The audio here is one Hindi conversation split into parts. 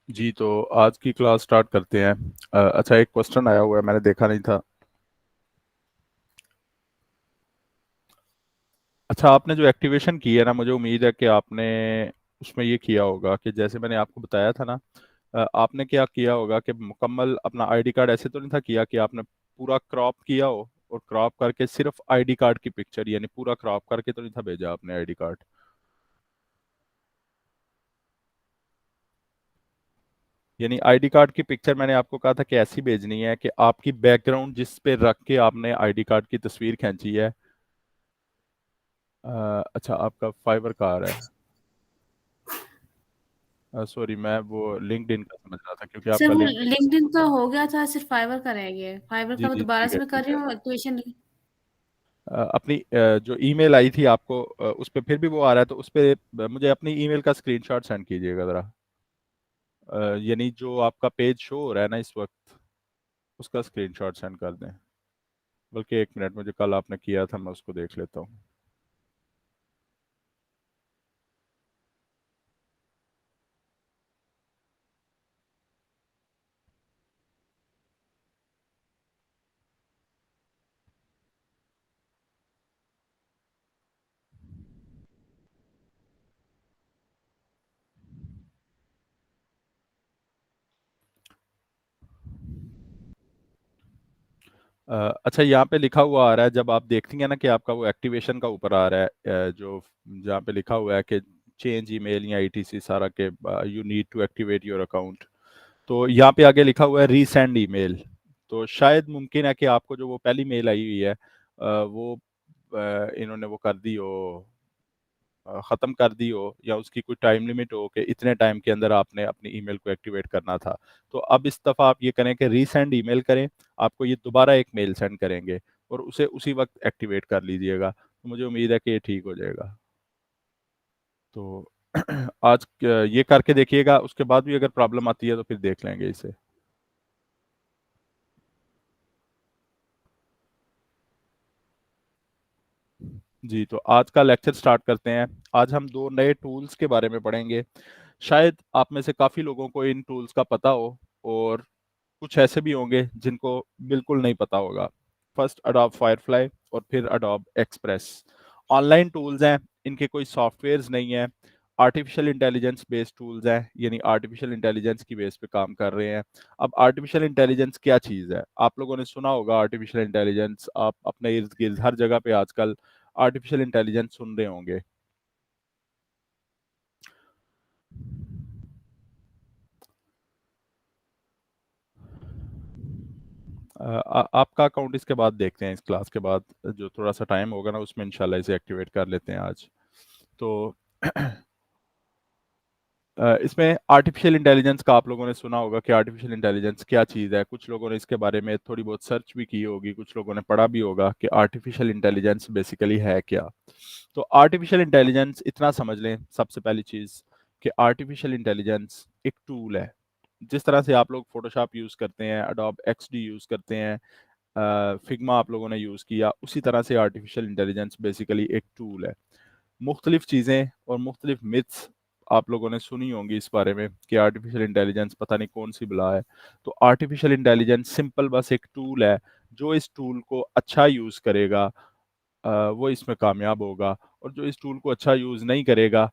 जी, तो आज की क्लास स्टार्ट करते हैं। अच्छा, एक क्वेश्चन आया हुआ है, मैंने देखा नहीं था। अच्छा, आपने जो एक्टिवेशन की है ना, मुझे उम्मीद है कि आपने उसमें ये किया होगा कि जैसे मैंने आपको बताया था ना, आपने क्या किया होगा कि मुकम्मल अपना आईडी कार्ड ऐसे तो नहीं था किया कि आपने पूरा क्रॉप किया हो और क्रॉप करके सिर्फ आईडी कार्ड की पिक्चर, यानी पूरा क्रॉप करके तो नहीं था भेजा आपने आईडी कार्ड। यानी आईडी कार्ड की पिक्चर मैंने आपको कहा था कि ऐसी भेजनी है कि आपकी बैकग्राउंड जिस पे रख के आपने आईडी कार्ड की तस्वीर खींची है। अच्छा, आपका फाइबर का आ रहा है। सॉरी, मैं वो लिंक्डइन का समझ रहा था क्योंकि सर आपका वो लिंक्डइन। लिंक्डइन तो हो गया था, सिर्फ फाइवर का रह गया है। फाइवर जी का मैं जी, दोबारा ठीक से है मैं कर ठीक रही है। हूँ एक्टिवेशन। अपनी जो ईमेल आई थी आपको, उस पे फिर भी वो आ रहा है, तो उस पे मुझे अपनी ईमेल का स्क्रीनशॉट सेंड कीजिएगा ज़रा। यानी जो आपका पेज शो हो रहा है ना इस वक्त, उसका स्क्रीनशॉट सेंड कर दें। बल्कि एक मिनट, मुझे कल आपने किया था, मैं उसको देख लेता हूँ। अच्छा, यहाँ पे लिखा हुआ आ रहा है, जब आप देखती हैं ना कि आपका वो एक्टिवेशन का ऊपर आ रहा है, जो जहाँ पे लिखा हुआ है कि चेंज ईमेल या ईटीसी सारा के you need to activate your account, तो यहाँ पे आगे लिखा हुआ है रीसेंड ईमेल। तो शायद मुमकिन है कि आपको जो वो पहली मेल आई हुई है, वो इन्होंने वो कर दी हो, ख़त्म कर दी हो, या उसकी कोई टाइम लिमिट हो कि इतने टाइम के अंदर आपने अपनी ईमेल को एक्टिवेट करना था। तो अब इस दफ़ा आप ये करें कि रीसेंड ईमेल करें, आपको ये दोबारा एक मेल सेंड करेंगे और उसे उसी वक्त एक्टिवेट कर लीजिएगा। तो मुझे उम्मीद है कि ये ठीक हो जाएगा। तो आज ये करके देखिएगा, उसके बाद भी अगर प्रॉब्लम आती है तो फिर देख लेंगे इसे। जी, तो आज का लेक्चर स्टार्ट करते हैं। आज हम दो नए टूल्स के बारे में पढ़ेंगे। शायद आप में से काफ़ी लोगों को इन टूल्स का पता हो, और कुछ ऐसे भी होंगे जिनको बिल्कुल नहीं पता होगा। फर्स्ट अडोब फायरफ्लाई और फिर अडोब एक्सप्रेस। ऑनलाइन टूल्स हैं, इनके कोई सॉफ्टवेयर्स नहीं है। आर्टिफिशियल इंटेलिजेंस बेस्ड टूल्स हैं, यानी आर्टिफिशियल इंटेलिजेंस की बेस पे काम कर रहे हैं। अब आर्टिफिशियल इंटेलिजेंस क्या चीज़ है? आप लोगों ने सुना होगा आर्टिफिशियल इंटेलिजेंस, आप अपने इर्द गिर्द हर जगह पे आजकल आर्टिफिशियल इंटेलिजेंस सुन रहे होंगे। आपका अकाउंट इसके बाद देखते हैं, इस क्लास के बाद जो थोड़ा सा टाइम होगा ना, उसमें इंशाल्लाह इसे एक्टिवेट कर लेते हैं आज। तो इसमें आर्टिफिशियल इंटेलिजेंस का आप लोगों ने सुना होगा कि आर्टिफिशियल इंटेलिजेंस क्या चीज़ है। कुछ लोगों ने इसके बारे में थोड़ी बहुत सर्च भी की होगी, कुछ लोगों ने पढ़ा भी होगा कि आर्टिफिशियल इंटेलिजेंस बेसिकली है क्या। तो आर्टिफिशियल इंटेलिजेंस इतना समझ लें, सबसे पहली चीज़, कि आर्टिफिशियल इंटेलिजेंस एक टूल है। जिस तरह से आप लोग फोटोशॉप यूज़ करते हैं, अडोब एक्सडी यूज़ करते हैं, फिग्मा आप लोगों ने यूज़ किया, उसी तरह से आर्टिफिशियल इंटेलिजेंस बेसिकली एक टूल है। मुख्तलिफ चीज़ें और मुख्तलिफ मिथ्स आप लोगों ने सुनी होंगी इस बारे में कि आर्टिफिशियल इंटेलिजेंस पता नहीं कौन सी बला है। तो आर्टिफिशियल इंटेलिजेंस सिंपल बस एक टूल है। जो इस टूल को अच्छा यूज़ करेगा, वो इसमें कामयाब होगा, और जो इस टूल को अच्छा यूज़ नहीं करेगा,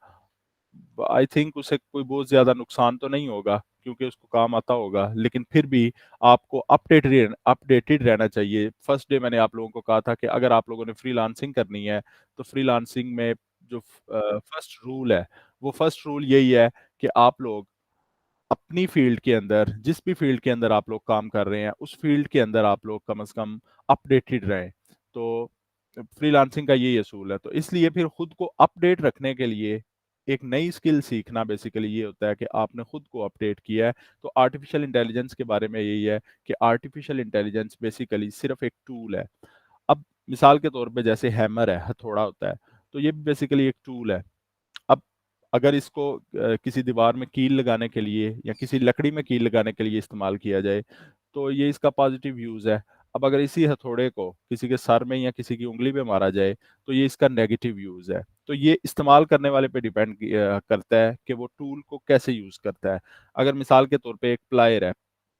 आई थिंक उसे कोई बहुत ज़्यादा नुकसान तो नहीं होगा, क्योंकि उसको काम आता होगा, लेकिन फिर भी आपको अपडेटेड रहना चाहिए। फर्स्ट डे मैंने आप लोगों को कहा था कि अगर आप लोगों ने फ्रीलांसिंग करनी है, तो फ्रीलांसिंग में जो फर्स्ट रूल है, वो फर्स्ट रूल यही है कि आप लोग अपनी फील्ड के अंदर, जिस भी फील्ड के अंदर आप लोग काम कर रहे हैं, उस फील्ड के अंदर आप लोग कम से कम अपडेटेड रहें। तो फ्रीलांसिंग का यही असूल है। तो इसलिए फिर खुद को अपडेट रखने के लिए एक नई स्किल सीखना बेसिकली ये होता है कि आपने खुद को अपडेट किया है। तो आर्टिफिशियल इंटेलिजेंस के बारे में यही है कि आर्टिफिशियल इंटेलिजेंस बेसिकली सिर्फ एक टूल है। अब मिसाल के तौर पे जैसे हैमर है, हथौड़ा होता है, तो ये भी बेसिकली एक टूल है। अब अगर इसको किसी दीवार में कील लगाने के लिए या किसी लकड़ी में कील लगाने के लिए इस्तेमाल किया जाए, तो ये इसका पॉजिटिव यूज़ है। अब अगर इसी हथौड़े को किसी के सर में या किसी की उंगली पे मारा जाए तो ये इसका नेगेटिव यूज है। तो ये इस्तेमाल करने वाले पे डिपेंड करता है कि वो टूल को कैसे यूज करता है। अगर मिसाल के तौर पे एक प्लायर है,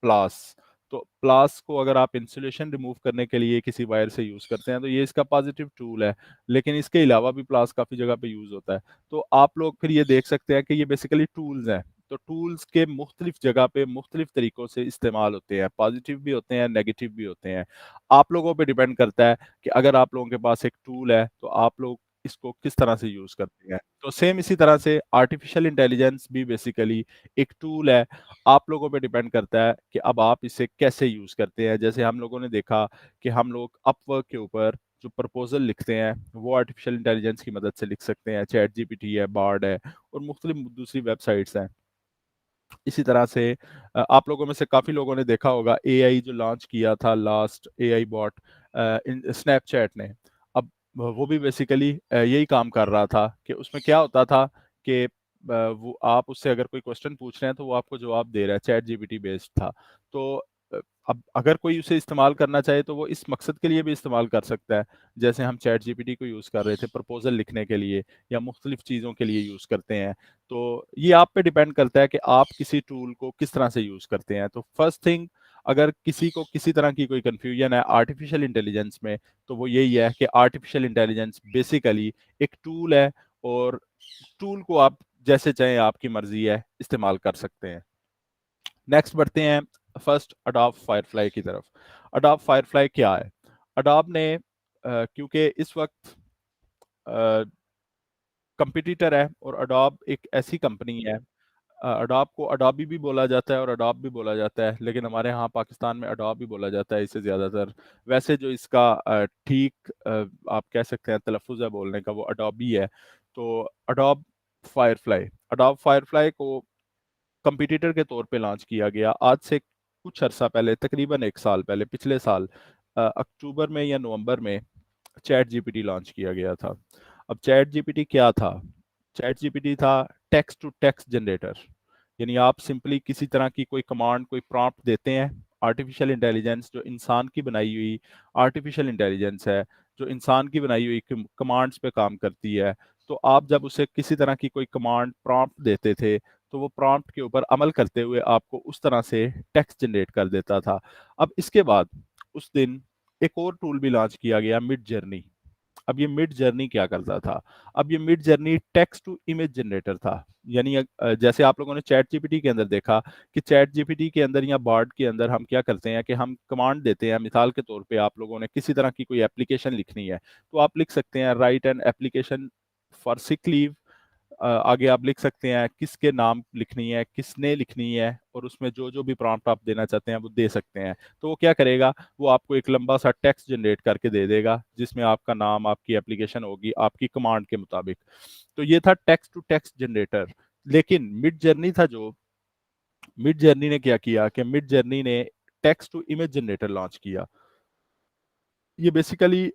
प्लास, तो प्लास को अगर आप इंसुलेशन रिमूव करने के लिए किसी वायर से यूज करते हैं तो ये इसका पॉजिटिव टूल है। लेकिन इसके अलावा भी प्लास काफी जगह पे यूज होता है। तो आप लोग फिर ये देख सकते हैं कि ये बेसिकली टूल्स हैं। तो टूल्स के मुख्तलिफ जगह पे मुख्तलिफ तरीकों से इस्तेमाल होते हैं, पॉजिटिव भी होते हैं, नेगेटिव भी होते हैं। आप लोगों पे डिपेंड करता है कि अगर आप लोगों के पास एक टूल है तो आप लोग इसको किस तरह से यूज करते हैं। तो सेम इसी तरह से आर्टिफिशियल इंटेलिजेंस भी बेसिकली एक टूल है। आप लोगों पे डिपेंड करता है कि अब आप इसे कैसे यूज करते हैं। जैसे हम लोगों ने देखा कि हम लोग अपवर्क के ऊपर जो प्रपोजल लिखते हैं वो आर्टिफिशियल इंटेलिजेंस की मदद से लिख सकते हैं। चैट जीपीटी है, बार्ड है और मुख्तलिफ दूसरी वेबसाइट्स हैं। इसी तरह से आप लोगों में से काफी लोगों ने देखा होगा एआई जो लॉन्च किया था last, AI bought in Snapchat ने। अब वो भी बेसिकली यही काम कर रहा था कि उसमें क्या होता था कि वो आप उससे अगर कोई क्वेश्चन पूछ रहे हैं तो वो आपको जवाब दे रहा है, चैट जीपीटी बेस्ड था। तो अब अगर कोई उसे इस्तेमाल करना चाहे तो वो इस मकसद के लिए भी इस्तेमाल कर सकता है। जैसे हम चैट जीपीटी को यूज़ कर रहे थे प्रपोजल लिखने के लिए या मुख्तलिफ चीज़ों के लिए यूज़ करते हैं। तो ये आप पे डिपेंड करता है कि आप किसी टूल को किस तरह से यूज़ करते हैं। तो फर्स्ट थिंग, अगर किसी को किसी तरह की कोई कंफ्यूजन है आर्टिफिशियल इंटेलिजेंस में, तो वो यही है कि आर्टिफिशियल इंटेलिजेंस बेसिकली एक टूल है और टूल को आप जैसे चाहें, आपकी मर्जी है, इस्तेमाल कर सकते हैं। नेक्स्ट बढ़ते हैं फर्स्ट अडोब फायरफ्लाई की तरफ। अडोब फायरफ्लाई क्या है? अडोब ने क्योंकि इस वक्त कंपटीटर है और अडोब एक ऐसी कंपनी है, अडोब को अडोबी भी बोला जाता है और अडोब भी बोला जाता है, लेकिन हमारे यहाँ पाकिस्तान में अडोब भी बोला जाता है इसे ज़्यादातर। वैसे जो इसका ठीक आप कह सकते हैं तलफ़ुज़ है बोलने का, वो अडोबी है। तो अडोब फायरफ्लाई, अडोब फायरफ्लाई को कंपटीटर के तौर पे लॉन्च किया गया आज से कुछ अरसा पहले, तकरीबन एक साल पहले, पिछले साल अक्टूबर में या नवंबर में चैट जीपीटी लॉन्च किया गया था। अब चैट जीपीटी क्या था? चैट जीपीटी था टेक्स्ट टू टेक्स्ट जनरेटर। यानी आप सिंपली किसी तरह की कोई कमांड, कोई प्रॉम्प्ट देते हैं, आर्टिफिशियल इंटेलिजेंस जो इंसान की बनाई हुई आर्टिफिशियल इंटेलिजेंस है, जो इंसान की बनाई हुई कमांड्स पे काम करती है। तो आप जब उसे किसी तरह की कोई कमांड प्रॉम्प्ट देते थे तो वो प्रॉम्प्ट के ऊपर अमल करते हुए आपको उस तरह से टेक्स्ट जनरेट कर देता था। अब इसके बाद उस दिन एक और टूल भी लॉन्च किया गया, मिड जर्नी। अब ये मिड जर्नी क्या करता था? अब ये Midjourney text to image generator था। यानी जैसे आप लोगों ने चैट जीपीटी के अंदर देखा कि चैट जीपीटी के अंदर या बार्ड के अंदर हम क्या करते हैं कि हम कमांड देते हैं। मिसाल के तौर पे आप लोगों ने किसी तरह की कोई एप्लीकेशन लिखनी है तो आप लिख सकते हैं right an application for sick leave. आगे आप लिख सकते हैं किसके नाम लिखनी है, किसने लिखनी है, और उसमें जो जो भी प्रॉम्प्ट आप देना चाहते हैं वो दे सकते हैं। तो वो क्या करेगा, वो आपको एक लंबा सा टेक्स्ट जनरेट करके दे देगा जिसमें आपका नाम, आपकी एप्लीकेशन होगी आपकी कमांड के मुताबिक। तो ये था टेक्स्ट टू टेक्स्ट जनरेटर। लेकिन मिड जर्नी था जो, मिड जर्नी ने क्या किया कि मिड जर्नी ने text to image generator launch किया। ये बेसिकली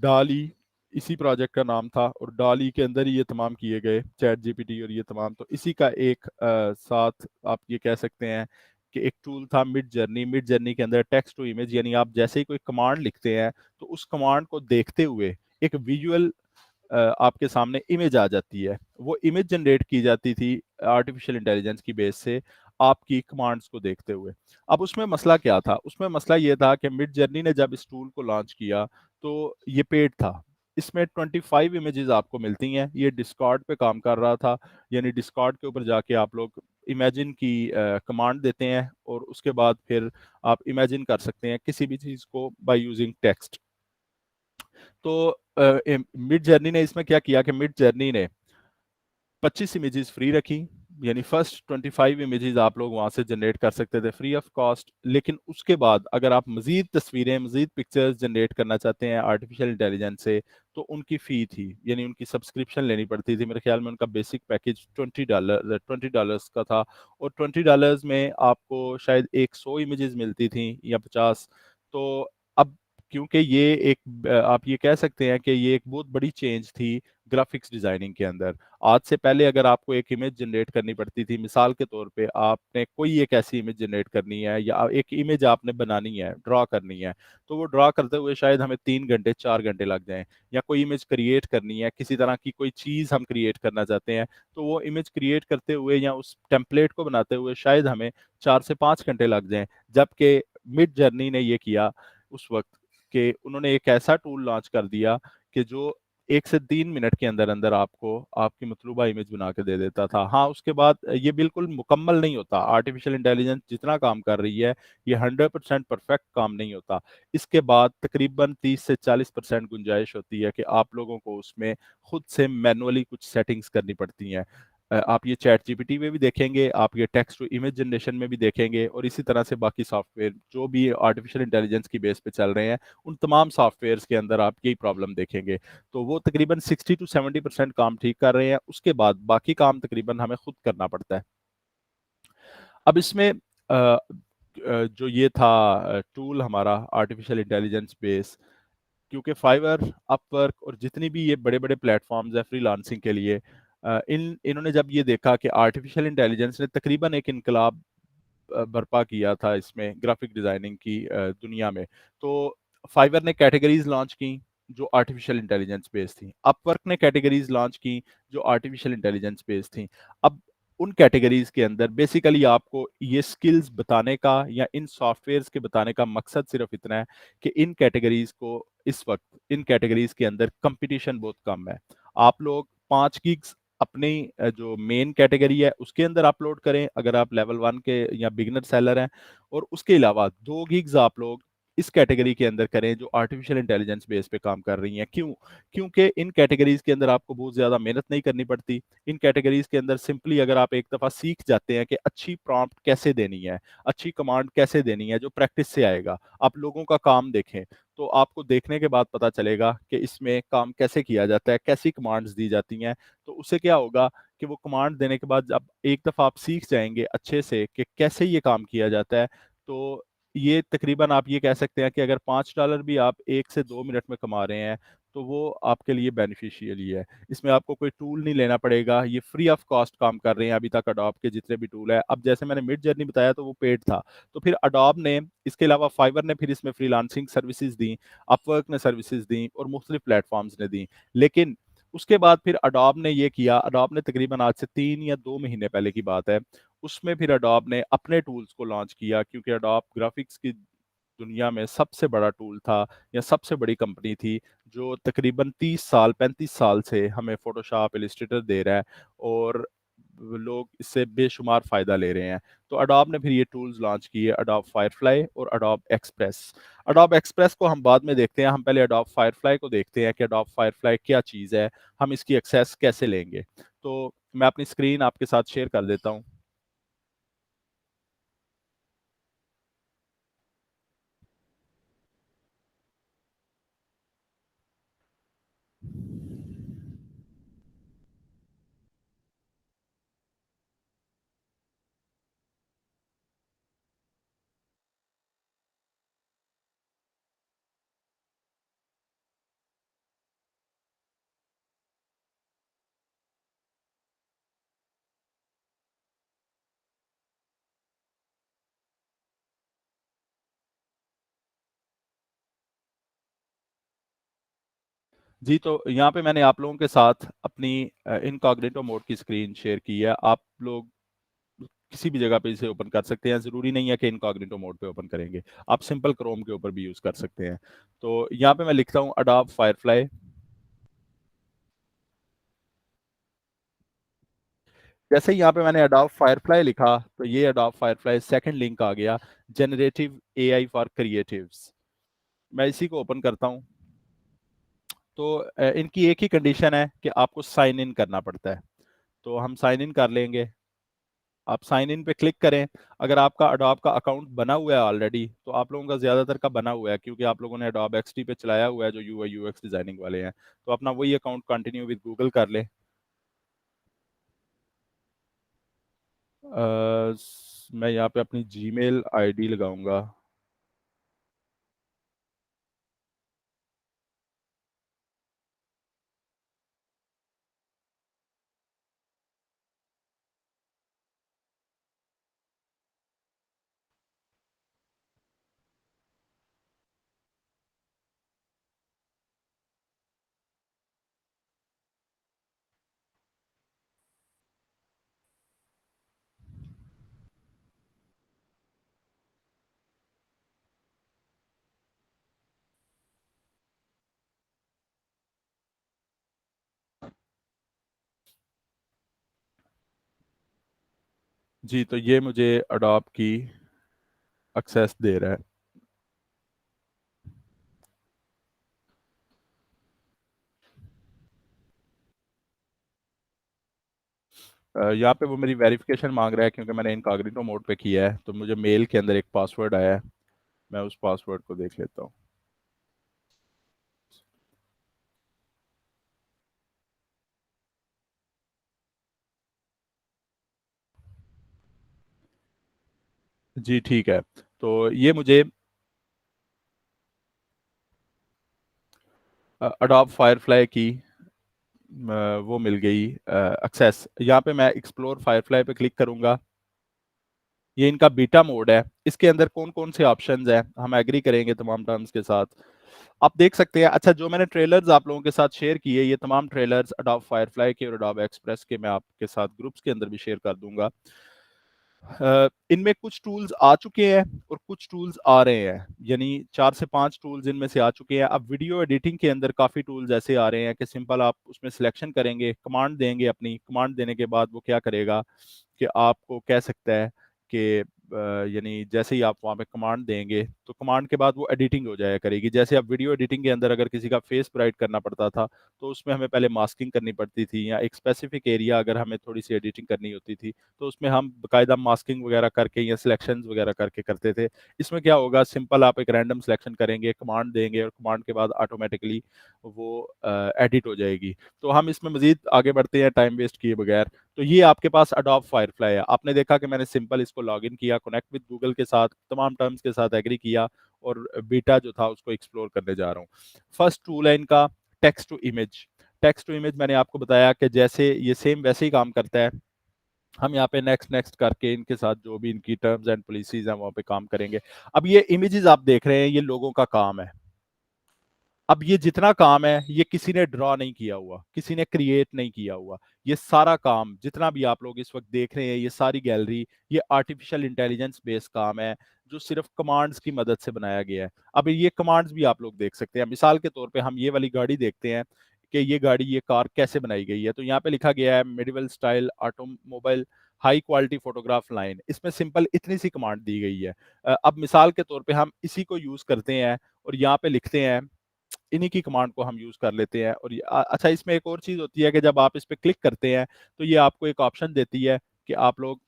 डाली इसी प्रोजेक्ट का नाम था और डाली के अंदर ही ये तमाम किए गए, चैट जीपीटी और ये तमाम। तो इसी का एक साथ आप ये कह सकते हैं कि एक टूल था मिड जर्नी। मिड जर्नी के अंदर टेक्स्ट टू इमेज, यानी आप जैसे ही कोई कमांड लिखते हैं तो उस कमांड को देखते हुए एक विजुअल आपके सामने इमेज आ जाती है। वो इमेज जनरेट की जाती थी आर्टिफिशियल इंटेलिजेंस की बेस से आपकी कमांड्स को देखते हुए। अब उसमें मसला क्या था? उसमें मसला ये था कि मिड जर्नी ने जब इस टूल को लॉन्च किया तो ये पेड था। इसमें 25 इमेजेस आपको मिलती हैं। ये डिस्कॉर्ड पे काम कर रहा था, यानी डिस्कॉर्ड के ऊपर जाके आप लोग इमेजिन की कमांड देते हैं और उसके बाद फिर आप इमेजिन कर सकते हैं किसी भी चीज़ को बाय यूजिंग टेक्स्ट। तो मिड जर्नी ने इसमें क्या किया कि मिड जर्नी ने 25 इमेजेस फ्री रखी, यानी फर्स्ट 25 इमेजेस आप लोग वहां से जनरेट कर सकते थे फ्री ऑफ कॉस्ट। लेकिन उसके बाद अगर आप मजीद तस्वीरें, मजीद पिक्चर्स जनरेट करना चाहते हैं आर्टिफिशियल इंटेलिजेंस से तो उनकी फ़ी थी, यानी उनकी सब्सक्रिप्शन लेनी पड़ती थी। मेरे ख्याल में उनका बेसिक पैकेज $20 का था और $20 में आपको शायद 100 इमेजेस मिलती थी या 50। तो अब क्योंकि ये एक आप ये कह सकते हैं कि ये एक बहुत बड़ी चेंज थी ग्राफिक्स डिजाइनिंग के अंदर। आज से पहले अगर आपको एक इमेज जनरेट करनी पड़ती थी, मिसाल के तौर पे आपने कोई एक ऐसी इमेज जनरेट करनी है या एक इमेज आपने बनानी है, ड्रॉ करनी है, तो वो ड्रॉ करते हुए शायद हमें 3 घंटे 4 घंटे लग जाएं। या कोई इमेज क्रिएट करनी है, किसी तरह की कोई चीज हम क्रिएट करना चाहते हैं, तो वो इमेज क्रिएट करते हुए या उस टेम्पलेट को बनाते हुए शायद हमें 4 से 5 घंटे लग जाएं। जबकि मिड जर्नी ने ये किया उस वक्त कि उन्होंने एक ऐसा टूल लॉन्च कर दिया कि जो 1 से 3 मिनट के अंदर अंदर आपको आपकी मतलूबा इमेज बना के दे देता था। हाँ, उसके बाद ये बिल्कुल मुकम्मल नहीं होता। आर्टिफिशियल इंटेलिजेंस जितना काम कर रही है, ये 100% परफेक्ट काम नहीं होता। इसके बाद तकरीबन 30 से 40% गुंजाइश होती है कि आप लोगों को उसमें खुद से मैनुअली कुछ सेटिंग्स करनी पड़ती हैं। आप ये चैट जीपीटी में भी देखेंगे, आप ये टेक्स्ट टू इमेज जनरेशन में भी देखेंगे, और इसी तरह से बाकी सॉफ्टवेयर जो भी आर्टिफिशियल इंटेलिजेंस की बेस पे चल रहे हैं, उन तमाम सॉफ्टवेयर्स के अंदर आप यही प्रॉब्लम देखेंगे। तो वो तकरीबन 60 to 70% काम ठीक कर रहे हैं, उसके बाद बाकी काम तकरीबन हमें खुद करना पड़ता है। अब इसमें जो ये था टूल हमारा आर्टिफिशियल इंटेलिजेंस बेस, क्योंकि फाइवर, अपवर्क और जितनी भी ये बड़े बड़े प्लेटफॉर्म्स है फ्रीलांसिंग के लिए, इन्होंने जब ये देखा कि आर्टिफिशियल इंटेलिजेंस ने तकरीबन एक इनकलाब बर्पा किया था इसमें ग्राफिक डिजाइनिंग की दुनिया में, तो फाइवर ने कैटेगरीज लॉन्च की जो आर्टिफिशियल इंटेलिजेंस बेस्ड थी, अपवर्क ने कैटेगरीज लॉन्च की जो आर्टिफिशियल इंटेलिजेंस बेस्ड थी। अब उन कैटेगरीज के अंदर बेसिकली आपको ये स्किल्स बताने का या इन सॉफ्टवेयर्स के बताने का मकसद सिर्फ इतना है कि इन कैटेगरीज को इस वक्त इन कैटेगरीज के अंदर कंपटीशन बहुत कम है। आप लोग 5 गिग्स अपनी जो मेन कैटेगरी है उसके अंदर अपलोड करें अगर आप लेवल 1 के या बिगनर सेलर हैं, और उसके अलावा 2 गिग्स आप लोग इस कैटेगरी के अंदर करें जो आर्टिफिशियल इंटेलिजेंस बेस पे काम कर रही हैं। क्यों? क्योंकि इन कैटेगरीज के अंदर आपको बहुत ज्यादा मेहनत नहीं करनी पड़ती। इन कैटेगरीज के अंदर सिंपली अगर आप एक दफा सीख जाते हैं कि अच्छी प्रॉम्प्ट कैसे देनी है, अच्छी कमांड कैसे देनी है, जो प्रैक्टिस से आएगा, आप लोगों का काम देखें, तो आपको देखने के बाद पता चलेगा कि इसमें काम कैसे किया जाता है, कैसी कमांड्स दी जाती हैं। तो उससे क्या होगा कि वो कमांड देने के बाद जब एक दफ़ा आप सीख जाएंगे अच्छे से कि कैसे ये काम किया जाता है, तो ये तकरीबन आप ये कह सकते हैं कि अगर $5 भी आप 1 से 2 मिनट में कमा रहे हैं, तो वो आपके लिए बेनिफिशियल ही है। इसमें आपको कोई टूल नहीं लेना पड़ेगा, ये फ्री ऑफ कॉस्ट काम कर रहे हैं अभी तक अडोब के जितने भी टूल है। अब जैसे मैंने मिड जर्नी बताया तो वो पेड था, तो फिर अडोब ने इसके अलावा फाइवर ने फिर इसमें फ्रीलांसिंग सर्विसेज दी, अपवर्क ने सर्विसेज दी और मुख्तलिफ प्लेटफॉर्म्स ने दी। लेकिन उसके बाद फिर अडोब ने ये किया, अडोब ने तकरीबन आज से 3 या 2 महीने पहले की बात है, उसमें फिर अडोब ने अपने टूल्स को लॉन्च किया, क्योंकि अडोब ग्राफिक्स की दुनिया में सबसे बड़ा टूल था या सबसे बड़ी कंपनी थी जो तकरीबन 30 साल 35 साल से हमें फोटोशॉप इलिस्ट्रेटर दे रहा है, और लोग इससे बेशुमार फायदा ले रहे हैं। तो अडोब ने फिर ये टूल्स लॉन्च किए, अडोब फायरफ्लाई और अडोब एक्सप्रेस। अडोब एक्सप्रेस को हम बाद में देखते हैं, हम पहले अडोब फायरफ्लाई को देखते हैं कि अडोब फायरफ्लाई क्या चीज़ है, हम इसकी एक्सेस कैसे लेंगे। तो मैं अपनी स्क्रीन आपके साथ शेयर कर देता हूँ। जी, तो यहाँ पे मैंने आप लोगों के साथ अपनी इनकॉग्निटो मोड की स्क्रीन शेयर की है। आप लोग किसी भी जगह पे इसे ओपन कर सकते हैं, ज़रूरी नहीं है कि इनकॉग्निटो मोड पे ओपन करेंगे, आप सिंपल क्रोम के ऊपर भी यूज़ कर सकते हैं। तो यहाँ पे मैं लिखता हूँ अडोब फायरफ्लाई। जैसे ही यहाँ पे मैंने अडोब फायरफ्लाई लिखा, तो ये अडोब फायरफ्लाई सेकंड लिंक आ गया, जनरेटिव एआई फॉर क्रिएटिव्स। मैं इसी को ओपन करता हूँ। तो इनकी एक ही कंडीशन है कि आपको साइन इन करना पड़ता है, तो हम साइन इन कर लेंगे। आप साइन इन पे क्लिक करें। अगर आपका अडोब का अकाउंट बना हुआ है ऑलरेडी, तो आप लोगों का ज्यादातर का बना हुआ है, क्योंकि आप लोगों ने अडोब एक्सटी पे चलाया हुआ है जो यूआई यूएक्स डिजाइनिंग वाले हैं, तो अपना वही अकाउंट कंटिन्यू विद गूगल कर ले। मैं यहाँ पे अपनी जीमेल आईडी लगाऊंगा। जी, तो ये मुझे अडॉब की एक्सेस दे रहा है। यहाँ पे वो मेरी वेरिफिकेशन मांग रहा है क्योंकि मैंने इनकॉग्निटो मोड पे किया है, तो मुझे मेल के अंदर एक पासवर्ड आया है। मैं उस पासवर्ड को देख लेता हूँ। जी ठीक है, तो ये मुझे अडोब फायरफ्लाई की वो मिल गई एक्सेस। यहाँ पे मैं एक्सप्लोर फायरफ्लाई पे क्लिक करूंगा। ये इनका बीटा मोड है। इसके अंदर कौन कौन से ऑप्शंस हैं, हम एग्री करेंगे तमाम टर्म्स के साथ। आप देख सकते हैं, अच्छा जो मैंने ट्रेलर्स आप लोगों के साथ शेयर किए, ये तमाम ट्रेलर्स अडोब फायरफ्लाई के और अडोब एक्सप्रेस के मैं आपके साथ ग्रुप्स के अंदर भी शेयर कर दूंगा। इनमें कुछ टूल्स आ चुके हैं और कुछ टूल्स आ रहे हैं, यानी 4 से 5 टूल्स इनमें से आ चुके हैं। अब वीडियो एडिटिंग के अंदर काफ़ी टूल्स ऐसे आ रहे हैं कि सिंपल आप उसमें सिलेक्शन करेंगे, कमांड देंगे, अपनी कमांड देने के बाद वो क्या करेगा कि आपको कह सकता है कि यानी जैसे ही आप वहाँ पे कमांड देंगे तो कमांड के बाद वो एडिटिंग हो जाया करेगी। जैसे अब वीडियो एडिटिंग के अंदर अगर किसी का फेस ब्राइट करना पड़ता था तो उसमें हमें पहले मास्किंग करनी पड़ती थी, या एक स्पेसिफिक एरिया अगर हमें थोड़ी सी एडिटिंग करनी होती थी तो उसमें हम बाकायदा मास्किंग वगैरह करके या सिलेक्शंस वगैरह करके करते थे। इसमें क्या होगा, सिंपल आप एक रैंडम सिलेक्शन करेंगे, कमांड देंगे और कमांड के बाद ऑटोमेटिकली वो एडिट हो जाएगी। तो हम इसमें मजीद आगे बढ़ते हैं टाइम वेस्ट किए बगैर। तो ये आपके पास अडोब फायरफ्लाई है। आपने देखा कि मैंने सिंपल इसको लॉगिन किया, कनेक्ट विद गूगल के साथ, तमाम टर्म्स के साथ एग्री किया और बीटा जो था उसको एक्सप्लोर करने जा रहा हूँ। फर्स्ट टूल है इनका text to image. Text to image मैंने आपको बताया कि जैसे ये सेम वैसे ही काम करता है। हम यहाँ पे नेक्स्ट नेक्स्ट करके इनके साथ जो भी इनकी टर्म्स एंड पॉलिसीज हैं वहाँ पे काम करेंगे। अब ये इमेजेस आप देख रहे हैं, ये लोगों का काम है। अब ये जितना काम है ये किसी ने ड्रॉ नहीं किया हुआ, किसी ने क्रिएट नहीं किया हुआ। ये सारा काम जितना भी आप लोग इस वक्त देख रहे हैं, ये सारी गैलरी, ये आर्टिफिशियल इंटेलिजेंस बेस्ड काम है जो सिर्फ कमांड्स की मदद से बनाया गया है। अब ये कमांड्स भी आप लोग देख सकते हैं। मिसाल के तौर पे हम ये वाली गाड़ी देखते हैं कि ये गाड़ी, ये कार कैसे बनाई गई है। तो यहाँ पे लिखा गया है medieval style automobile high quality photograph line. इसमें सिंपल इतनी सी कमांड दी गई है। अब मिसाल के तौर पे हम इसी को यूज करते हैं और यहाँ पे लिखते हैं, इन्हीं की कमांड को हम यूज कर लेते हैं। और अच्छा, इसमें एक और चीज होती है कि जब आप इस पे क्लिक करते हैं तो ये आपको एक ऑप्शन देती है कि आप लोग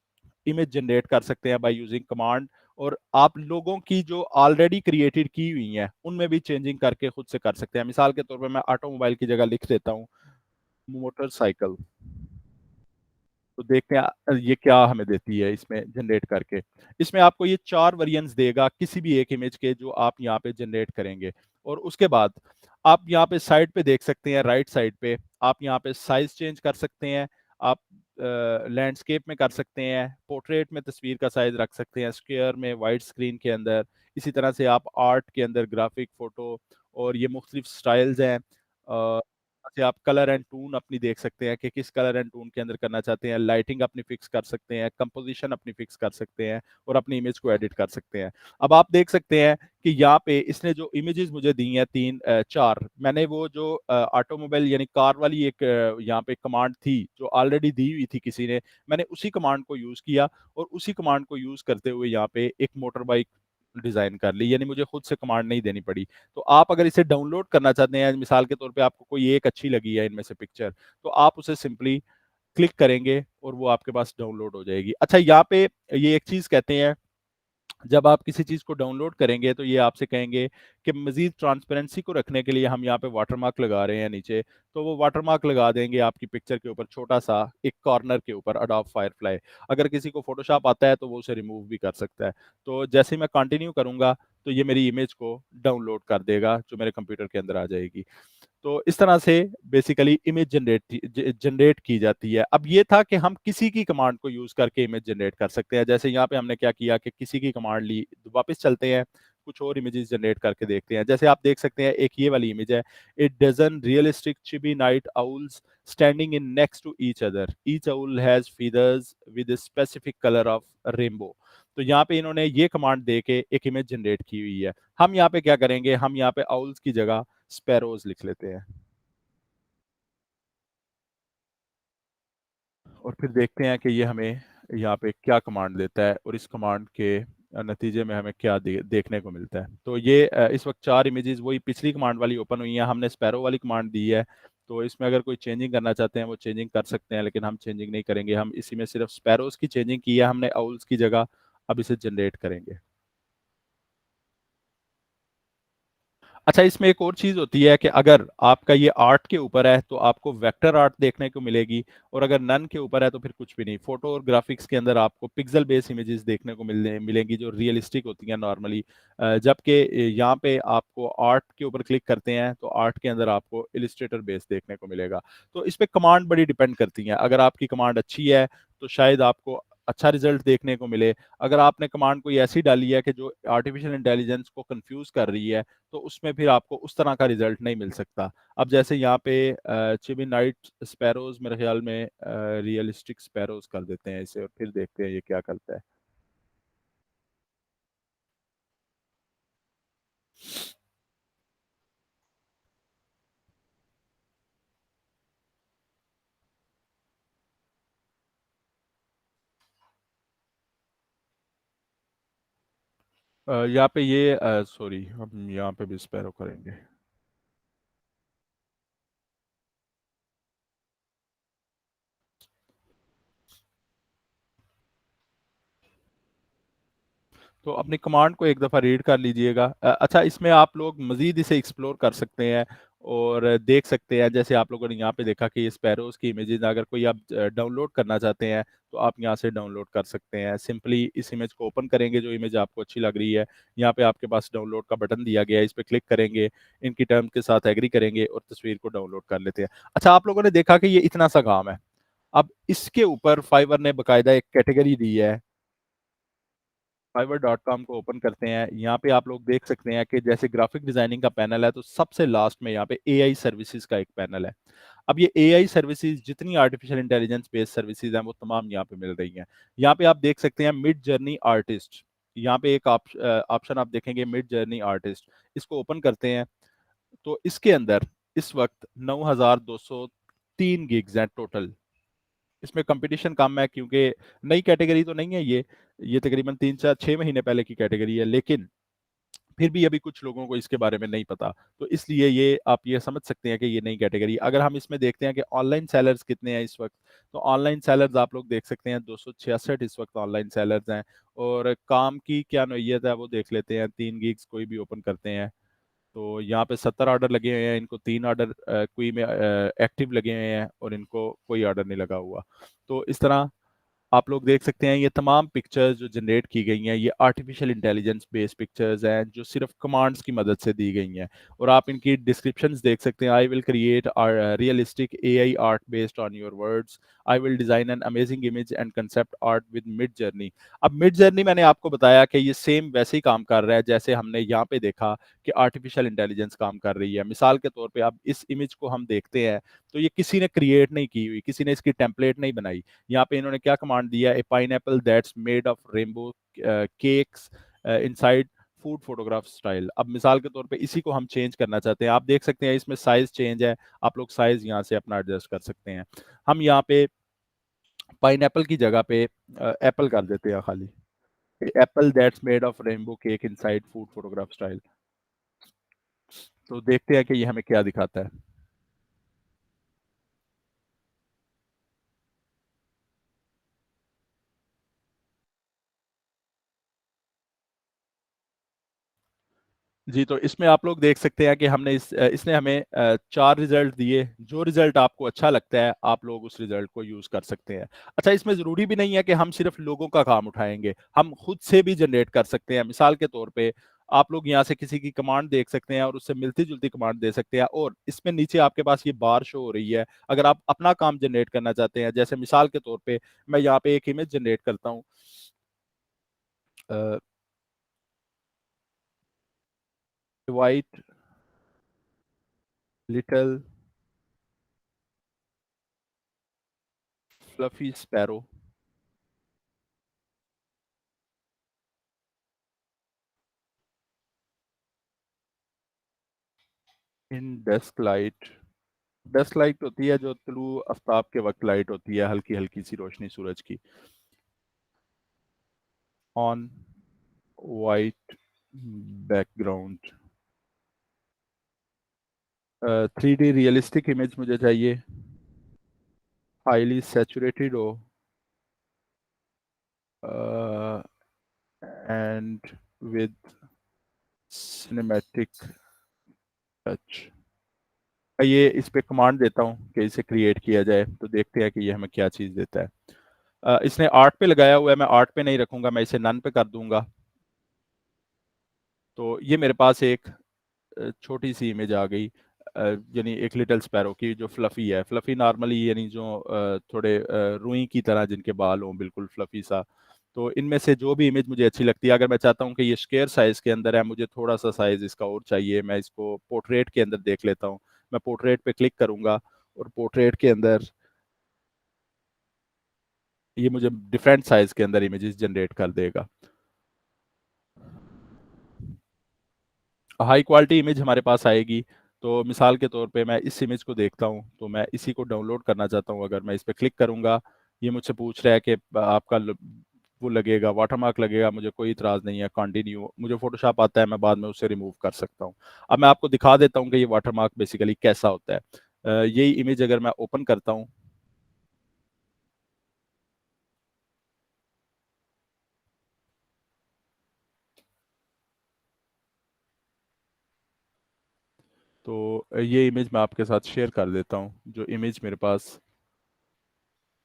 इमेज जनरेट कर सकते हैं बाय यूजिंग कमांड। और आप लोगों की जो ऑलरेडी क्रिएटेड की हुई हैं उनमें भी चेंजिंग करके खुद से कर सकते हैं। मिसाल के तौर पर मैं ऑटोमोबाइल की जगह लिख देता हूँ मोटरसाइकिल। तो देखते हैं ये क्या हमें देती है इसमें जनरेट करके। इसमें आपको ये 4 वेरिएंट्स देगा किसी भी एक इमेज के जो आप यहाँ पे जनरेट करेंगे। और उसके बाद आप यहाँ पे साइड पे देख सकते हैं, राइट साइड पे आप यहाँ पे साइज चेंज कर सकते हैं। आप लैंडस्केप में कर सकते हैं, पोर्ट्रेट में तस्वीर का साइज रख सकते हैं, स्क्वायर में, वाइड स्क्रीन के अंदर। इसी तरह से आप आर्ट के अंदर ग्राफिक, फोटो, और ये मुख्तलिफ स्टाइल्स हैं। से आप कलर एंड टून अपनी देख सकते हैं कि किस कलर एंड टून के अंदर करना चाहते हैं। लाइटिंग अपनी फिक्स कर सकते हैं, कंपोजिशन अपनी फिक्स कर सकते हैं और अपनी इमेज को एडिट कर सकते हैं। अब आप देख सकते हैं कि यहाँ पे इसने जो इमेजेस मुझे दी हैं 4, मैंने वो जो ऑटोमोबाइल यानी कार वाली एक यहाँ पे कमांड थी जो ऑलरेडी दी हुई थी किसी ने, मैंने उसी कमांड को यूज किया और उसी कमांड को यूज करते हुए यहाँ पे एक मोटर बाइक डिजाइन कर ली, यानी मुझे खुद से कमांड नहीं देनी पड़ी। तो आप अगर इसे डाउनलोड करना चाहते हैं, मिसाल के तौर पे आपको कोई एक अच्छी लगी है इनमें से पिक्चर, तो आप उसे सिंपली क्लिक करेंगे और वो आपके पास डाउनलोड हो जाएगी। अच्छा, यहाँ पे ये एक चीज कहते हैं, जब आप किसी चीज को डाउनलोड करेंगे तो ये आपसे कहेंगे कि मजीद ट्रांसपेरेंसी को रखने के लिए हम यहाँ पे वाटरमार्क लगा रहे हैं नीचे। तो वो वाटरमार्क लगा देंगे आपकी पिक्चर के ऊपर, छोटा सा एक कॉर्नर के ऊपर, अडोब फायरफ्लाई। अगर किसी को फोटोशॉप आता है तो वो उसे रिमूव भी कर सकता है। तो जैसे ही मैं कंटिन्यू करूंगा तो ये मेरी इमेज को डाउनलोड कर देगा जो मेरे कंप्यूटर के अंदर आ जाएगी। तो इस तरह से बेसिकली इमेज जनरेट की जाती है। अब ये था कि हम किसी की कमांड को यूज करके इमेज जनरेट कर सकते हैं। जैसे यहाँ पे हमने क्या किया कि किसी की कमांड ली, वापस चलते हैं, कुछ और इमेजेस जनरेट करके देखते हैं। जैसे आप देख सकते हैं एक ये वाली इमेज है, it dozen realistic chibi night owls standing in next to each owl has feathers with specific colour of rainbow. तो यहाँ पे इन्होंने ये कमांड दे के एक इमेज जनरेट की हुई है। हम यहाँ पे क्या करेंगे, हम यहाँ पे आउल्स की जगह स्पैरोज लिख लेते हैं और फिर देखते हैं कि ये हमें यहाँ पे क्या कमांड देता है और इस कमांड के नतीजे में हमें क्या देखने को मिलता है। तो ये इस वक्त 4 इमेजेस वही पिछली कमांड वाली ओपन हुई है। हमने स्पैरो वाली कमांड दी है, तो इसमें अगर कोई चेंजिंग करना चाहते हैं वो चेंजिंग कर सकते हैं, लेकिन हम चेंजिंग नहीं करेंगे। हम इसी में सिर्फ स्पैरोज की चेंजिंग की है हमने आउल्स की जगह। अब इसे जनरेट करेंगे। अच्छा, इसमें एक और चीज होती है कि अगर आपका ये आर्ट के ऊपर है तो आपको वेक्टर आर्ट देखने को मिलेगी, और अगर नन के ऊपर है तो फिर कुछ भी नहीं। फोटो और ग्राफिक्स के अंदर आपको पिक्सल बेस्ड इमेजेस देखने को मिलेंगी जो रियलिस्टिक होती हैं नॉर्मली। जबकि यहाँ पे आपको आर्ट के ऊपर क्लिक करते हैं तो आर्ट के अंदर आपको इलिस्ट्रेटर बेस्ड देखने को मिलेगा। तो इस पे कमांड बड़ी डिपेंड करती हैं। अगर आपकी कमांड अच्छी है तो शायद आपको अच्छा रिजल्ट देखने को मिले। अगर आपने कमांड कोई ऐसी डाली है कि जो आर्टिफिशियल इंटेलिजेंस को कंफ्यूज कर रही है, तो उसमें फिर आपको उस तरह का रिजल्ट नहीं मिल सकता। अब जैसे यहाँ पे चिमी नाइट स्पैरोज मेरे ख्याल में रियलिस्टिक स्पैरोज कर देते हैं इसे, और फिर देखते हैं ये क्या करता है। यहाँ पे ये सॉरी, हम यहाँ पे भी स्पैरो करेंगे। तो अपनी कमांड को एक दफ़ा रीड कर लीजिएगा। अच्छा, इसमें आप लोग मज़ीद इसे एक्सप्लोर कर सकते हैं और देख सकते हैं। जैसे आप लोगों ने यहाँ पे देखा कि ये स्पैरोज की इमेजेस अगर कोई आप डाउनलोड करना चाहते हैं तो आप यहाँ से डाउनलोड कर सकते हैं। सिंपली इस इमेज को ओपन करेंगे, जो इमेज आपको अच्छी लग रही है, यहाँ पे आपके पास डाउनलोड का बटन दिया गया है, इस पर क्लिक करेंगे, इनकी टर्म के साथ एग्री करेंगे और तस्वीर को डाउनलोड कर लेते हैं। अच्छा, आप लोगों ने देखा कि ये इतना सा काम है। अब इसके ऊपर फाइवर ने बाकायदा एक कैटेगरी दी है। fiverr.com को ओपन करते हैं। यहाँ पे आप लोग देख सकते हैं कि जैसे ग्राफिक डिजाइनिंग का पैनल है तो सबसे लास्ट में यहाँ पे एआई सर्विसेज का एक पैनल है। अब ये एआई सर्विसेज जितनी आर्टिफिशियल इंटेलिजेंस बेस्ड सर्विसेज हैं वो तमाम यहाँ पे मिल रही हैं। यहाँ पे आप देख सकते हैं मिड जर्नी आर्टिस्ट। यहाँ पे एक ऑप्शन आप देखेंगे मिड जर्नी आर्टिस्ट। इसको ओपन करते हैं तो इसके अंदर इस वक्त 9203 गिग्स हैं टोटल। इसमें कंपटीशन कम है क्योंकि नई कैटेगरी तो नहीं है ये तकरीबन 3 4 6 महीने पहले की कैटेगरी है, लेकिन फिर भी अभी कुछ लोगों को इसके बारे में नहीं पता। तो इसलिए ये आप ये समझ सकते हैं कि ये नई कैटेगरी। अगर हम इसमें देखते हैं कि ऑनलाइन सेलर्स कितने हैं इस वक्त, तो ऑनलाइन सेलर्स आप लोग देख सकते हैं 266 इस वक्त ऑनलाइन सेलर्स हैं। और काम की क्या नौइयत है वो देख लेते हैं। 3 गिग्स कोई भी ओपन करते हैं तो यहाँ पे 70 ऑर्डर लगे हुए हैं। इनको 3 ऑर्डर कोई में एक्टिव लगे हुए हैं और इनको कोई ऑर्डर नहीं लगा हुआ। तो इस तरह आप लोग देख सकते हैं ये तमाम पिक्चर्स जो जनरेट की गई हैं ये आर्टिफिशियल इंटेलिजेंस बेस्ड पिक्चर्स हैं जो सिर्फ कमांड्स की मदद से दी गई हैं। और आप इनकी डिस्क्रिप्शंस देख सकते हैं। I will create realistic AI art based on your words. I will design an amazing image and concept art with mid journey. अब मिड जर्नी मैंने आपको बताया कि ये सेम वैसे ही काम कर रहा है जैसे हमने यहाँ पे देखा कि आर्टिफिशियल इंटेलिजेंस काम कर रही है। मिसाल के तौर पे आप इस इमेज को हम देखते हैं तो ये किसी ने क्रिएट नहीं की हुई, किसी ने इसकी टेम्पलेट नहीं बनाई। यहाँ पे इन्होंने क्या कमांड दिया, a pineapple that's made of rainbow cakes inside food photograph style. अब मिसाल के तौर पे इसी को हम चेंज करना चाहते हैं। आप देख सकते हैं इसमें साइज चेंज है। आप लोग साइज यहाँ से अपना एडजस्ट कर सकते हैं। हम यहाँ पे पाइनएप्पल की जगह पे एप्पल कर देते हैं खाली। Apple that's made of rainbow cake inside food photograph style. तो देखते हैं कि ये हमें क्या दिखाता है। जी, तो इसमें आप लोग देख सकते हैं कि हमने इसने हमें 4 रिजल्ट दिए। जो रिजल्ट आपको अच्छा लगता है आप लोग उस रिजल्ट को यूज कर सकते हैं। अच्छा, इसमें जरूरी भी नहीं है कि हम सिर्फ लोगों का काम उठाएंगे, हम खुद से भी जनरेट कर सकते हैं। मिसाल के तौर पे आप लोग यहाँ से किसी की कमांड देख सकते हैं और उससे मिलती जुलती कमांड दे सकते हैं। और इसमें नीचे आपके पास ये बार शो हो रही है। अगर आप अपना काम जनरेट करना चाहते हैं, जैसे मिसाल के तौर पे मैं यहाँ पे एक इमेज जनरेट करता हूँ। वाइट लिटिल फ्लफी स्पैरो इन डस्क लाइट। डस्ट लाइट होती है जो तुलू आफ्ताब के वक्त लाइट होती है, हल्की हल्की सी रोशनी सूरज की। On white background. 3D realistic image मुझे चाहिए, हाईली सैचुरेटेड हो एंड विद सिनेमैटिक टच। ये इस पे कमांड देता हूँ कि इसे क्रिएट किया जाए, तो देखते हैं कि ये हमें क्या चीज़ देता है। इसने आर्ट पे लगाया हुआ है, मैं आर्ट पे नहीं रखूंगा, मैं इसे नन पे कर दूंगा। तो ये मेरे पास एक छोटी सी इमेज आ गई, यानी एक लिटिल स्पैरो की जो फ्लफी है। फ्लफी नॉर्मली यानी जो थोड़े रुई की तरह जिनके बाल हों, बिल्कुल फ्लफी सा। तो इनमें से जो भी इमेज मुझे अच्छी लगती है, अगर मैं चाहता हूँ कि ये स्क्वायर साइज के अंदर है, मुझे थोड़ा सा साइज इसका और चाहिए, मैं इसको पोर्ट्रेट के अंदर देख लेता हूँ। मैं पोर्ट्रेट पे क्लिक करूंगा और पोर्ट्रेट के अंदर ये मुझे डिफरेंट साइज के अंदर इमेजेस जनरेट कर देगा। हाई क्वालिटी इमेज हमारे पास आएगी। तो मिसाल के तौर पे मैं इस इमेज को देखता हूँ, तो मैं इसी को डाउनलोड करना चाहता हूँ। अगर मैं इस पर क्लिक करूंगा, ये मुझसे पूछ रहा है कि आपका वो लगेगा, वाटरमार्क लगेगा। मुझे कोई इतराज नहीं है, कंटिन्यू। मुझे फोटोशॉप आता है, मैं बाद में उसे रिमूव कर सकता हूँ। अब मैं आपको दिखा देता हूँ कि ये वाटरमार्क बेसिकली कैसा होता है। यही इमेज अगर मैं ओपन करता हूँ, तो ये इमेज मैं आपके साथ शेयर कर देता हूँ, जो इमेज मेरे पास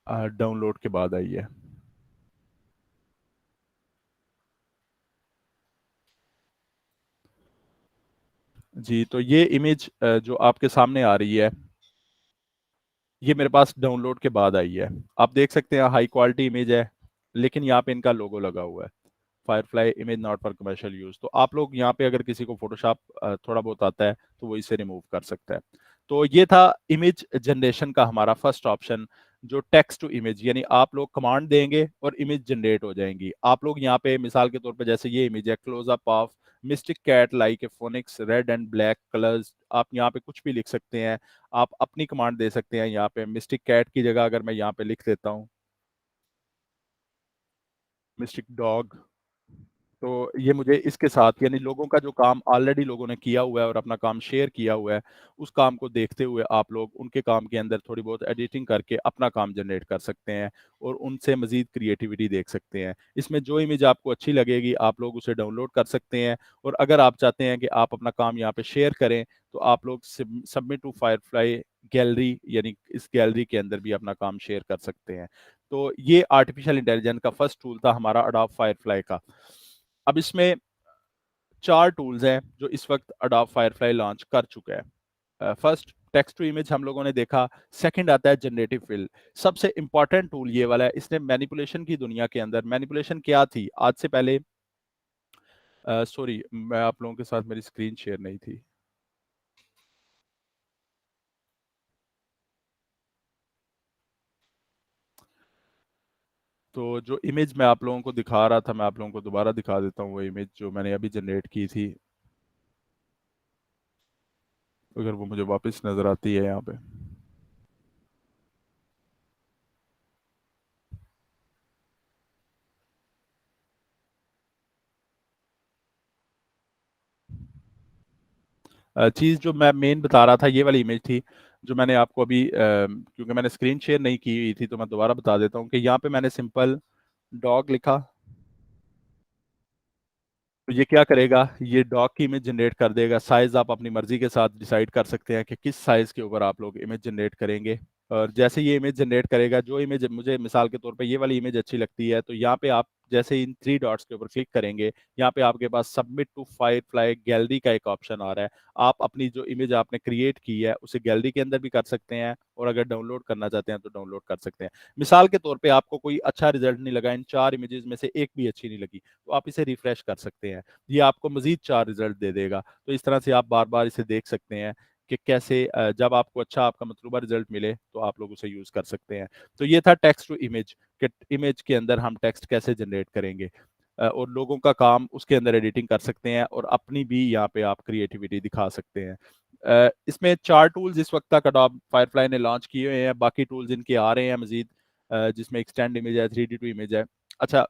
डाउनलोड के बाद आई है। जी, तो ये इमेज जो आपके सामने आ रही है, ये मेरे पास डाउनलोड के बाद आई है। आप देख सकते हैं हाई क्वालिटी इमेज है, लेकिन यहाँ पे इनका लोगो लगा हुआ है, Firefly image not for commercial use. तो आप लोग यहाँ पे अगर किसी को फोटोशॉप थोड़ा बहुत आता है, तो वो इसे रिमूव कर सकता है। तो ये था इमेज जनरेशन का हमारा फर्स्ट ऑप्शन, जो टेक्स्ट टू इमेज, यानी आप लोग कमांड देंगे और इमेज जनरेट हो जाएंगी। आप लोग यहाँ पे मिसाल के तौर पे जैसे ये इमेज है, close up of mystic cat like a phoenix red and black colours, आप यहाँ पे कुछ भी लिख सकते हैं। आप अपनी कमांड दे सकते हैं। यहाँ पे मिस्टिक कैट की जगह अगर मैं यहाँ पे लिख देता हूँ मिस्टिक डॉग, तो ये मुझे इसके साथ, यानी लोगों का जो काम ऑलरेडी लोगों ने किया हुआ है और अपना काम शेयर किया हुआ है, उस काम को देखते हुए आप लोग उनके काम के अंदर थोड़ी बहुत एडिटिंग करके अपना काम जनरेट कर सकते हैं और उनसे मजीद क्रिएटिविटी देख सकते हैं। इसमें जो इमेज आपको अच्छी लगेगी आप लोग उसे डाउनलोड कर सकते हैं, और अगर आप चाहते हैं कि आप अपना काम यहाँ पे शेयर करें, तो आप लोग सबमिट टू फायरफ्लाई गैलरी, यानी इस गैलरी के अंदर भी अपना काम शेयर कर सकते हैं। तो ये आर्टिफिशियल इंटेलिजेंस का फर्स्ट टूल था हमारा अडोब फायरफ्लाई का। अब इसमें 4 टूल्स हैं जो इस वक्त अडोब फायरफ्लाई लॉन्च कर चुका है। फर्स्ट टेक्स्ट टू इमेज हम लोगों ने देखा। सेकंड आता है जनरेटिव फिल। सबसे इंपॉर्टेंट टूल ये वाला है। इसने मैनिपुलेशन की दुनिया के अंदर, मैनिपुलेशन क्या थी आज से पहले, सॉरी मैं आप लोगों के साथ मेरी स्क्रीन शेयर नहीं थी। तो जो इमेज मैं आप लोगों को दिखा रहा था, मैं आप लोगों को दोबारा दिखा देता हूँ वो इमेज जो मैंने अभी जनरेट की थी, अगर वो मुझे वापस नजर आती है यहाँ पे। चीज़ जो मैं मेन बता रहा था, ये वाली इमेज थी जो मैंने आपको अभी क्योंकि मैंने स्क्रीन शेयर नहीं की हुई थी, तो मैं दोबारा बता देता हूँ कि यहाँ पे मैंने सिंपल डॉग लिखा। तो ये क्या करेगा, ये डॉग की इमेज जनरेट कर देगा। साइज आप अपनी मर्जी के साथ डिसाइड कर सकते हैं कि किस साइज के ऊपर आप लोग इमेज जनरेट करेंगे। और जैसे ये इमेज जनरेट करेगा, जो इमेज मुझे मिसाल के तौर पे ये वाली इमेज अच्छी लगती है, तो यहाँ पे आप जैसे इन 3 डॉट्स के ऊपर क्लिक करेंगे, यहाँ पे आपके पास सबमिट टू फायरफ्लाई गैलरी का एक ऑप्शन आ रहा है। आप अपनी जो इमेज आपने क्रिएट की है उसे गैलरी के अंदर भी कर सकते हैं, और अगर डाउनलोड करना चाहते हैं तो डाउनलोड कर सकते हैं। मिसाल के तौर पे आपको कोई अच्छा रिजल्ट नहीं लगा, इन 4 इमेजेस में से एक भी अच्छी नहीं लगी, तो आप इसे रिफ्रेश कर सकते हैं। ये आपको मजीद 4 रिजल्ट दे देगा। तो इस तरह से आप बार बार इसे देख सकते हैं कि कैसे जब आपको अच्छा आपका मतलूबा रिजल्ट मिले तो आप लोग उसे यूज कर सकते हैं। तो ये था टेक्स्ट टू इमेज, कि इमेज के अंदर हम टेक्स्ट कैसे जनरेट करेंगे, और लोगों का काम उसके अंदर एडिटिंग कर सकते हैं, और अपनी भी यहाँ पे आप क्रिएटिविटी दिखा सकते हैं। इसमें 4 टूल्स इस वक्त तक अडोब फायरफ्लाई ने लॉन्च किए हुए हैं, बाकी टूल्स इनके आ रहे हैं मजीद, जिसमें एक्सटेंड इमेज है, 3D टू इमेज है। अच्छा,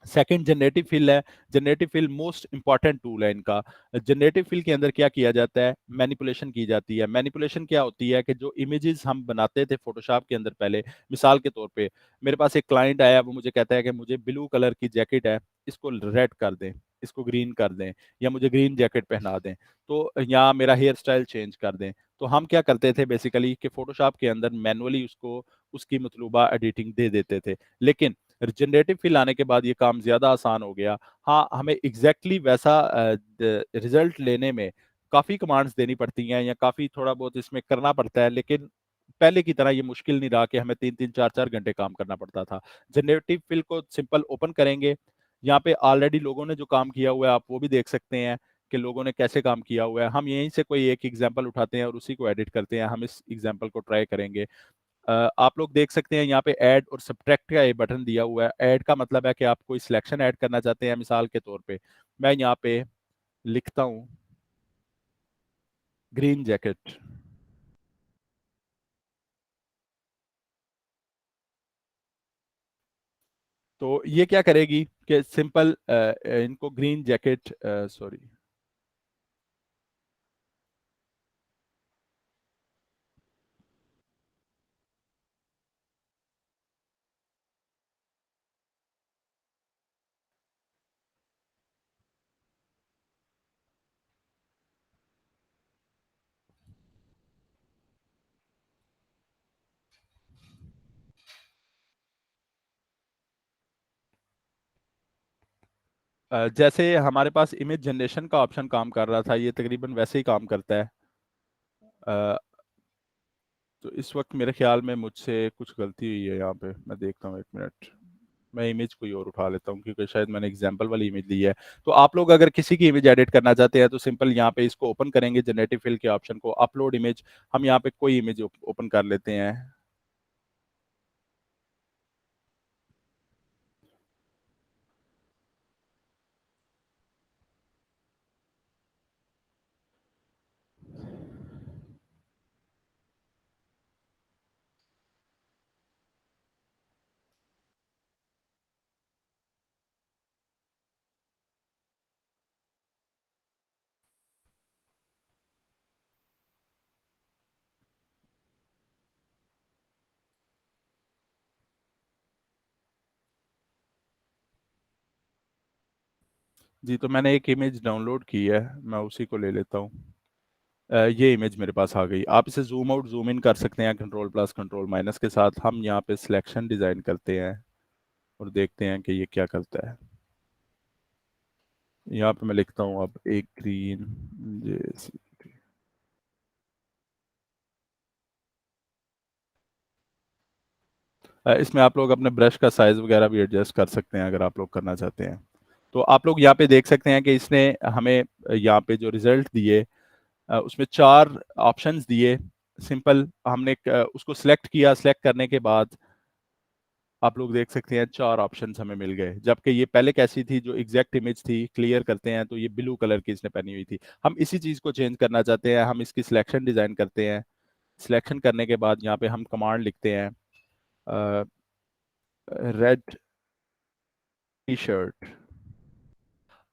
सेकंड जनरेटिव फिल है। Generative fill most important tool है इनका। जनरेटिव फिल के अंदर क्या किया जाता है, मैनिपुलेशन की जाती है। मैनिपुलेशन क्या होती है कि जो इमेजेस हम बनाते थे फोटोशॉप के अंदर पहले, मिसाल के तौर पे मेरे पास एक क्लाइंट आया, वो मुझे कहता है कि मुझे ब्लू कलर की जैकेट है, इसको रेड कर दें, इसको ग्रीन कर दें, या मुझे ग्रीन जैकेट पहना दें, तो या मेरा हेयर स्टाइल चेंज कर दें। तो हम क्या करते थे बेसिकली कि फोटोशॉप के अंदर मैनुअली उसको उसकी मतलूबा एडिटिंग दे देते थे। लेकिन जनरेटिव फिल आने के बाद ये काम ज़्यादा आसान हो गया। हाँ, हमें एग्जैक्टली वैसा रिजल्ट लेने में काफ़ी कमांड्स देनी पड़ती हैं, या काफ़ी थोड़ा बहुत इसमें करना पड़ता है, लेकिन पहले की तरह ये मुश्किल नहीं रहा कि हमें 3-3 4-4 घंटे काम करना पड़ता था। जनरेटिव फिल को सिंपल ओपन करेंगे, यहाँ पे ऑलरेडी लोगों ने जो काम किया हुआ है आप वो भी देख सकते हैं कि लोगों ने कैसे काम किया हुआ है। हम यहीं से कोई एक एग्जांपल उठाते हैं और उसी को एडिट करते हैं। हम इस एग्जांपल को ट्राई करेंगे। आप लोग देख सकते हैं यहाँ पे ऐड और सब्ट्रैक्ट का ये बटन दिया हुआ है। ऐड का मतलब है कि आप कोई सिलेक्शन ऐड करना चाहते हैं। मिसाल के तौर पे मैं यहाँ पे लिखता हूँ ग्रीन जैकेट। तो ये क्या करेगी कि सिंपल इनको ग्रीन जैकेट, सॉरी, जैसे हमारे पास इमेज जनरेशन का ऑप्शन काम कर रहा था, ये तकरीबन वैसे ही काम करता है। अ, तो इस वक्त मेरे ख्याल में मुझसे कुछ गलती हुई है यहाँ पे। मैं देखता हूँ, एक मिनट। मैं इमेज कोई और उठा लेता हूँ क्योंकि शायद मैंने एग्जांपल वाली इमेज ली है। तो आप लोग अगर किसी की इमेज एडिट करना चाहते हैं तो सिंपल यहाँ पे इसको ओपन करेंगे, जनरेटिव फिल के ऑप्शन को, अपलोड इमेज। हम यहाँ पे कोई इमेज ओपन कर लेते हैं। जी, तो मैंने एक इमेज डाउनलोड की है, मैं उसी को ले लेता हूँ। ये इमेज मेरे पास आ गई। आप इसे जूम आउट जूम इन कर सकते हैं कंट्रोल प्लस कंट्रोल माइनस के साथ। हम यहाँ पे सिलेक्शन डिजाइन करते हैं और देखते हैं कि ये क्या करता है। यहाँ पे मैं लिखता हूँ अब एक ग्रीन जैसी। इसमें आप लोग अपने ब्रश का साइज वगैरह भी एडजस्ट कर सकते हैं अगर आप लोग करना चाहते हैं। तो आप लोग यहाँ पे देख सकते हैं कि इसने हमें यहाँ पे जो रिजल्ट दिए, उसमें 4 ऑप्शंस दिए। सिंपल हमने उसको सिलेक्ट किया, सिलेक्ट करने के बाद आप लोग देख सकते हैं 4 ऑप्शंस हमें मिल गए। जबकि ये पहले कैसी थी, जो एग्जैक्ट इमेज थी, क्लियर करते हैं तो ये ब्लू कलर की इसने पहनी हुई थी। हम इसी चीज को चेंज करना चाहते हैं, हम इसकी सिलेक्शन डिजाइन करते हैं। सिलेक्शन करने के बाद यहाँ पे हम कमांड लिखते हैं रेड टी शर्ट।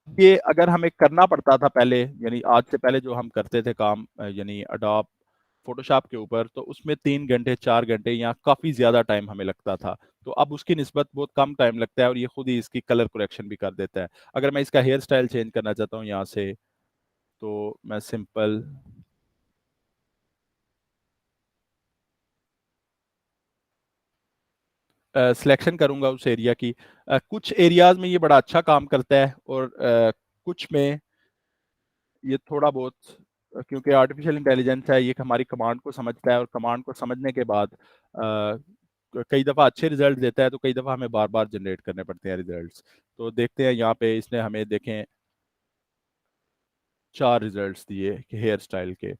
ये अगर हमें करना पड़ता था पहले, यानी आज से पहले जो हम करते थे काम, यानी अडोब फोटोशॉप के ऊपर, तो उसमें 3 घंटे 4 घंटे या काफी ज्यादा टाइम हमें लगता था। तो अब उसकी निस्बत बहुत कम टाइम लगता है और ये खुद ही इसकी कलर करेक्शन भी कर देता है। अगर मैं इसका हेयर स्टाइल चेंज करना चाहता हूँ यहाँ से, तो मैं सिंपल सिलेक्शन करूंगा उस एरिया की। कुछ एरियाज में ये बड़ा अच्छा काम करता है और कुछ में ये थोड़ा बहुत, क्योंकि आर्टिफिशियल इंटेलिजेंस है, ये हमारी कमांड को समझता है और कमांड को समझने के बाद कई दफ़ा अच्छे रिजल्ट देता है, तो कई दफ़ा हमें बार बार जनरेट करने पड़ते हैं रिजल्ट्स। तो देखते हैं यहाँ पे इसने हमें देखें 4 रिजल्ट्स दिए हेयर स्टाइल के।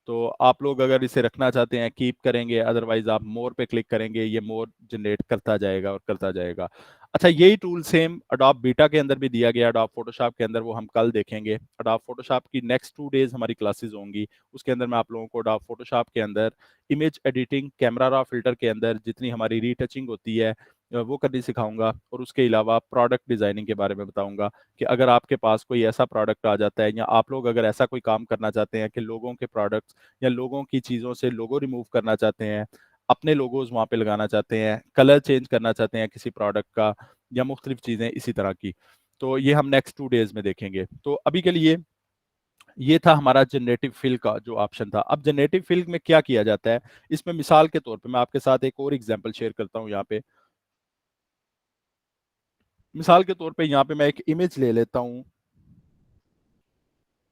तो आप लोग अगर इसे रखना चाहते हैं कीप करेंगे, अदरवाइज आप मोर पे क्लिक करेंगे, ये मोर जनरेट करता जाएगा और करता जाएगा। अच्छा, यही टूल सेम अडोब बीटा के अंदर भी दिया गया, अडोब फोटोशॉप के अंदर, वो हम कल देखेंगे। अडोब फोटोशॉप की नेक्स्ट 2 डेज हमारी क्लासेस होंगी, उसके अंदर मैं आप लोगों को अडोब फोटोशॉप के अंदर image editing, camera raw filter के अंदर जितनी हमारी रीटचिंग होती है, वो करनी सिखाऊंगा। और उसके अलावा प्रोडक्ट डिज़ाइनिंग के बारे में बताऊंगा कि अगर आपके पास कोई ऐसा प्रोडक्ट आ जाता है, या आप लोग अगर ऐसा कोई काम करना चाहते हैं कि लोगों के प्रोडक्ट्स या लोगों की चीज़ों से लोगो रिमूव करना चाहते हैं, अपने लोगोज वहाँ पे लगाना चाहते हैं, कलर चेंज करना चाहते हैं किसी प्रोडक्ट का, या मुख्तलिफ चीज़ें इसी तरह की, तो ये हम नेक्स्ट 2 डेज में देखेंगे। तो अभी के लिए ये था हमारा जनरेटिव फिल का जो ऑप्शन था। अब जनरेटिव फिल में क्या किया जाता है, इसमें मिसाल के तौर पे मैं आपके साथ एक और एग्जांपल शेयर करता हूँ यहाँ पे। मिसाल के तौर पे यहाँ पे मैं एक इमेज ले लेता हूँ।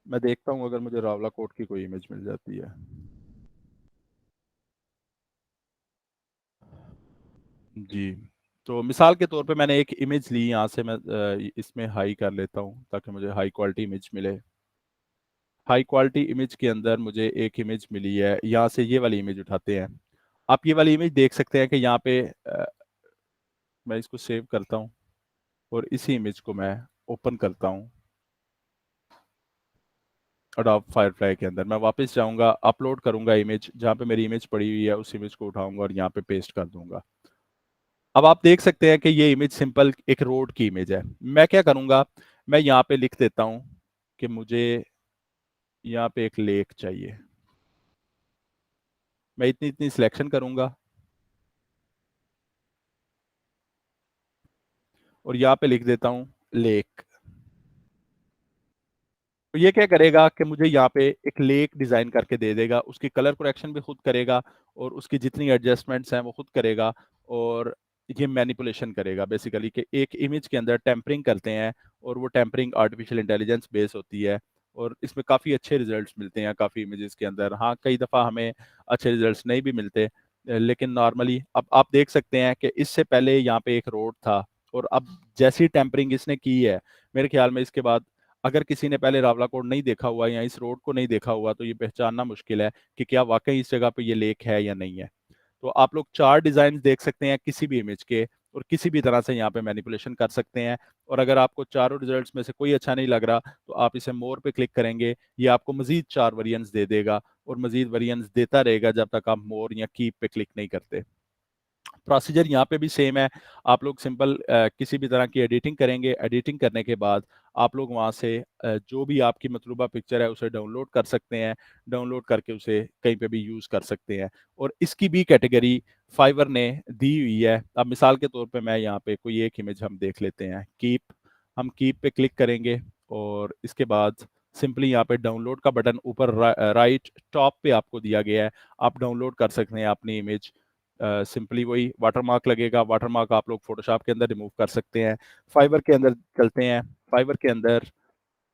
मैं देखता हूँ अगर मुझे रावला कोट की कोई इमेज मिल जाती है। जी, तो मिसाल के तौर पे मैंने एक इमेज ली, यहाँ से मैं इसमें हाई कर लेता हूँ ताकि मुझे हाई क्वालिटी इमेज मिले। हाई क्वालिटी इमेज के अंदर मुझे एक इमेज मिली है, यहाँ से ये वाली इमेज उठाते हैं। आप ये वाली इमेज देख सकते हैं कि यहाँ पे मैं इसको सेव करता हूँ और इसी इमेज को मैं ओपन करता हूँ अडोब फायरफ्लाई के अंदर। मैं वापस जाऊंगा, अपलोड करूंगा इमेज, जहाँ पे मेरी इमेज पड़ी हुई है उस इमेज को उठाऊंगा और यहाँ पे पेस्ट कर दूंगा। अब आप देख सकते हैं कि ये इमेज सिंपल एक रोड की इमेज है। मैं क्या करूंगा, मैं यहाँ पे लिख देता हूँ कि मुझे यहाँ पे एक लेक चाहिए। मैं इतनी इतनी सिलेक्शन करूंगा और यहाँ पे लिख देता हूँ लेक। तो ये क्या करेगा कि मुझे यहाँ पे एक लेक डिजाइन करके दे देगा, उसकी कलर करेक्शन भी खुद करेगा और उसकी जितनी एडजस्टमेंट्स हैं वो खुद करेगा। और ये मैनिपुलेशन करेगा बेसिकली कि एक इमेज के अंदर टेम्परिंग करते हैं, और वो टेम्परिंग आर्टिफिशियल इंटेलिजेंस बेस होती है। और इसमें काफ़ी अच्छे रिजल्ट्स मिलते हैं काफ़ी इमेजेस के अंदर। हाँ, कई दफ़ा हमें अच्छे रिजल्ट्स नहीं भी मिलते, लेकिन नॉर्मली अब आप देख सकते हैं कि इससे पहले यहाँ पे एक रोड था, और अब जैसी टेम्परिंग इसने की है, मेरे ख्याल में इसके बाद अगर किसी ने पहले रावला कोट नहीं देखा हुआ या इस रोड को नहीं देखा हुआ, तो ये पहचानना मुश्किल है कि क्या वाकई इस जगह पे ये लेक है या नहीं है। तो आप लोग 4 डिजाइन देख सकते हैं किसी भी इमेज के, और किसी भी तरह से यहाँ पे मैनिपुलेशन कर सकते हैं। और अगर आपको चारों रिजल्ट्स में से कोई अच्छा नहीं लग रहा, तो आप इसे मोर पे क्लिक करेंगे, ये आपको मजीद 4 वेरिएंट्स दे देगा, और मजीद वेरिएंट्स देता रहेगा जब तक आप मोर या कीप पे क्लिक नहीं करते। प्रोसीजर यहाँ पे भी सेम है। आप लोग सिंपल किसी भी तरह की एडिटिंग करेंगे, एडिटिंग करने के बाद आप लोग वहाँ से जो भी आपकी मतलूबा पिक्चर है उसे डाउनलोड कर सकते हैं, डाउनलोड करके उसे कहीं पे भी यूज़ कर सकते हैं। और इसकी भी कैटेगरी फाइवर ने दी हुई है। अब मिसाल के तौर पे मैं यहाँ पे कोई एक इमेज हम देख लेते हैं, कीप। हम कीप पे क्लिक करेंगे और इसके बाद सिंपली यहाँ पे डाउनलोड का बटन ऊपर राइट टॉप पे आपको दिया गया है, आप डाउनलोड कर सकते हैं अपनी इमेज। सिंपली वही वाटरमार्क लगेगा, वाटरमार्क आप लोग फोटोशॉप के अंदर रिमूव कर सकते हैं। फाइवर के अंदर चलते हैं। फाइवर के अंदर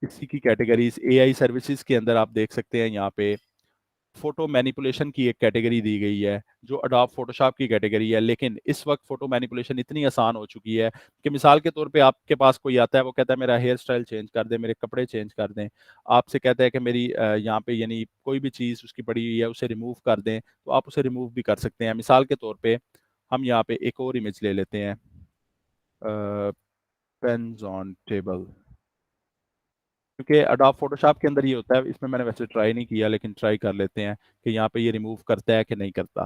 इसी की कैटेगरीज एआई सर्विसेज के अंदर आप देख सकते हैं, यहाँ पे फोटो मैनिपुलेशन की एक कैटेगरी दी गई है जो अडोब फोटोशॉप की कैटेगरी है। लेकिन इस वक्त फोटो मैनिपुलेशन इतनी आसान हो चुकी है कि मिसाल के तौर पे आपके पास कोई आता है, वो कहता है मेरा हेयर स्टाइल चेंज कर दे, मेरे कपड़े चेंज कर दें। आपसे कहता है कि मेरी यहाँ पे यानी कोई भी चीज़ उसकी पड़ी हुई है उसे रिमूव कर दें, तो आप उसे रिमूव भी कर सकते हैं। मिसाल के तौर पे हम यहाँ पे एक और इमेज ले लेते हैं, पेन्स ऑन टेबल। क्योंकि अडोब फोटोशॉप के अंदर ये होता है, इसमें मैंने वैसे ट्राई नहीं किया, लेकिन ट्राई कर लेते हैं कि यहाँ पे ये रिमूव करता है कि नहीं करता।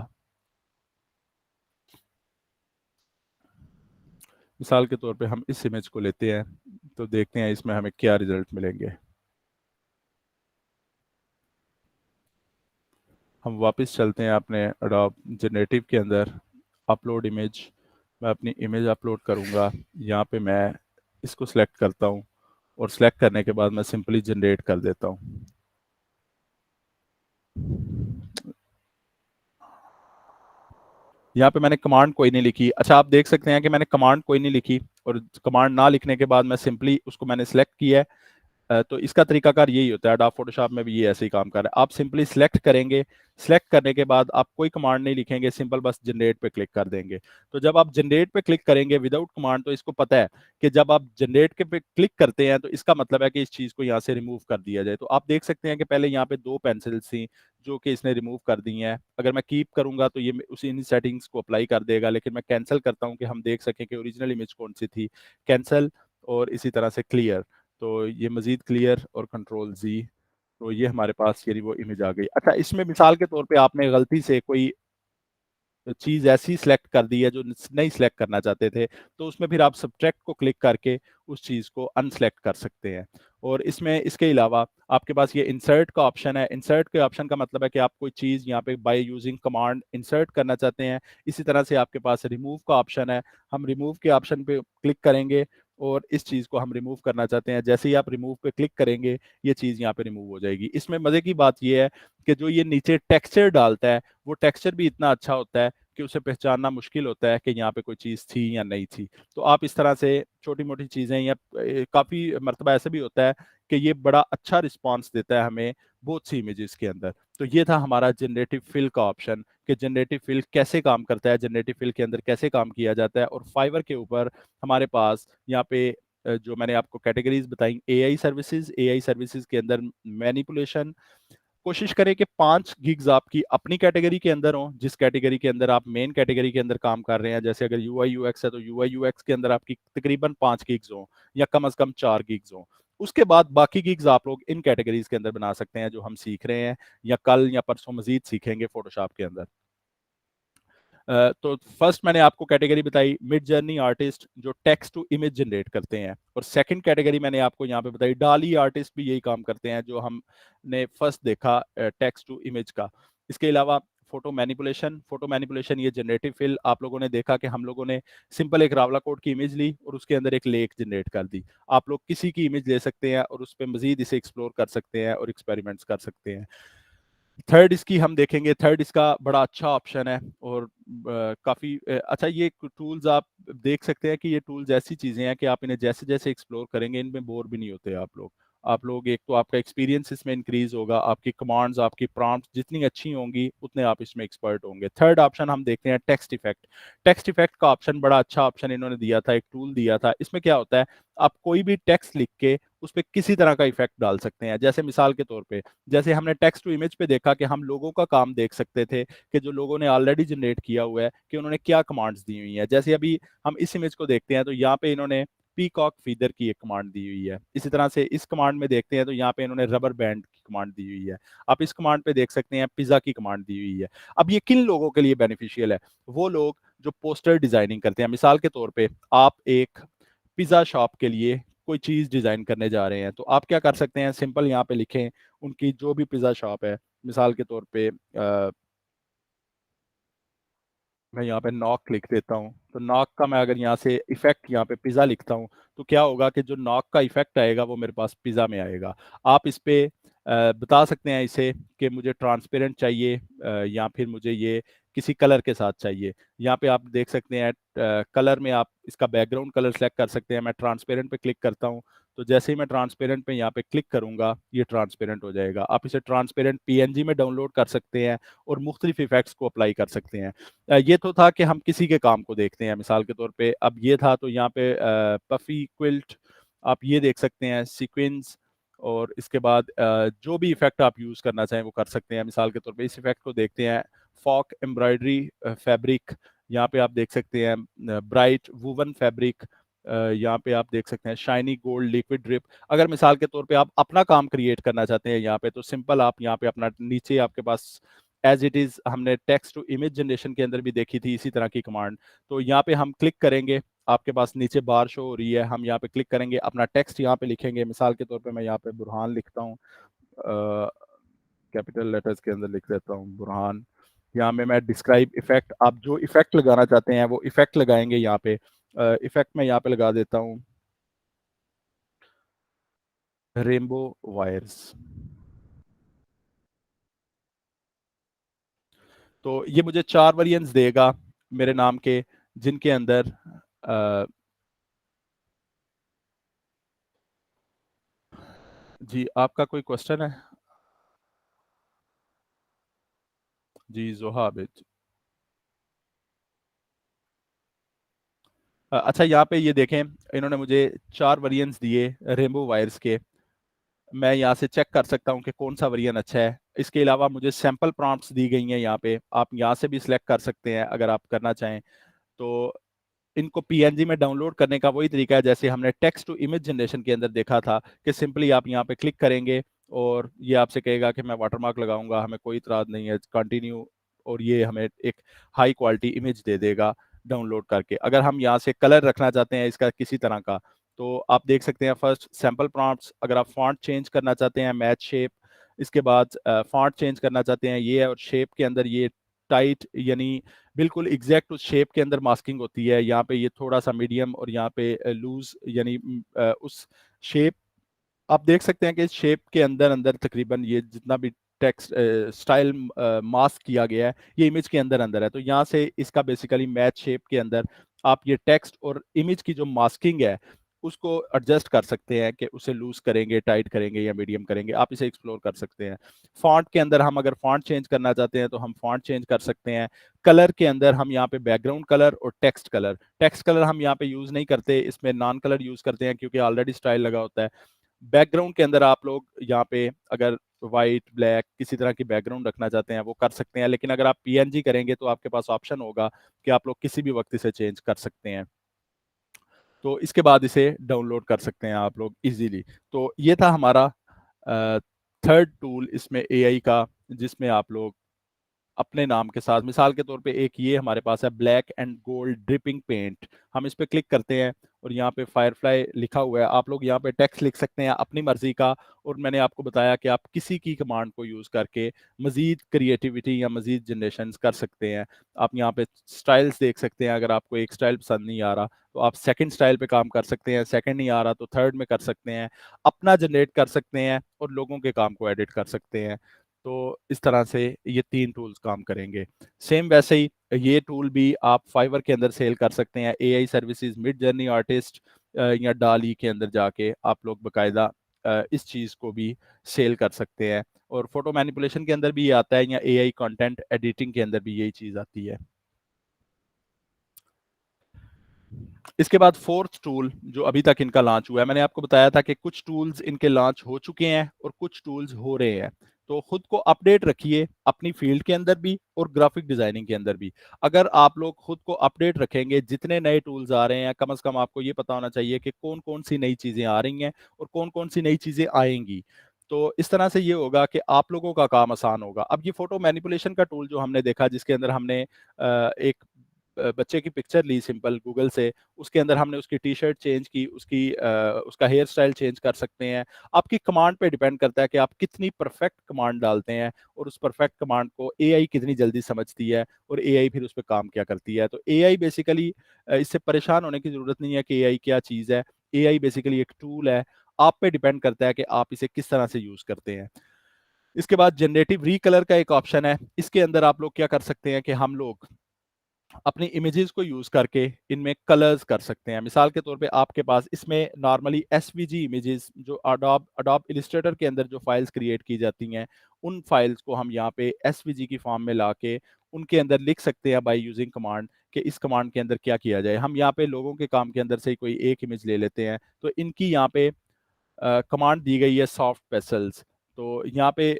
मिसाल के तौर पे हम इस इमेज को लेते हैं, तो देखते हैं इसमें हमें क्या रिजल्ट मिलेंगे। हम वापस चलते हैं अपने अडोब जनरेटिव के अंदर, अपलोड इमेज। मैं अपनी इमेज अपलोड करूँगा, यहाँ पे मैं इसको सिलेक्ट करता हूँ, और सिलेक्ट करने के बाद मैं सिंपली जनरेट कर देता हूँ। यहाँ पे मैंने कमांड कोई नहीं लिखी। अच्छा, आप देख सकते हैं कि मैंने कमांड कोई नहीं लिखी, और कमांड ना लिखने के बाद मैं सिंपली उसको मैंने सेलेक्ट किया है। तो इसका तरीकाकार यही होता है, अडोब फोटोशॉप में भी ये ऐसे ही काम कर रहा है। आप सिंपली सिलेक्ट करेंगे, सिलेक्ट करने के बाद आप कोई कमांड नहीं लिखेंगे, सिंपल बस जनरेट पे क्लिक कर देंगे। तो जब आप जनरेट पे क्लिक करेंगे विदाउट कमांड, तो इसको पता है कि जब आप जनरेट के पे क्लिक करते हैं तो इसका मतलब है कि इस चीज़ को यहाँ से रिमूव कर दिया जाए। तो आप देख सकते हैं कि पहले यहाँ पे 2 पेंसिल्स थी जो कि इसने रिमूव कर दी हैं। अगर मैं कीप करूंगा तो ये उसी इन सेटिंग्स को अप्लाई कर देगा, लेकिन मैं कैंसिल करता हूँ कि हम देख सकें कि ओरिजिनल इमेज कौन सी थी। कैंसिल, और इसी तरह से क्लियर। तो ये मजीद क्लियर और कंट्रोल जी, तो ये हमारे पास यानी वो इमेज आ गई। अच्छा, इसमें मिसाल के तौर पे आपने गलती से कोई चीज ऐसी सिलेक्ट कर दी है जो नहीं सिलेक्ट करना चाहते थे, तो उसमें फिर आप सब्ट्रैक्ट को क्लिक करके उस चीज को अनसेलेक्ट कर सकते हैं। और इसमें इसके अलावा आपके पास ये इंसर्ट का ऑप्शन है। इंसर्ट के ऑप्शन का मतलब है कि आप कोई चीज यहाँ पे बाय यूजिंग कमांड इंसर्ट करना चाहते हैं। इसी तरह से आपके पास रिमूव का ऑप्शन है। हम रिमूव के ऑप्शन पे क्लिक करेंगे और इस चीज को हम रिमूव करना चाहते हैं। जैसे ही आप रिमूव पे क्लिक करेंगे, ये चीज यहाँ पे रिमूव हो जाएगी। इसमें मजे की बात ये है कि जो ये नीचे टेक्सचर डालता है, वो टेक्सचर भी इतना अच्छा होता है कि उसे पहचानना मुश्किल होता है कि यहाँ पे कोई चीज़ थी या नहीं थी। तो आप इस तरह से छोटी मोटी चीज़ें, या काफ़ी मरतबा ऐसे भी होता है कि ये बड़ा अच्छा रिस्पॉन्स देता है हमें बहुत सी इमेजेस के अंदर। तो ये था हमारा जनरेटिव फिल का ऑप्शन कि जनरेटिव फिल कैसे काम करता है, जनरेटिव फिल के अंदर कैसे काम किया जाता है। और फाइवर के ऊपर हमारे पास यहाँ पे जो मैंने आपको कैटेगरीज बताई, एआई सर्विसेज के अंदर मैनिपुलेशन, कोशिश करें कि 5 गिग्स आपकी अपनी कैटेगरी के अंदर हो, जिस कैटेगरी के अंदर आप मेन कैटेगरी के अंदर काम कर रहे हैं। जैसे अगर यूआई यूएक्स है तो यूआई यूएक्स के अंदर आपकी तकरीबन 5 गिग्स हो, या कम से कम 4 गिग्स हो। उसके बाद बाकी गिग्स आप लोग इन कैटेगरीज के अंदर बना सकते हैं जो हम सीख रहे हैं, या कल या परसों मजीद सीखेंगे फोटोशॉप के अंदर। तो फर्स्ट मैंने आपको कैटेगरी बताई मिड जर्नी आर्टिस्ट, जो टेक्स्ट टू इमेज जनरेट करते हैं। और सेकंड कैटेगरी मैंने आपको यहाँ पे बताई डाली आर्टिस्ट, भी यही काम करते हैं जो हमने फर्स्ट देखा टेक्स्ट टू इमेज का। इसके अलावा फोटो मैनिपुलेशन, ये जनरेटिव फिल आप लोगों ने देखा कि हम लोगों ने सिंपल एक रावला कोट की इमेज ली और उसके अंदर एक लेक जनरेट कर दी। आप लोग किसी की इमेज ले सकते हैं और उस पर मजीद इसे एक्सप्लोर कर सकते हैं और एक्सपेरिमेंट्स कर सकते हैं। थर्ड इसकी हम देखेंगे, थर्ड इसका बड़ा अच्छा ऑप्शन है और काफ़ी अच्छा। ये टूल्स आप देख सकते हैं कि ये टूल्स ऐसी चीज़ें हैं कि आप इन्हें जैसे जैसे एक्सप्लोर करेंगे इनमें बोर भी नहीं होते आप लोग एक तो आपका एक्सपीरियंस इसमें इंक्रीज होगा, आपकी कमांड्स, आपकी प्रॉम्प्ट्स जितनी अच्छी होंगी उतने आप इसमें एक्सपर्ट होंगे। थर्ड ऑप्शन हम देखते हैं टेक्स्ट इफेक्ट। टेक्स्ट इफेक्ट का ऑप्शन बड़ा अच्छा ऑप्शन इन्होंने दिया था, एक टूल दिया था। इसमें क्या होता है, आप कोई भी टेक्स्ट लिख के उस पर किसी तरह का इफेक्ट डाल सकते हैं। जैसे मिसाल के तौर पे, जैसे हमने टेक्स्ट टू इमेज पे देखा कि हम लोगों का काम देख सकते थे कि जो लोगों ने ऑलरेडी जनरेट किया हुआ है कि उन्होंने क्या कमांड्स दी हुई हैं। जैसे अभी हम इस इमेज को देखते हैं तो यहाँ पे इन्होंने पीकॉक फीदर की एक कमांड दी हुई है। इसी तरह से इस कमांड में देखते हैं तो यहाँ पे इन्होंने रबर बैंड की कमांड दी हुई है। आप इस कमांड पे देख सकते हैं पिज्जा की कमांड दी हुई है। अब ये किन लोगों के लिए बेनिफिशियल है? वो लोग जो पोस्टर डिजाइनिंग करते हैं। मिसाल के तौर पे आप एक पिज्जा शॉप के लिए कोई चीज डिजाइन करने जा रहे हैं, तो आप क्या कर सकते हैं, सिंपल यहाँ पे लिखें उनकी जो भी पिज्जा शॉप है। मिसाल के तौर पे मैं यहाँ पे नॉक लिख देता हूँ, तो नॉक का मैं अगर यहाँ से इफेक्ट यहाँ पे पिज़्ज़ा लिखता हूँ, तो क्या होगा कि जो नॉक का इफेक्ट आएगा वो मेरे पास पिज़्ज़ा में आएगा। आप इस पे बता सकते हैं इसे कि मुझे ट्रांसपेरेंट चाहिए या फिर मुझे ये किसी कलर के साथ चाहिए। यहाँ पे आप देख सकते हैं कलर में आप इसका बैकग्राउंड कलर सेलेक्ट कर सकते हैं। मैं ट्रांसपेरेंट पे क्लिक करता हूँ, तो जैसे ही मैं ट्रांसपेरेंट पे यहाँ पे क्लिक करूंगा ये ट्रांसपेरेंट हो जाएगा। आप इसे ट्रांसपेरेंट पीएनजी में डाउनलोड कर सकते हैं और मुख्तलिफ इफेक्ट्स को अप्लाई कर सकते हैं। ये तो था कि हम किसी के काम को देखते हैं मिसाल के तौर पे। अब ये था तो यहाँ पे पफी क्विल्ट आप ये देख सकते हैं, सीक्वेंस, और इसके बाद जो भी इफेक्ट आप यूज करना चाहें वो कर सकते हैं। मिसाल के तौर पे इस इफेक्ट को देखते हैं, फॉक एम्ब्रॉयडरी फैब्रिक। यहाँ पे आप देख सकते हैं ब्राइट वुवन फैब्रिक। यहाँ पे आप देख सकते हैं शाइनी गोल्ड लिक्विड ड्रिप। अगर मिसाल के तौर पे आप अपना काम क्रिएट करना चाहते हैं यहाँ पे, तो सिंपल आप यहाँ पे अपना नीचे आपके पास एज इट इज, हमने टेक्स्ट टू इमेज जनरेशन के अंदर भी देखी थी इसी तरह की कमांड। तो यहाँ पे हम क्लिक करेंगे, आपके पास नीचे बार शो हो रही है, हम यहाँ पे क्लिक करेंगे, अपना टेक्स्ट यहाँ पे लिखेंगे। मिसाल के तौर पे मैं यहाँ पे बुरहान लिखता हूँ, कैपिटल लेटर्स के अंदर लिख देता हूँ बुरहान। यहाँ में मैं डिस्क्राइब इफेक्ट, आप जो इफेक्ट लगाना चाहते हैं वो इफेक्ट लगाएंगे। यहाँ पे इफेक्ट मैं यहाँ पे लगा देता हूँ रेनबो वायर्स। तो ये मुझे 4 वेरिएंट्स देगा मेरे नाम के, जिनके अंदर जी आपका कोई क्वेश्चन है? जी जोहा आबिद। अच्छा यहाँ पे ये देखें, इन्होंने मुझे 4 वेरिएंट्स दिए रेनबो वायर्स के। मैं यहाँ से चेक कर सकता हूँ कि कौन सा वेरिएंट अच्छा है। इसके अलावा मुझे सैंपल प्रॉम्प्ट्स दी गई हैं यहाँ पे, आप यहाँ से भी सिलेक्ट कर सकते हैं अगर आप करना चाहें। तो इनको पीएनजी में डाउनलोड करने का वही तरीका है जैसे हमने टेक्स्ट टू इमेज जनरेशन के अंदर देखा था कि सिंपली आप यहाँ पे क्लिक करेंगे और ये आपसे कहेगा कि मैं वाटरमार्क लगाऊंगा, हमें कोई इतराज नहीं है, कंटिन्यू और ये हमें एक हाई क्वालिटी इमेज दे देगा डाउनलोड करके। अगर हम यहाँ से कलर रखना चाहते हैं इसका किसी तरह का, तो आप देख सकते हैं फर्स्ट सैंपल प्रॉम्प्ट्स। अगर आप फॉन्ट चेंज करना चाहते हैं, मैच शेप, इसके बाद फॉन्ट चेंज करना चाहते हैं ये है, और शेप के अंदर ये टाइट यानी बिल्कुल एग्जैक्ट उस शेप के अंदर मास्किंग होती है। यहाँ पे ये थोड़ा सा मीडियम और यहाँ पे लूज यानी उस शेप, आप देख सकते हैं कि इस शेप के अंदर अंदर तकरीबन ये जितना भी टेक्स्ट स्टाइल मास्क किया गया है ये इमेज के अंदर अंदर है। तो यहाँ से इसका बेसिकली मैच शेप के अंदर आप ये टेक्स्ट और इमेज की जो मास्किंग है उसको एडजस्ट कर सकते हैं कि उसे लूज करेंगे, टाइट करेंगे या मीडियम करेंगे, आप इसे एक्सप्लोर कर सकते हैं। फॉन्ट के अंदर हम अगर फॉन्ट चेंज करना चाहते हैं तो हम फॉन्ट चेंज कर सकते हैं। कलर के अंदर हम यहाँ पे बैकग्राउंड कलर और टेक्स्ट कलर हम यहाँ पे यूज नहीं करते, इसमें नॉन कलर यूज करते हैं क्योंकि ऑलरेडी स्टाइल लगा होता है। बैकग्राउंड के अंदर आप लोग यहाँ पे अगर वाइट ब्लैक किसी तरह की बैकग्राउंड रखना चाहते हैं वो कर सकते हैं, लेकिन अगर आप पीएनजी करेंगे तो आपके पास ऑप्शन होगा कि आप लोग किसी भी वक्त इसे चेंज कर सकते हैं। तो इसके बाद इसे डाउनलोड कर सकते हैं आप लोग इजीली। तो ये था हमारा थर्ड टूल इसमें एआई का, जिसमें आप लोग अपने नाम के साथ, मिसाल के तौर पे एक ये हमारे पास है black and gold dripping paint, हम इस पे क्लिक करते हैं और यहाँ पे फायरफ्लाई लिखा हुआ है। आप लोग यहाँ पे टेक्स्ट लिख सकते हैं अपनी मर्जी का, और मैंने आपको बताया कि आप किसी की कमांड को यूज करके मजीद क्रिएटिविटी या मजीद जनरेशन कर सकते हैं। आप यहाँ पे स्टाइल्स देख सकते हैं, अगर आपको एक स्टाइल पसंद नहीं आ रहा तो आप सेकंड स्टाइल पे काम कर सकते हैं, सेकंड नहीं आ रहा तो थर्ड में कर सकते हैं, अपना जनरेट कर सकते हैं और लोगों के काम को एडिट कर सकते हैं। तो इस तरह से ये 3 टूल्स काम करेंगे। सेम वैसे ही ये टूल भी आप फाइवर के अंदर सेल कर सकते हैं, AI services, mid journey artist या डाली के अंदर जाके आप लोग बकायदा इस चीज़ को भी सेल कर सकते हैं। और फोटो मैनिपुलेशन के अंदर भी ये आता है, या एआई कंटेंट एडिटिंग के अंदर भी यही चीज़ आती है। इसके बाद फोर्थ टूल जो अभी तक इनका लॉन्च हुआ है, मैंने आपको बताया था कि कुछ टूल्स इनके लॉन्च हो चुके हैं और कुछ टूल्स हो रहे हैं। तो खुद को अपडेट रखिए अपनी फील्ड के अंदर भी और ग्राफिक डिजाइनिंग के अंदर भी। अगर आप लोग खुद को अपडेट रखेंगे, जितने नए टूल्स आ रहे हैं कम से कम आपको ये पता होना चाहिए कि कौन कौन सी नई चीजें आ रही हैं और कौन कौन सी नई चीजें आएंगी। तो इस तरह से ये होगा कि आप लोगों का काम आसान होगा। अब ये फोटो मैनिपुलेशन का टूल जो हमने देखा, जिसके अंदर हमने एक बच्चे की पिक्चर ली सिंपल गूगल से, उसके अंदर हमने उसकी टी शर्ट चेंज की, उसका हेयर स्टाइल चेंज कर सकते हैं। आपकी कमांड पे डिपेंड करता है कि आप कितनी परफेक्ट कमांड डालते हैं और उस परफेक्ट कमांड को एआई कितनी जल्दी समझती है और एआई फिर उस पर काम क्या करती है। तो एआई बेसिकली, इससे परेशान होने की जरूरत नहीं है कि एआई क्या चीज़ है। एआई बेसिकली एक टूल है, आप पे डिपेंड करता है कि आप इसे किस तरह से यूज करते हैं। इसके बाद जनरेटिव रीकलर का एक ऑप्शन है, इसके अंदर आप लोग क्या कर सकते हैं कि हम लोग अपनी इमेजेस को यूज करके इनमें कलर्स कर सकते हैं। मिसाल के तौर पे आपके पास इसमें नॉर्मली एसवीजी इमेजेस जो अडोब इलिस्ट्रेटर के अंदर जो फाइल्स क्रिएट की जाती हैं, उन फाइल्स को हम यहाँ पे एसवीजी की फॉर्म में लाके उनके अंदर लिख सकते हैं बाय यूजिंग कमांड, कि इस कमांड के अंदर क्या किया जाए। हम यहाँ पे लोगों के काम के अंदर से कोई एक इमेज ले लेते हैं, तो इनकी यहाँ पे कमांड दी गई है सॉफ्ट पेसल्स। तो यहाँ पे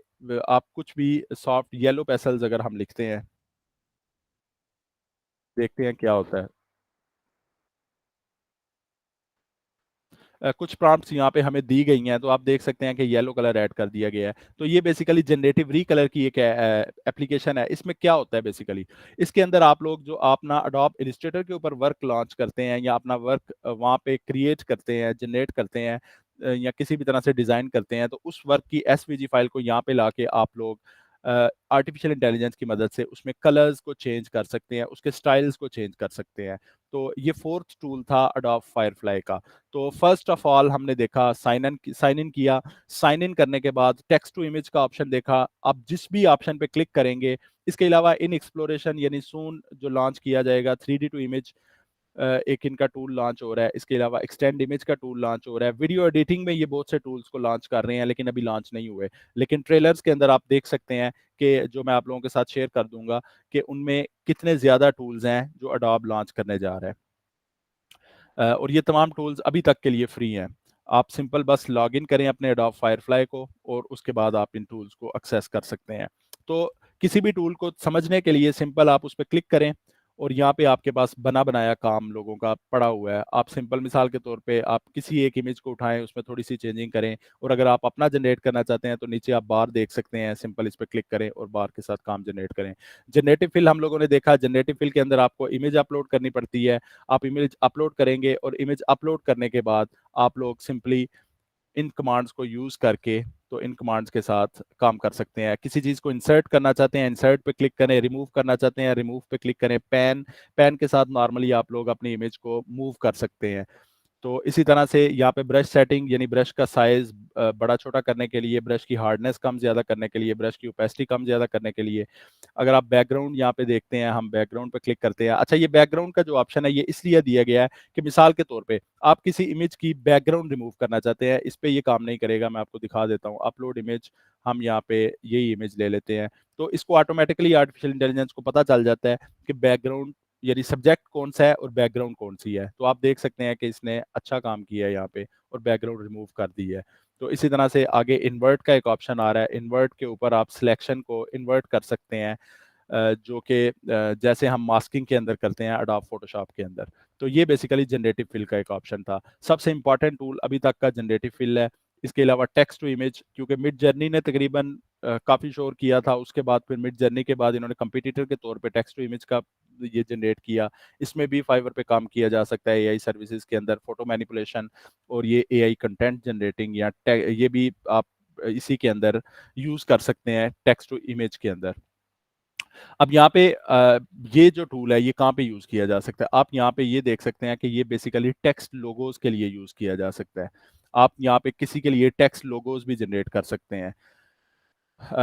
आप कुछ भी सॉफ्ट येलो पेसल्स अगर हम लिखते हैं, देखते हैं क्या होता है। कुछ प्रॉम्प्ट्स यहाँ पे हमें दी गई हैं, तो आप देख सकते हैं कि येलो कलर ऐड कर दिया गया है। तो ये बेसिकली जनरेटिव री कलर की एक एप्लीकेशन है। इसमें क्या होता है बेसिकली, इसके अंदर आप लोग जो अपना अडोब इलिस्ट्रेटर के ऊपर वर्क लॉन्च करते हैं या अपना वर्क वहाँ पे क्रिएट करते हैं, जनरेट करते हैं, या किसी भी तरह से डिज़ाइन करते हैं, तो उस वर्क की एसवीजी फाइल को यहाँ पे लाके आप लोग आर्टिफिशियल इंटेलिजेंस की मदद से उसमें कलर्स को चेंज कर सकते हैं, उसके स्टाइल्स को चेंज कर सकते हैं। तो ये फोर्थ टूल था अडोब फायरफ्लाई का। तो फर्स्ट ऑफ ऑल हमने देखा साइन इन किया, साइन इन करने के बाद टेक्स्ट टू इमेज का ऑप्शन देखा। आप जिस भी ऑप्शन पे क्लिक करेंगे, इसके अलावा इन एक्सप्लोरेशन यानी सून जो लॉन्च किया जाएगा 3D टू इमेज, एक इनका टूल लॉन्च हो रहा है। इसके अलावा एक्सटेंड इमेज का टूल लॉन्च हो रहा है। वीडियो एडिटिंग में ये बहुत से टूल्स को लॉन्च कर रहे हैं लेकिन अभी लॉन्च नहीं हुए। लेकिन ट्रेलर्स के अंदर आप देख सकते हैं कि जो मैं आप लोगों के साथ शेयर कर दूंगा कि उनमें कितने ज्यादा टूल्स हैं जो अडोब लॉन्च करने जा रहा है। और ये तमाम टूल्स अभी तक के लिए फ्री हैं। आप सिंपल बस लॉग इन करें अपने अडोब फायरफ्लाई को और उसके बाद आप इन टूल्स को एक्सेस कर सकते हैं। तो किसी भी टूल को समझने के लिए सिंपल आप उस पर क्लिक करें और यहाँ पे आपके पास बना बनाया काम लोगों का पड़ा हुआ है। आप सिंपल मिसाल के तौर पे आप किसी एक इमेज को उठाएं, उसमें थोड़ी सी चेंजिंग करें, और अगर आप अपना जनरेट करना चाहते हैं तो नीचे आप बार देख सकते हैं, सिंपल इस पर क्लिक करें और बार के साथ काम जनरेट करें। जनरेटिव फिल हम लोगों ने देखा, जनरेटिव फिल के अंदर आपको इमेज अपलोड करनी पड़ती है। आप इमेज अपलोड करेंगे और इमेज अपलोड करने के बाद आप लोग सिंपली इन कमांड्स को यूज करके तो इन कमांड्स के साथ काम कर सकते हैं। किसी चीज को इंसर्ट करना चाहते हैं, इंसर्ट पे क्लिक करें, रिमूव करना चाहते हैं, रिमूव पे क्लिक करें, पैन पैन के साथ नॉर्मली आप लोग अपनी इमेज को मूव कर सकते हैं। तो इसी तरह से यहाँ पे ब्रश सेटिंग यानी ब्रश का साइज बड़ा छोटा करने के लिए, ब्रश की हार्डनेस कम ज्यादा करने के लिए, ब्रश की ओपेसिटी कम ज्यादा करने के लिए। अगर आप बैकग्राउंड यहाँ पे देखते हैं, हम बैकग्राउंड पे क्लिक करते हैं। अच्छा, ये बैकग्राउंड का जो ऑप्शन है ये इसलिए दिया गया है कि मिसाल के तौर पे आप किसी इमेज की बैकग्राउंड रिमूव करना चाहते हैं, इस पे ये काम नहीं करेगा। मैं आपको दिखा देता हूँ, अपलोड इमेज, हम यहाँ पे यही इमेज ले लेते हैं। तो इसको ऑटोमेटिकली आर्टिफिशियल इंटेलिजेंस को पता चल जाता है कि बैकग्राउंड यानी सब्जेक्ट कौन सा है और बैकग्राउंड कौन सी है। तो आप देख सकते हैं कि इसने अच्छा काम किया है यहाँ पे और बैकग्राउंड रिमूव कर दी है। तो इसी तरह से आगे इन्वर्ट का एक ऑप्शन आ रहा है, इन्वर्ट के ऊपर आप सिलेक्शन को इन्वर्ट कर सकते हैं, जो कि जैसे हम मास्किंग के अंदर करते हैं अडोब फोटोशॉप के अंदर। तो ये बेसिकली जनरेटिव फिल का एक ऑप्शन था। सबसे इंपॉर्टेंट टूल अभी तक का जनरेटिव फिल है। इसके अलावा टेक्स्ट टू इमेज, क्योंकि मिड जर्नी ने तकरीबन काफ़ी शोर किया था, उसके बाद फिर मिड जर्नी के बाद इन्होंने कंपटीटर के तौर पे टेक्स्ट टू इमेज का ये जनरेट किया। इसमें भी फाइवर पे काम किया जा सकता है, एआई सर्विसेज के अंदर फोटो मैनिपुलेशन और ये एआई कंटेंट जनरेटिंग, या ये भी आप इसी के अंदर यूज कर सकते हैं टेक्स्ट टू इमेज के अंदर। अब यहाँ पे ये जो टूल है ये कहाँ पे यूज किया जा सकता है, आप यहाँ पे ये देख सकते हैं कि ये बेसिकली टेक्स्ट लोगोज के लिए यूज किया जा सकता है। आप यहाँ पे किसी के लिए टेक्स्ट लोगोज भी जनरेट कर सकते हैं।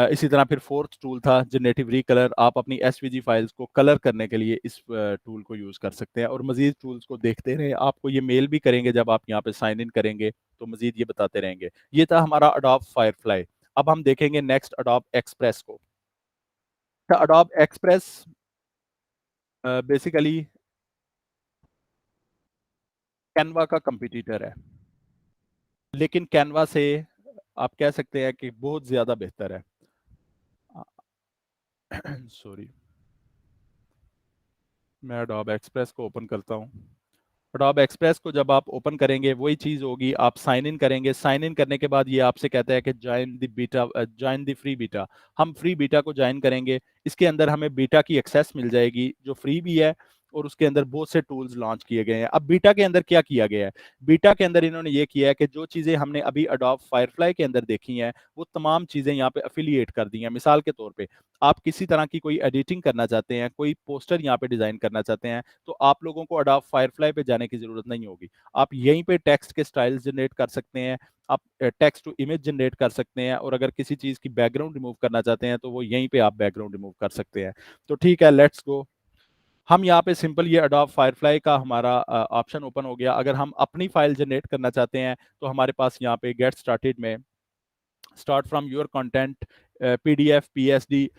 इसी तरह फिर फोर्थ टूल था जनरेटिव रीकलर। आप अपनी एसवीजी फाइल्स को कलर करने के लिए इस टूल को यूज कर सकते हैं। और मजीद टूल्स को देखते रहें, आपको ये मेल भी करेंगे जब आप यहाँ पे साइन इन करेंगे, तो मजीद ये बताते रहेंगे। ये था हमारा अडोब फायरफ्लाई। अब हम देखेंगे नेक्स्ट अडोब एक्सप्रेस को। अडोब एक्सप्रेस बेसिकली कैनवा का कंपटीटर है, लेकिन कैनवा से आप कह सकते हैं कि बहुत ज्यादा बेहतर है। सॉरी, मैं अडोब एक्सप्रेस को ओपन करता हूँ। अडोब एक्सप्रेस को जब आप ओपन करेंगे वही चीज होगी, आप साइन इन करेंगे, साइन इन करने के बाद ये आपसे कहता है कि join the beta, join the free beta. हम फ्री बीटा को ज्वाइन करेंगे। इसके अंदर हमें बीटा की एक्सेस मिल जाएगी जो फ्री भी है, और उसके अंदर बहुत से टूल्स लॉन्च किए गए हैं। अब बीटा के अंदर क्या किया गया है, बीटा के अंदर इन्होंने ये किया है कि जो चीजें हमने अभी अडोब फायरफ्लाई के अंदर देखी हैं वो तमाम चीजें यहाँ पे अफिलिएट कर दी हैं। मिसाल के तौर पे आप किसी तरह की कोई एडिटिंग करना चाहते हैं, कोई पोस्टर यहाँ पे डिजाइन करना चाहते हैं, तो आप लोगों को अडोब फायरफ्लाई पे जाने की जरूरत नहीं होगी। आप यहीं पे टेक्स्ट के स्टाइल्स जनरेट कर सकते हैं, आप टेक्स्ट टू इमेज जनरेट कर सकते हैं, और अगर किसी चीज की बैकग्राउंड रिमूव करना चाहते हैं तो वो यहीं पे आप बैकग्राउंड रिमूव कर सकते हैं। तो ठीक है, लेट्स गो। हम यहाँ पे सिंपल ये अडोब फायरफ्लाई का हमारा ऑप्शन ओपन हो गया। अगर हम अपनी फाइल जनरेट करना चाहते हैं तो हमारे पास यहाँ पे गेट स्टार्टेड में start from your content, PDF, PSD.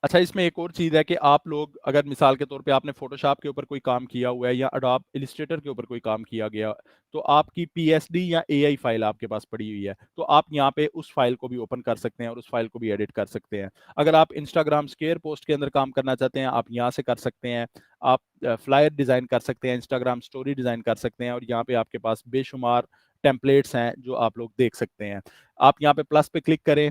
अच्छा, इसमें एक और चीज़ है कि आप लोग अगर मिसाल के तौर पे आपने फोटोशॉप के ऊपर कोई काम किया हुआ है या अडोब इलिस्ट्रेटर के ऊपर कोई काम किया गया, तो आपकी पीएसडी या एआई फाइल आपके पास पड़ी हुई है, तो आप यहाँ पे उस फाइल को भी ओपन कर सकते हैं और उस फाइल को भी एडिट कर सकते हैं। अगर आप इंस्टाग्राम स्केयर पोस्ट के अंदर काम करना चाहते हैं, आप यहाँ से कर सकते हैं। आप फ्लायर डिज़ाइन कर सकते हैं, इंस्टाग्राम स्टोरी डिज़ाइन कर सकते हैं, और यहाँ पे आपके पास बेशुमार टेम्पलेट्स हैं जो आप लोग देख सकते हैं। आप यहाँ पे प्लस पे क्लिक करें।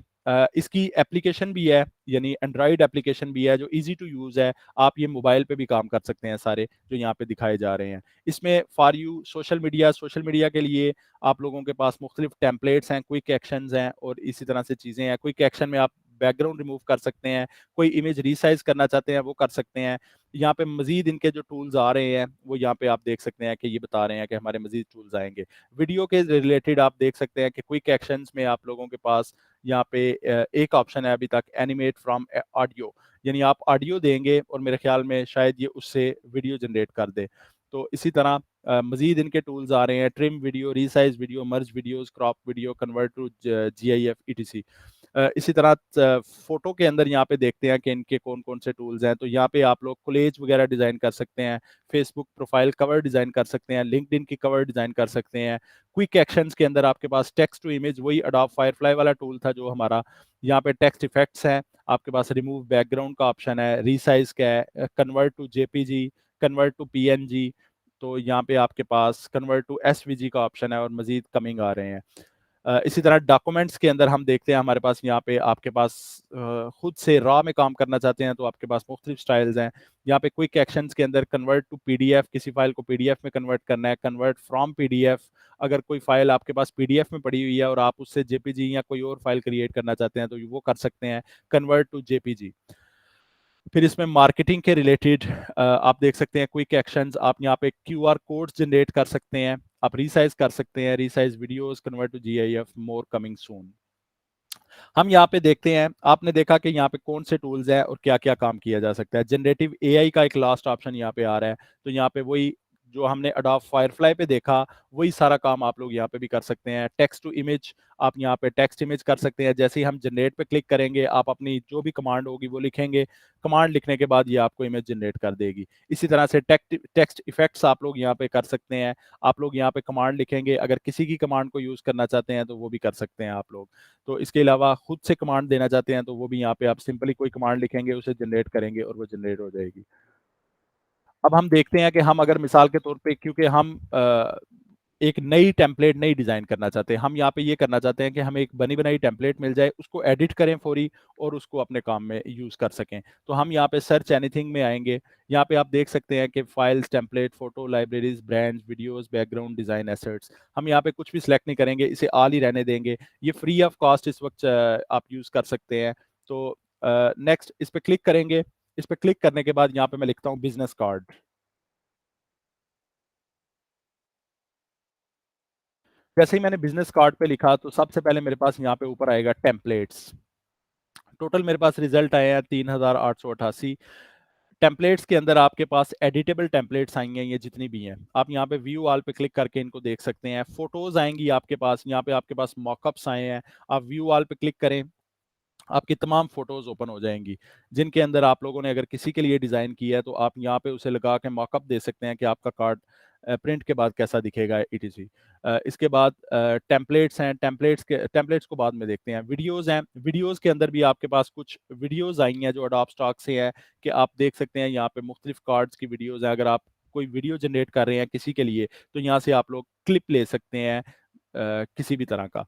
इसकी एप्लीकेशन भी है, यानी एंड्रॉयड एप्लीकेशन भी है जो इजी टू यूज़ है। आप ये मोबाइल पे भी काम कर सकते हैं, सारे जो यहाँ पे दिखाए जा रहे हैं। इसमें फॉर यू सोशल मीडिया के लिए आप लोगों के पास मुख्तलिफ टेम्पलेट्स हैं, क्विक एक्शंस हैं, और इसी तरह से चीज़ें हैं। क्विक एक्शन में आप बैकग्राउंड रिमूव कर सकते हैं, कोई इमेज रीसाइज करना चाहते हैं वो कर सकते हैं। यहाँ पे मजीद इनके जो टूल्स आ रहे हैं वो यहाँ पे आप देख सकते हैं कि ये बता रहे हैं कि हमारे मजीद टूल्स आएंगे। वीडियो के रिलेटेड आप देख सकते हैं कि क्विक एक्शंस में आप लोगों के पास यहाँ पे एक ऑप्शन है अभी तक, एनिमेट फ्रॉम ऑडियो, यानी आप ऑडियो देंगे और मेरे ख्याल में शायद ये उससे वीडियो जनरेट कर दे। तो इसी तरह मजीद इनके टूल्स आ रहे हैं, trim video, resize video, merge videos, crop video, convert to GIF, etc. इसी तरह फोटो के अंदर यहाँ पे देखते हैं कि इनके कौन कौन से टूल्स हैं। तो यहाँ पे आप लोग कोलेज वगैरह डिजाइन कर सकते हैं, फेसबुक प्रोफाइल कवर डिजाइन कर सकते हैं, लिंक्डइन की कवर डिजाइन कर सकते हैं। क्विक एक्शंस के अंदर आपके पास टेक्स्ट टू इमेज, वही अडोब फायरफ्लाई वाला टूल था जो हमारा। यहाँ पे टेक्स्ट इफेक्ट्स हैं, आपके पास रिमूव बैकग्राउंड का ऑप्शन है, रीसाइज का है, convert to JPG, convert to PNG, तो यहाँ पे आपके पास कन्वर्ट टू एसवीजी का ऑप्शन है और मजीद कमिंग आ रहे हैं। इसी तरह डॉक्यूमेंट्स के अंदर हम देखते हैं हमारे पास यहाँ पे आपके पास खुद से रॉ में काम करना चाहते हैं तो आपके पास मुख्तलिफ स्टाइल्स हैं। यहाँ पे क्विक एक्शंस के अंदर कन्वर्ट टू पीडीएफ, किसी फाइल को पीडीएफ में कन्वर्ट करना है, कन्वर्ट फ्रॉम पीडीएफ, अगर कोई फाइल आपके पास पीडीएफ में पड़ी हुई है और आप उससे जेपीजी या कोई और फाइल क्रिएट करना चाहते हैं तो वो कर सकते हैं, कन्वर्ट टू जेपीजी। फिर इसमें मार्केटिंग के रिलेटेड आप देख सकते हैं क्विक एक्शंस, आप यहाँ पे क्यूआर कोड्स जनरेट कर सकते हैं, आप रीसाइज कर सकते हैं, resize videos, convert to GIF, more coming soon. हम यहाँ पे देखते हैं, आपने देखा कि यहाँ पे कौन से टूल्स हैं और क्या क्या काम किया जा सकता है। जनरेटिव एआई का एक लास्ट ऑप्शन यहाँ पे आ रहा है, तो यहाँ पे वही जो हमने अडोब फायरफ्लाई पे देखा वही सारा काम आप लोग यहाँ पे भी कर सकते हैं। टेक्स्ट टू इमेज, आप यहाँ पे टेक्स्ट इमेज कर सकते हैं। जैसे ही हम जनरेट पे क्लिक करेंगे आप अपनी जो भी कमांड होगी वो लिखेंगे, कमांड लिखने के बाद ये आपको इमेज जनरेट कर देगी। इसी तरह से टेक्स्ट इफेक्ट्स आप लोग यहाँ पे कर सकते हैं। आप लोग यहाँ पे कमांड लिखेंगे, अगर किसी की कमांड को यूज करना चाहते हैं तो वो भी कर सकते हैं आप लोग। तो इसके अलावा खुद से कमांड देना चाहते हैं तो वो भी यहाँ पे आप सिंपली कोई कमांड लिखेंगे, उसे जनरेट करेंगे और वो जनरेट हो जाएगी। अब हम देखते हैं कि हम अगर मिसाल के तौर पे, क्योंकि हम एक नई टेम्पलेट नई डिजाइन करना चाहते हैं, हम यहाँ पे ये करना चाहते हैं कि हमें एक बनी बनाई टेम्पलेट मिल जाए, उसको एडिट करें फौरी और उसको अपने काम में यूज कर सकें। तो हम यहाँ पे सर्च एनीथिंग में आएंगे, यहाँ पे आप देख सकते हैं कि files, template, photo, libraries, brands, videos, background, design, assets. हम यहाँ पे कुछ भी सिलेक्ट नहीं करेंगे, इसे ऑल ही रहने देंगे। ये फ्री ऑफ कॉस्ट इस वक्त आप यूज कर सकते हैं। तो नेक्स्ट इस पे क्लिक करेंगे। इस पे क्लिक करने के बाद यहाँ पे मैं लिखता हूँ बिजनेस कार्ड। जैसे ही मैंने बिजनेस कार्ड पे लिखा तो सबसे पहले मेरे पास यहाँ पे ऊपर आएगा टेम्पलेट्स। टोटल मेरे पास रिजल्ट आए हैं 3888। टेम्पलेट्स के अंदर आपके पास एडिटेबल टेम्पलेट्स आएंगे, ये जितनी भी हैं आप यहाँ पे व्यू ऑल पे क्लिक करके इनको देख सकते हैं। फोटोज आएंगी आपके पास, यहाँ पे आपके पास मॉकअप्स आए हैं, आप व्यू ऑल पे क्लिक करें, आपकी तमाम फोटोज ओपन हो जाएंगी जिनके अंदर आप लोगों ने अगर किसी के लिए डिजाइन किया है तो आप यहाँ पे उसे लगा के मॉकअप दे सकते हैं कि आपका कार्ड प्रिंट के बाद कैसा दिखेगा etc। इसके बाद टेम्पलेट्स हैं, टेम्पलेट्स को बाद में देखते हैं। वीडियोस हैं, वीडियोस के अंदर भी आपके पास कुछ वीडियोस आई हैं जो अडोब स्टॉक से है, कि आप देख सकते हैं यहाँ पे मुख्तलिफ कार्ड्स की वीडियोस हैं। अगर आप कोई वीडियो जनरेट कर रहे हैं किसी के लिए तो यहाँ से आप लोग क्लिप ले सकते हैं किसी भी तरह का।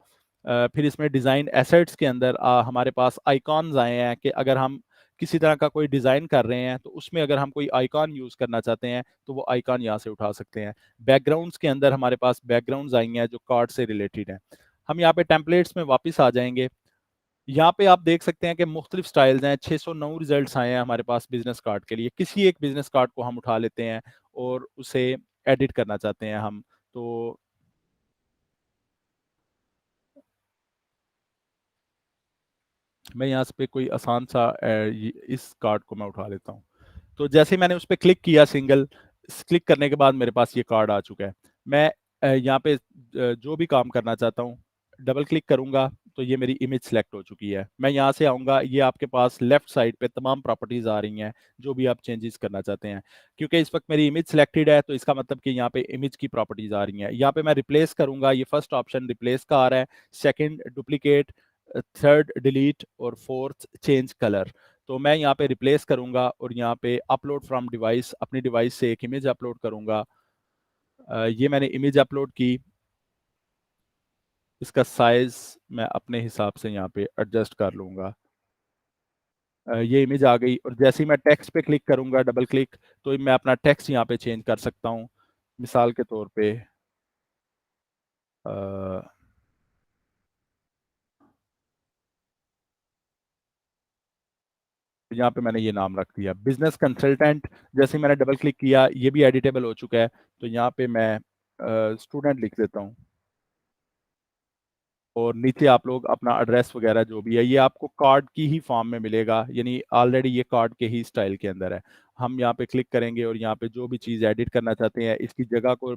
फिर इसमें डिज़ाइन एसेट्स के अंदर हमारे पास आइकॉन्स आए हैं, कि अगर हम किसी तरह का कोई डिज़ाइन कर रहे हैं तो उसमें अगर हम कोई आइकॉन यूज़ करना चाहते हैं तो वो आइकॉन यहाँ से उठा सकते हैं। बैकग्राउंड्स के अंदर हमारे पास बैकग्राउंड्स आई हैं जो कार्ड से रिलेटेड हैं। हम यहाँ पे टेम्पलेट्स में वापस आ जाएंगे। यहाँ पे आप देख सकते हैं कि मुख्तलिफ स्टाइल्स हैं, 609 रिजल्ट्स आए हैं हमारे पास बिजनेस कार्ड के लिए। किसी एक बिजनेस कार्ड को हम उठा लेते हैं और उसे एडिट करना चाहते हैं हम, तो मैं यहाँ पे कोई आसान सा इस कार्ड को मैं उठा लेता हूँ। तो जैसे ही मैंने उस पर क्लिक किया, सिंगल क्लिक करने के बाद मेरे पास ये कार्ड आ चुका है। मैं यहाँ पे जो भी काम करना चाहता हूँ डबल क्लिक करूंगा तो ये मेरी इमेज सेलेक्ट हो चुकी है। मैं यहाँ से आऊँगा, ये आपके पास लेफ्ट साइड पे तमाम प्रॉपर्टीज आ रही हैं जो भी आप चेंजेस करना चाहते हैं। क्योंकि इस वक्त मेरी इमेज सेलेक्टेड है तो इसका मतलब कि यहाँ पे इमेज की प्रॉपर्टीज आ रही हैं। यहाँ पे मैं रिप्लेस करूंगा, ये फर्स्ट ऑप्शन रिप्लेस का आ रहा है, सेकेंड डुप्लीकेट, थर्ड डिलीट और फोर्थ चेंज कलर। तो मैं यहाँ पे रिप्लेस करूंगा और यहाँ पे अपलोड फ्रॉम डिवाइस, अपनी डिवाइस से एक इमेज अपलोड करूंगा। ये मैंने इमेज अपलोड की, इसका साइज मैं अपने हिसाब से यहाँ पे एडजस्ट कर लूंगा। ये इमेज आ गई और जैसे ही मैं टेक्स्ट पे क्लिक करूंगा डबल क्लिक, तो मैं अपना टेक्स्ट यहाँ पे चेंज कर सकता हूँ। मिसाल के तौर पे यहाँ पे मैंने ये नाम रख दिया बिजनेस कंसल्टेंट। जैसे ही मैंने डबल क्लिक किया ये भी एडिटेबल हो चुका है, तो यहाँ पे मैं स्टूडेंट लिख देता हूँ और नीचे आप लोग अपना एड्रेस वगैरह जो भी है ये आपको कार्ड की ही फॉर्म में मिलेगा, यानी ऑलरेडी ये कार्ड के ही स्टाइल के अंदर है। हम यहाँ पे क्लिक करेंगे और यहाँ पे जो भी चीज़ एडिट करना चाहते हैं, इसकी जगह को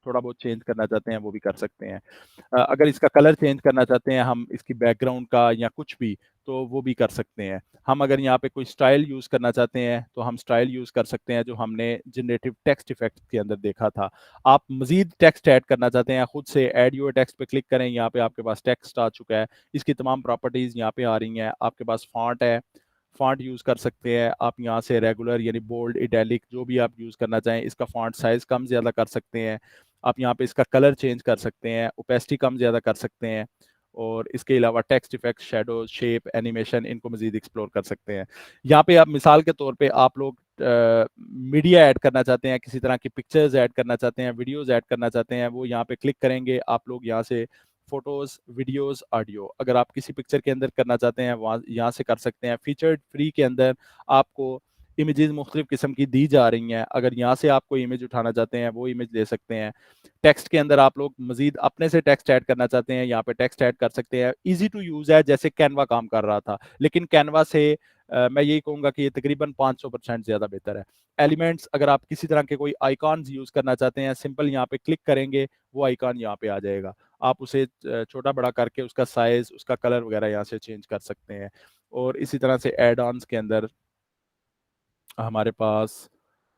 थोड़ा बहुत चेंज करना चाहते हैं वो भी कर सकते हैं। अगर इसका कलर चेंज करना चाहते हैं हम, इसकी बैकग्राउंड का या कुछ भी, तो वो भी कर सकते हैं। हम अगर यहाँ पे कोई स्टाइल यूज़ करना चाहते हैं तो हम स्टाइल यूज़ कर सकते हैं जो हमने जनरेटिव टेक्स्ट इफेक्ट के अंदर देखा था। आप मजीद टेक्स्ट ऐड करना चाहते हैं खुद से, ऐड योर टेक्स्ट पे क्लिक करें, यहाँ पे आपके पास टेक्स्ट आ चुका है। इसकी तमाम प्रॉपर्टीज़ यहाँ पे आ रही हैं, आपके पास फॉन्ट है, फॉन्ट यूज़ कर सकते हैं। आप यहाँ से रेगुलर यानी बोल्ड, इटैलिक जो भी आप यूज़ करना चाहें, इसका फॉन्ट साइज़ कम ज़्यादा कर सकते हैं। आप यहाँ पे इसका कलर चेंज कर सकते हैं, ओपेसिटी कम ज़्यादा कर सकते हैं, और इसके अलावा text effect, shadow, shape, animation, इनको मजीद एक्सप्लोर कर सकते हैं। यहाँ पे आप मिसाल के तौर पे आप लोग मीडिया ऐड करना चाहते हैं, किसी तरह की पिक्चर्स ऐड करना चाहते हैं, वीडियोस ऐड करना चाहते हैं, वो यहाँ पे क्लिक करेंगे आप लोग, यहाँ से फोटोज, वीडियोस, ऑडियो, अगर आप किसी पिक्चर के अंदर करना चाहते हैं वहाँ यहाँ से कर सकते हैं। फीचर्ड फ्री के अंदर आपको इमेजेस मुख्तलिफ किस्म की दी जा रही हैं, अगर यहाँ से आप कोई इमेज उठाना चाहते हैं वो इमेज ले सकते हैं। टेक्स्ट के अंदर आप लोग मजीद अपने से टेक्स्ट ऐड करना चाहते हैं, यहाँ पे टेक्स्ट ऐड कर सकते हैं। ईजी टू यूज़ है, जैसे कैनवा काम कर रहा था, लेकिन कैनवा से मैं यही कहूँगा कि ये तकरीबन 500% ज़्यादा बेहतर है। एलिमेंट्स, अगर आप किसी तरह के कोई आइकॉन्स यूज़ करना चाहते हैं, सिंपल यहाँ पे क्लिक करेंगे, वो आइकॉन यहाँ पे आ जाएगा। आप उसे छोटा बड़ा करके उसका साइज़, उसका कलर वगैरह यहाँ से चेंज कर सकते हैं। और इसी तरह से एड ऑन्स के अंदर हमारे पास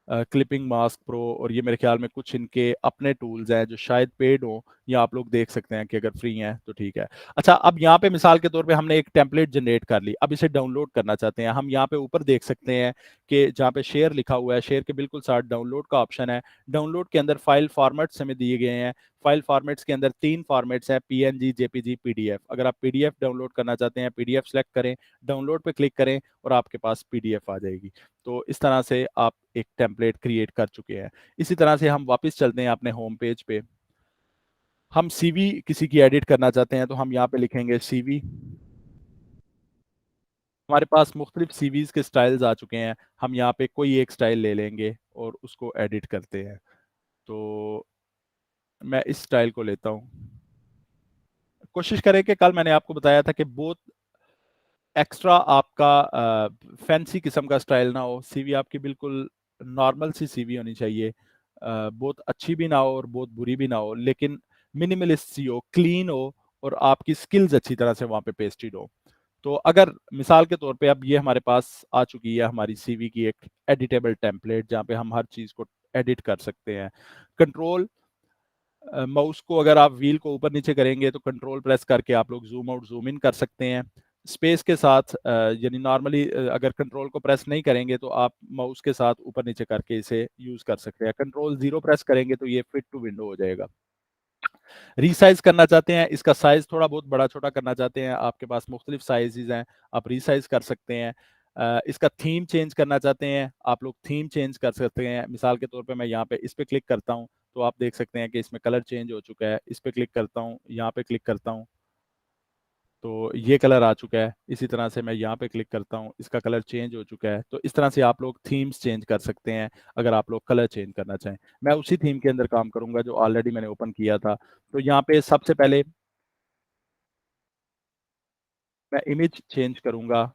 क्लिपिंग मास्क प्रो, और ये मेरे ख्याल में कुछ इनके अपने टूल्स हैं जो शायद पेड हो, या आप लोग देख सकते हैं कि अगर फ्री हैं तो ठीक है। अच्छा, अब यहाँ पे मिसाल के तौर पे हमने एक टेम्पलेट जनरेट कर ली, अब इसे डाउनलोड करना चाहते हैं। हम यहाँ पे ऊपर देख सकते हैं कि जहाँ पे शेयर लिखा हुआ है, शेयर के बिल्कुल साथ डाउनलोड का ऑप्शन है। डाउनलोड के अंदर फाइल फॉर्मेट्स हमें दिए गए हैं। फाइल फॉर्मेट्स के अंदर 3 फॉर्मेट्स हैं, पीएनजी, जेपीजी, पीडीएफ। अगर आप पीडीएफ डाउनलोड करना चाहते हैं, पीडीएफ सेलेक्ट करें, डाउनलोड पे क्लिक करें और आपके पास पीडीएफ आ जाएगी। तो इस तरह से आप एक टेम्पलेट क्रिएट कर चुके हैं। इसी तरह से हम वापस चलते हैं अपने होम पेज पे। हम सीवी किसी की एडिट करना चाहते हैं तो हम यहाँ पे लिखेंगे सीवी। हमारे पास मुख्तलिफ सीवीज के स्टाइल्स आ चुके हैं। हम यहाँ पे कोई एक स्टाइल ले लेंगे और उसको एडिट करते हैं। तो मैं इस स्टाइल को लेता हूँ। कोशिश करें कि कल मैंने आपको बताया था कि बहुत एक्स्ट्रा आपका फैंसी किस्म का स्टाइल ना हो। सीवी आपकी बिल्कुल नॉर्मल सी सीवी होनी चाहिए, बहुत अच्छी भी ना हो और बहुत बुरी भी ना हो, लेकिन मिनिमलिस्ट सी हो, क्लीन हो, और आपकी स्किल्स अच्छी तरह से वहाँ पे पेस्टेड हो। तो अगर मिसाल के तौर पे अब ये हमारे पास आ चुकी है हमारी सीवी की एक एडिटेबल टेम्पलेट, जहाँ पे हम हर चीज़ को एडिट कर सकते हैं। कंट्रोल माउस को अगर आप व्हील को ऊपर नीचे करेंगे तो कंट्रोल प्रेस करके आप लोग जूम आउट, जूम इन कर सकते हैं। स्पेस के साथ यानी नॉर्मली अगर कंट्रोल को प्रेस नहीं करेंगे तो आप माउस के साथ ऊपर नीचे करके इसे यूज कर सकते हैं। कंट्रोल 0 प्रेस करेंगे तो ये फिट टू विंडो हो जाएगा। रीसाइज करना चाहते हैं, इसका साइज थोड़ा बहुत बड़ा छोटा करना चाहते हैं, आपके पास मुख्तलिफ साइजेज हैं, आप रीसाइज कर सकते हैं। इसका थीम चेंज करना चाहते हैं, आप लोग थीम चेंज कर सकते हैं। मिसाल के तौर पे मैं यहाँ पे इस पे क्लिक करता हूँ तो आप देख सकते हैं कि इसमें कलर चेंज हो चुका है। इस पे क्लिक करता हूँ, यहाँ पे क्लिक करता हूँ तो ये कलर आ चुका है। इसी तरह से मैं यहाँ पे क्लिक करता हूँ, इसका कलर चेंज हो चुका है। तो इस तरह से आप लोग थीम्स चेंज कर सकते हैं अगर आप लोग कलर चेंज करना चाहें। मैं उसी थीम के अंदर काम करूंगा जो ऑलरेडी मैंने ओपन किया था। तो यहाँ पे सबसे पहले मैं इमेज चेंज करूंगा।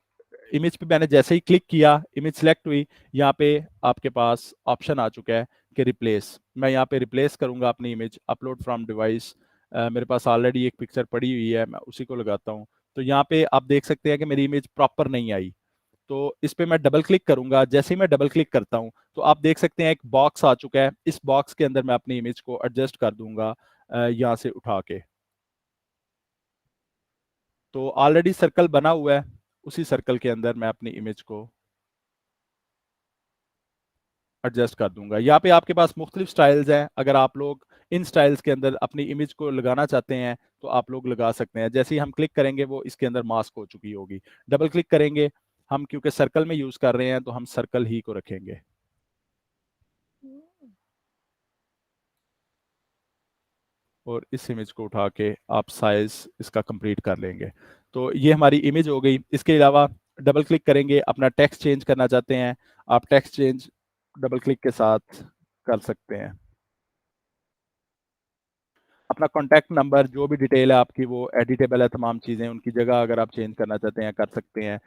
इमेज पे मैंने जैसे ही क्लिक किया, इमेज सेलेक्ट हुई, यहाँ पे आपके पास ऑप्शन आ चुका है कि रिप्लेस। मैं यहाँ पे रिप्लेस करूंगा अपनी इमेज, अपलोड फ्रॉम डिवाइस। मेरे पास ऑलरेडी एक पिक्चर पड़ी हुई है, मैं उसी को लगाता हूँ। तो यहाँ पे आप देख सकते हैं कि मेरी इमेज प्रॉपर नहीं आई। तो इस पे मैं डबल क्लिक करूंगा। जैसे ही मैं डबल क्लिक करता हूँ तो आप देख सकते हैं एक बॉक्स आ चुका है। इस बॉक्स के अंदर मैं अपनी इमेज को एडजस्ट कर दूंगा यहाँ से उठा के। तो ऑलरेडी सर्कल बना हुआ है, उसी सर्कल के अंदर मैं अपनी इमेज को एडजस्ट कर दूंगा। यहाँ पे आपके पास मुख्तलिफ स्टाइल्स हैं, अगर आप लोग इन स्टाइल्स के अंदर अपनी इमेज को लगाना चाहते हैं तो आप लोग लगा सकते हैं। जैसे ही हम क्लिक करेंगे वो इसके अंदर मास्क हो चुकी होगी। डबल क्लिक करेंगे, हम क्योंकि सर्कल में यूज कर रहे हैं तो हम सर्कल ही को रखेंगे और इस इमेज को उठा के आप साइज इसका कंप्लीट कर लेंगे। तो ये हमारी इमेज हो गई। इसके अलावा डबल क्लिक करेंगे, अपना टेक्स्ट चेंज करना चाहते हैं, आप टेक्स्ट चेंज डबल क्लिक के साथ कर सकते हैं। अपना कॉन्टैक्ट नंबर, जो भी डिटेल है आपकी वो एडिटेबल है, तमाम चीज़ें उनकी जगह अगर आप चेंज करना चाहते हैं कर सकते हैं।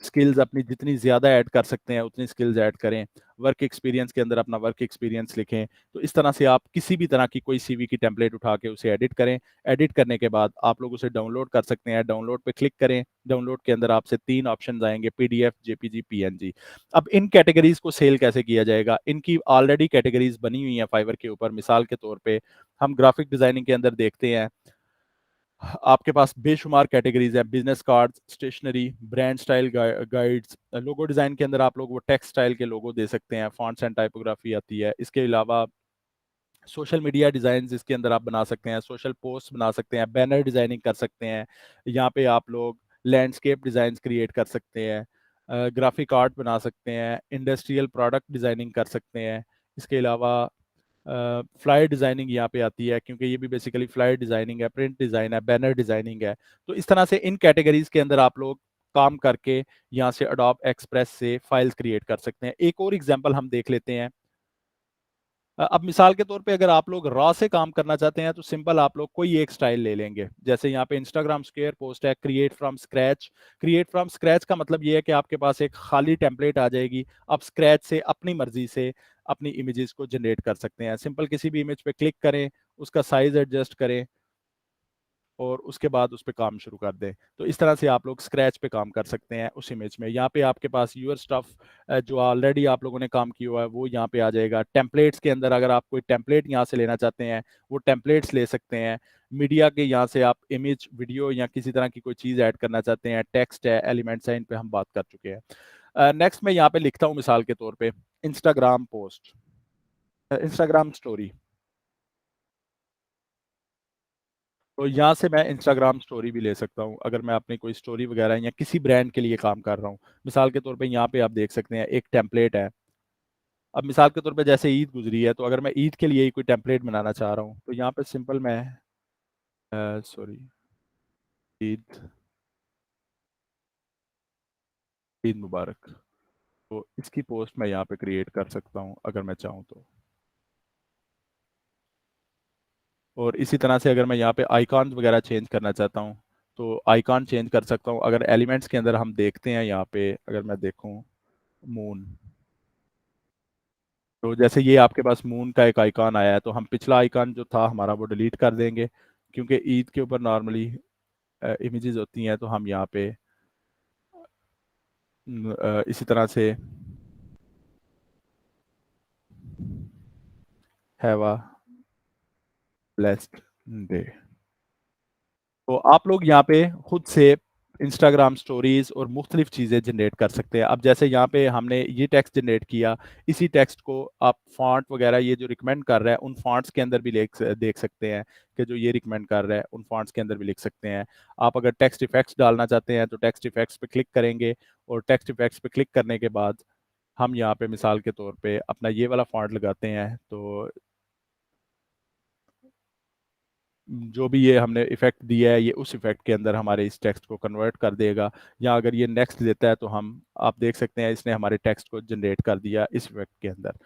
स्किल्स अपनी जितनी ज़्यादा ऐड कर सकते हैं उतनी स्किल्स ऐड करें। वर्क एक्सपीरियंस के अंदर अपना वर्क एक्सपीरियंस लिखें। तो इस तरह से आप किसी भी तरह की कोई सीवी की टेम्पलेट उठा के उसे एडिट करें। एडिट करने के बाद आप लोग उसे डाउनलोड कर सकते हैं। डाउनलोड पे क्लिक करें, डाउनलोड के अंदर आपसे 3 ऑप्शन आएंगे, पीडीएफ, जेपीजी, पीएनजी। अब इन कैटेगरीज को सेल कैसे किया जाएगा, इनकी ऑलरेडी कैटेगरीज बनी हुई हैं फाइवर के ऊपर। मिसाल के तौर पर हम ग्राफिक डिज़ाइनिंग के अंदर देखते हैं, आपके पास बेशुमार कैटेगरीज है, business cards, stationery, brand style guides, logo design के अंदर आप लोग वो टेक्स्ट स्टाइल के लोगो दे सकते हैं, फॉन्ट्स एंड टाइपोग्राफी आती है। इसके अलावा सोशल मीडिया डिज़ाइन इसके अंदर आप बना सकते हैं, सोशल पोस्ट बना सकते हैं, बैनर डिज़ाइनिंग कर सकते हैं, यहाँ पे आप लोग लैंडस्केप डिज़ाइन क्रिएट कर सकते हैं, ग्राफिक आर्ट बना सकते हैं, इंडस्ट्रियल प्रोडक्ट डिज़ाइनिंग कर सकते हैं। इसके अलावा फ्लायर डिज़ाइनिंग यहाँ पे आती है, क्योंकि ये भी बेसिकली फ्लायर डिज़ाइनिंग है, प्रिंट डिज़ाइन है, बैनर डिज़ाइनिंग है। तो इस तरह से इन कैटेगरीज के अंदर आप लोग काम करके यहाँ से अडोब एक्सप्रेस से फाइल्स क्रिएट कर सकते हैं। एक और एग्जांपल हम देख लेते हैं। अब मिसाल के तौर पे अगर आप लोग रॉ से काम करना चाहते हैं तो सिंपल आप लोग कोई एक स्टाइल ले लेंगे। जैसे यहाँ पे इंस्टाग्राम स्क्वायर पोस्ट है, create from scratch. Create from scratch का मतलब ये है कि आपके पास एक खाली टेम्पलेट आ जाएगी, आप स्क्रैच से अपनी मर्जी से अपनी इमेजेस को जनरेट कर सकते हैं। सिंपल किसी भी इमेज पे क्लिक करें, उसका साइज एडजस्ट करें और उसके बाद उस पर काम शुरू कर दें। तो इस तरह से आप लोग स्क्रैच पे काम कर सकते हैं उस इमेज में। यहाँ पे आपके पास यूर स्टफ जो ऑलरेडी आप लोगों ने काम किया हुआ है वो यहाँ पे आ जाएगा। टेम्पलेट्स के अंदर अगर आप कोई टेम्पलेट यहाँ से लेना चाहते हैं वो टेम्पलेट्स ले सकते हैं। मीडिया के यहाँ से आप इमेज, वीडियो या किसी तरह की कोई चीज़ ऐड करना चाहते हैं, टेक्स्ट है, एलिमेंट्स है, इन पे हम बात कर चुके हैं। नेक्स्ट मैं यहाँ पे लिखता हूँ मिसाल के तौर पे इंस्टाग्राम पोस्ट, इंस्टाग्राम स्टोरी। तो यहाँ से मैं इंस्टाग्राम स्टोरी भी ले सकता हूँ अगर मैं अपनी कोई स्टोरी वगैरह या किसी ब्रांड के लिए काम कर रहा हूँ। मिसाल के तौर पे यहाँ पे आप देख सकते हैं एक टेम्पलेट है। अब मिसाल के तौर पे जैसे ईद गुजरी है तो अगर मैं ईद के लिए ही कोई टेम्पलेट बनाना चाह रहा हूँ तो यहाँ पे सिंपल मैं सॉरी, ईद, ईद मुबारक, तो इसकी पोस्ट मैं यहाँ पे क्रिएट कर सकता हूँ अगर मैं चाहूँ तो। और इसी तरह से अगर मैं यहाँ पे आइकॉन वगैरह चेंज करना चाहता हूँ तो आइकॉन चेंज कर सकता हूँ। अगर एलिमेंट्स के अंदर हम देखते हैं यहाँ पे, अगर मैं देखूँ मून, तो जैसे ये आपके पास मून का एक आइकॉन आया है तो हम पिछला आइकॉन जो था हमारा वो डिलीट कर देंगे, क्योंकि ईद के ऊपर नॉर्मली इमेजेस होती हैं। तो हम यहाँ पे इसी तरह से हैव अ ब्लेस्ड डे। तो आप लोग यहाँ पे खुद से इंस्टाग्राम स्टोरीज और मुख्तलिफ चीज़ें जनरेट कर सकते हैं। अब जैसे यहाँ पे हमने ये टेक्स्ट जनरेट किया, इसी टेक्स्ट को आप फॉन्ट वगैरह ये जो रिकमेंड कर रहा है उन फॉन्ट्स के अंदर भी देख सकते हैं कि जो ये रिकमेंड कर रहा है उन फॉन्ट्स के अंदर भी लिख सकते हैं। आप अगर टेक्स्ट इफेक्ट्स डालना चाहते हैं तो टेक्स्ट इफेक्ट्स पे क्लिक करेंगे और टेक्स्ट इफेक्ट्स पे क्लिक करने के बाद हम यहाँ पे मिसाल के तौर पे अपना ये वाला फॉन्ट लगाते हैं तो जो भी ये हमने इफेक्ट दिया है ये उस इफेक्ट के अंदर हमारे इस टेक्स्ट को कन्वर्ट कर देगा। या अगर ये नेक्स्ट देता है तो हम, आप देख सकते हैं इसने हमारे टेक्स्ट को जनरेट कर दिया इस इफेक्ट के अंदर।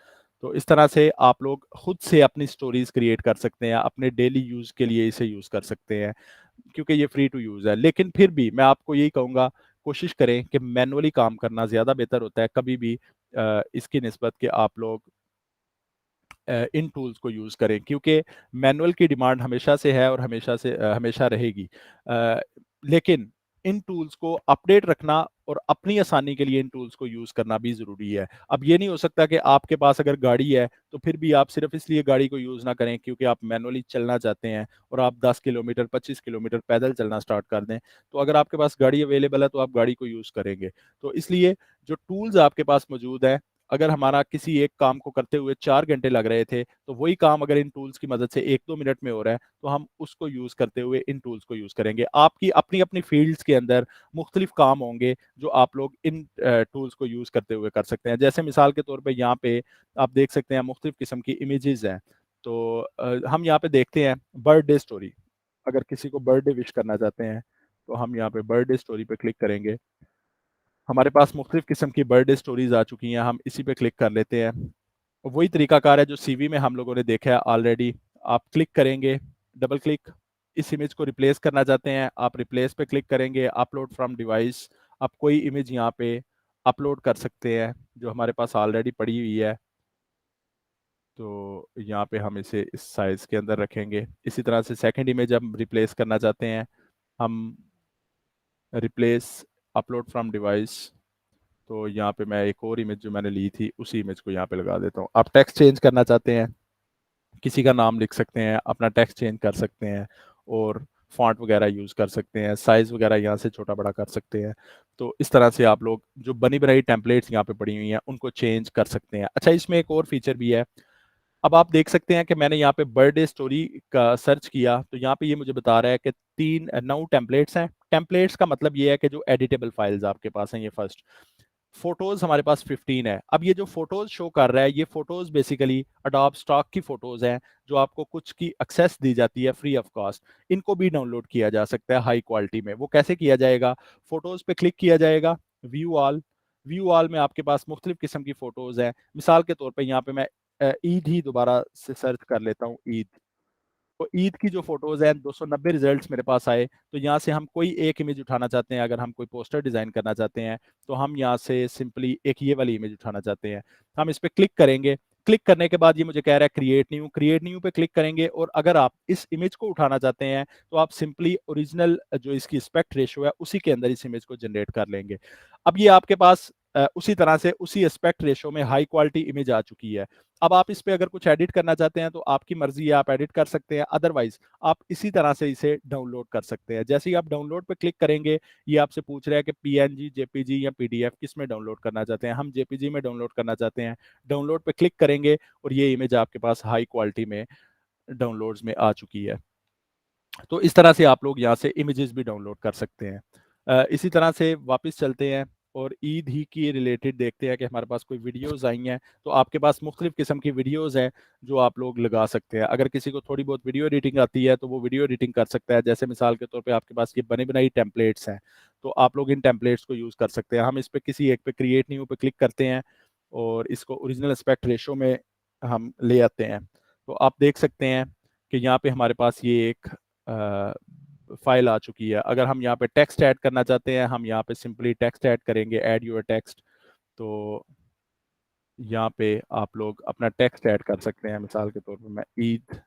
तो इस तरह से आप लोग खुद से अपनी स्टोरीज क्रिएट कर सकते हैं, अपने डेली यूज के लिए इसे यूज कर सकते हैं, क्योंकि ये फ्री टू यूज है। लेकिन फिर भी मैं आपको यही कहूँगा, कोशिश करें कि मैनुअली काम करना ज़्यादा बेहतर होता है कभी भी इसकी निस्बत कि आप लोग इन टूल्स को यूज़ करें, क्योंकि मैनुअल की डिमांड हमेशा से है और हमेशा रहेगी। लेकिन इन टूल्स को अपडेट रखना और अपनी आसानी के लिए इन टूल्स को यूज़ करना भी ज़रूरी है। अब ये नहीं हो सकता कि आपके पास अगर गाड़ी है तो फिर भी आप सिर्फ इसलिए गाड़ी को यूज़ ना करें क्योंकि आप मैनुअली चलना चाहते हैं और आप 10 किलोमीटर 25 किलोमीटर पैदल चलना स्टार्ट कर दें। तो अगर आपके पास गाड़ी अवेलेबल है तो आप गाड़ी को यूज़ करेंगे। तो इसलिए जो टूल्स आपके पास मौजूद हैं, अगर हमारा किसी एक काम को करते हुए 4 घंटे लग रहे थे तो वही काम अगर इन टूल्स की मदद से 1-2 मिनट में हो रहा है तो हम उसको यूज करते हुए इन टूल्स को यूज करेंगे। आपकी अपनी अपनी फील्ड्स के अंदर मुख्तलिफ काम होंगे जो आप लोग इन टूल्स को यूज करते हुए कर सकते हैं। जैसे मिसाल के तौर पर यहाँ पे आप देख सकते हैं मुख्तलिफ किस्म की इमेजेस हैं। तो हम यहाँ पे देखते हैं बर्थडे स्टोरी। अगर किसी को बर्थडे विश करना चाहते हैं तो हम यहाँ पे बर्थडे स्टोरी पे क्लिक करेंगे। हमारे पास मुख्तलिफ किस्म की बर्थडे स्टोरीज आ चुकी हैं, हम इसी पे क्लिक कर लेते हैं। वही तरीकाकार है जो सीवी में हम लोगों ने देखा है ऑलरेडी। आप क्लिक करेंगे, डबल क्लिक, इस इमेज को रिप्लेस करना चाहते हैं आप रिप्लेस पे क्लिक करेंगे, अपलोड फ्रॉम डिवाइस, आप कोई इमेज यहाँ पे अपलोड कर सकते हैं जो हमारे पास ऑलरेडी पड़ी हुई है। तो यहाँ पे हम इसे इस साइज के अंदर रखेंगे। इसी तरह से सेकंड इमेज हम रिप्लेस करना चाहते हैं, हम रिप्लेस, अपलोड फ्रॉम डिवाइस, तो यहाँ पे मैं एक और इमेज जो मैंने ली थी उसी इमेज को यहाँ पे लगा देता हूँ। आप टेक्स्ट चेंज करना चाहते हैं, किसी का नाम लिख सकते हैं, अपना टेक्स्ट चेंज कर सकते हैं और फॉन्ट वगैरह यूज़ कर सकते हैं, साइज़ वगैरह यहाँ से छोटा बड़ा कर सकते हैं। तो इस तरह से आप लोग जो बनी बनाई टेम्पलेट्स यहाँ पे पड़ी हुई हैं उनको चेंज कर सकते हैं। अच्छा, इसमें एक और फीचर भी है। अब आप देख सकते हैं कि मैंने यहाँ पे बर्थडे स्टोरी का सर्च किया तो यहाँ पे ये मुझे बता रहा है कि 9 टेम्पलेट्स हैं। टेम्पलेट्स का मतलब ये है कि जो एडिटेबल फाइल्स आपके पास हैं, ये फर्स्ट। फोटोज हमारे पास 15 है। अब ये जो फोटोज शो कर रहा है, ये फोटोज बेसिकली अडोब स्टॉक की फोटोज हैं जो आपको कुछ की एक्सेस दी जाती है फ्री ऑफ कॉस्ट। इनको भी डाउनलोड किया जा सकता है हाई क्वालिटी में। वो कैसे किया जाएगा? फोटोज पे क्लिक किया जाएगा, व्यू ऑल। व्यू ऑल में आपके पास मुख्तलिफ किस्म की फोटोज हैं। मिसाल के तौर पर यहाँ पे मैं ईद ही दोबारा से सर्च कर लेता हूँ, ईद। तो ईद की जो फोटोज हैं, 290 रिजल्ट्स मेरे पास आए। तो यहाँ से हम कोई एक इमेज उठाना चाहते हैं, अगर हम कोई पोस्टर डिजाइन करना चाहते हैं तो हम यहाँ से सिंपली एक ये वाली इमेज उठाना चाहते हैं, हम इस पर क्लिक करेंगे। क्लिक करने के बाद ये मुझे कह रहा है क्रिएट न्यू। क्रिएट न्यू पे क्लिक करेंगे और अगर आप इस इमेज को उठाना चाहते हैं तो आप सिंपली ओरिजिनल जो इसकी एस्पेक्ट रेशो है उसी के अंदर इस इमेज को जनरेट कर लेंगे। अब ये आपके पास उसी तरह से उसी एस्पेक्ट रेशो में हाई क्वालिटी इमेज आ चुकी है। अब आप इस पे अगर कुछ एडिट करना चाहते हैं तो आपकी मर्जी है, आप एडिट कर सकते हैं। अदरवाइज आप इसी तरह से इसे डाउनलोड कर सकते हैं। जैसे ही आप डाउनलोड पे क्लिक करेंगे, ये आपसे पूछ रहा है कि पीएनजी, जेपीजी या पीडीएफ किस में डाउनलोड करना चाहते हैं। हम जेपीजी में डाउनलोड करना चाहते हैं। डाउनलोड पे क्लिक करेंगे और ये इमेज आपके पास हाई क्वालिटी में डाउनलोड्स में आ चुकी है। तो इस तरह से आप लोग यहाँ से इमेजेस भी डाउनलोड कर सकते हैं। इसी तरह से वापस चलते हैं और ईद ही की रिलेटेड देखते हैं कि हमारे पास कोई वीडियोस आई हैं। तो आपके पास मुख्तलिफ किस्म की वीडियोस हैं जो आप लोग लगा सकते हैं। अगर किसी को थोड़ी बहुत वीडियो एडिटिंग आती है तो वो वीडियो एडिटिंग कर सकता है। जैसे मिसाल के तौर पे आपके पास ये बनी बनाई टेम्पलेट्स हैं, तो आप लोग इन टेम्पलेट्स को यूज़ कर सकते हैं। हम इस पर किसी एक पे क्रिएट न्यू पे क्लिक करते हैं और इसको ओरिजिनल एस्पेक्ट रेशो में हम ले आते हैं। तो आप देख सकते हैं कि यहाँ पे हमारे पास ये एक फाइल आ चुकी है। अगर हम यहाँ पे टेक्स्ट ऐड करना चाहते हैं, हम यहाँ पे सिंपली टेक्स्ट ऐड करेंगे, ऐड योर टेक्स्ट। तो यहाँ पे आप लोग अपना टेक्स्ट ऐड कर सकते हैं। मिसाल के तौर पे मैं ईद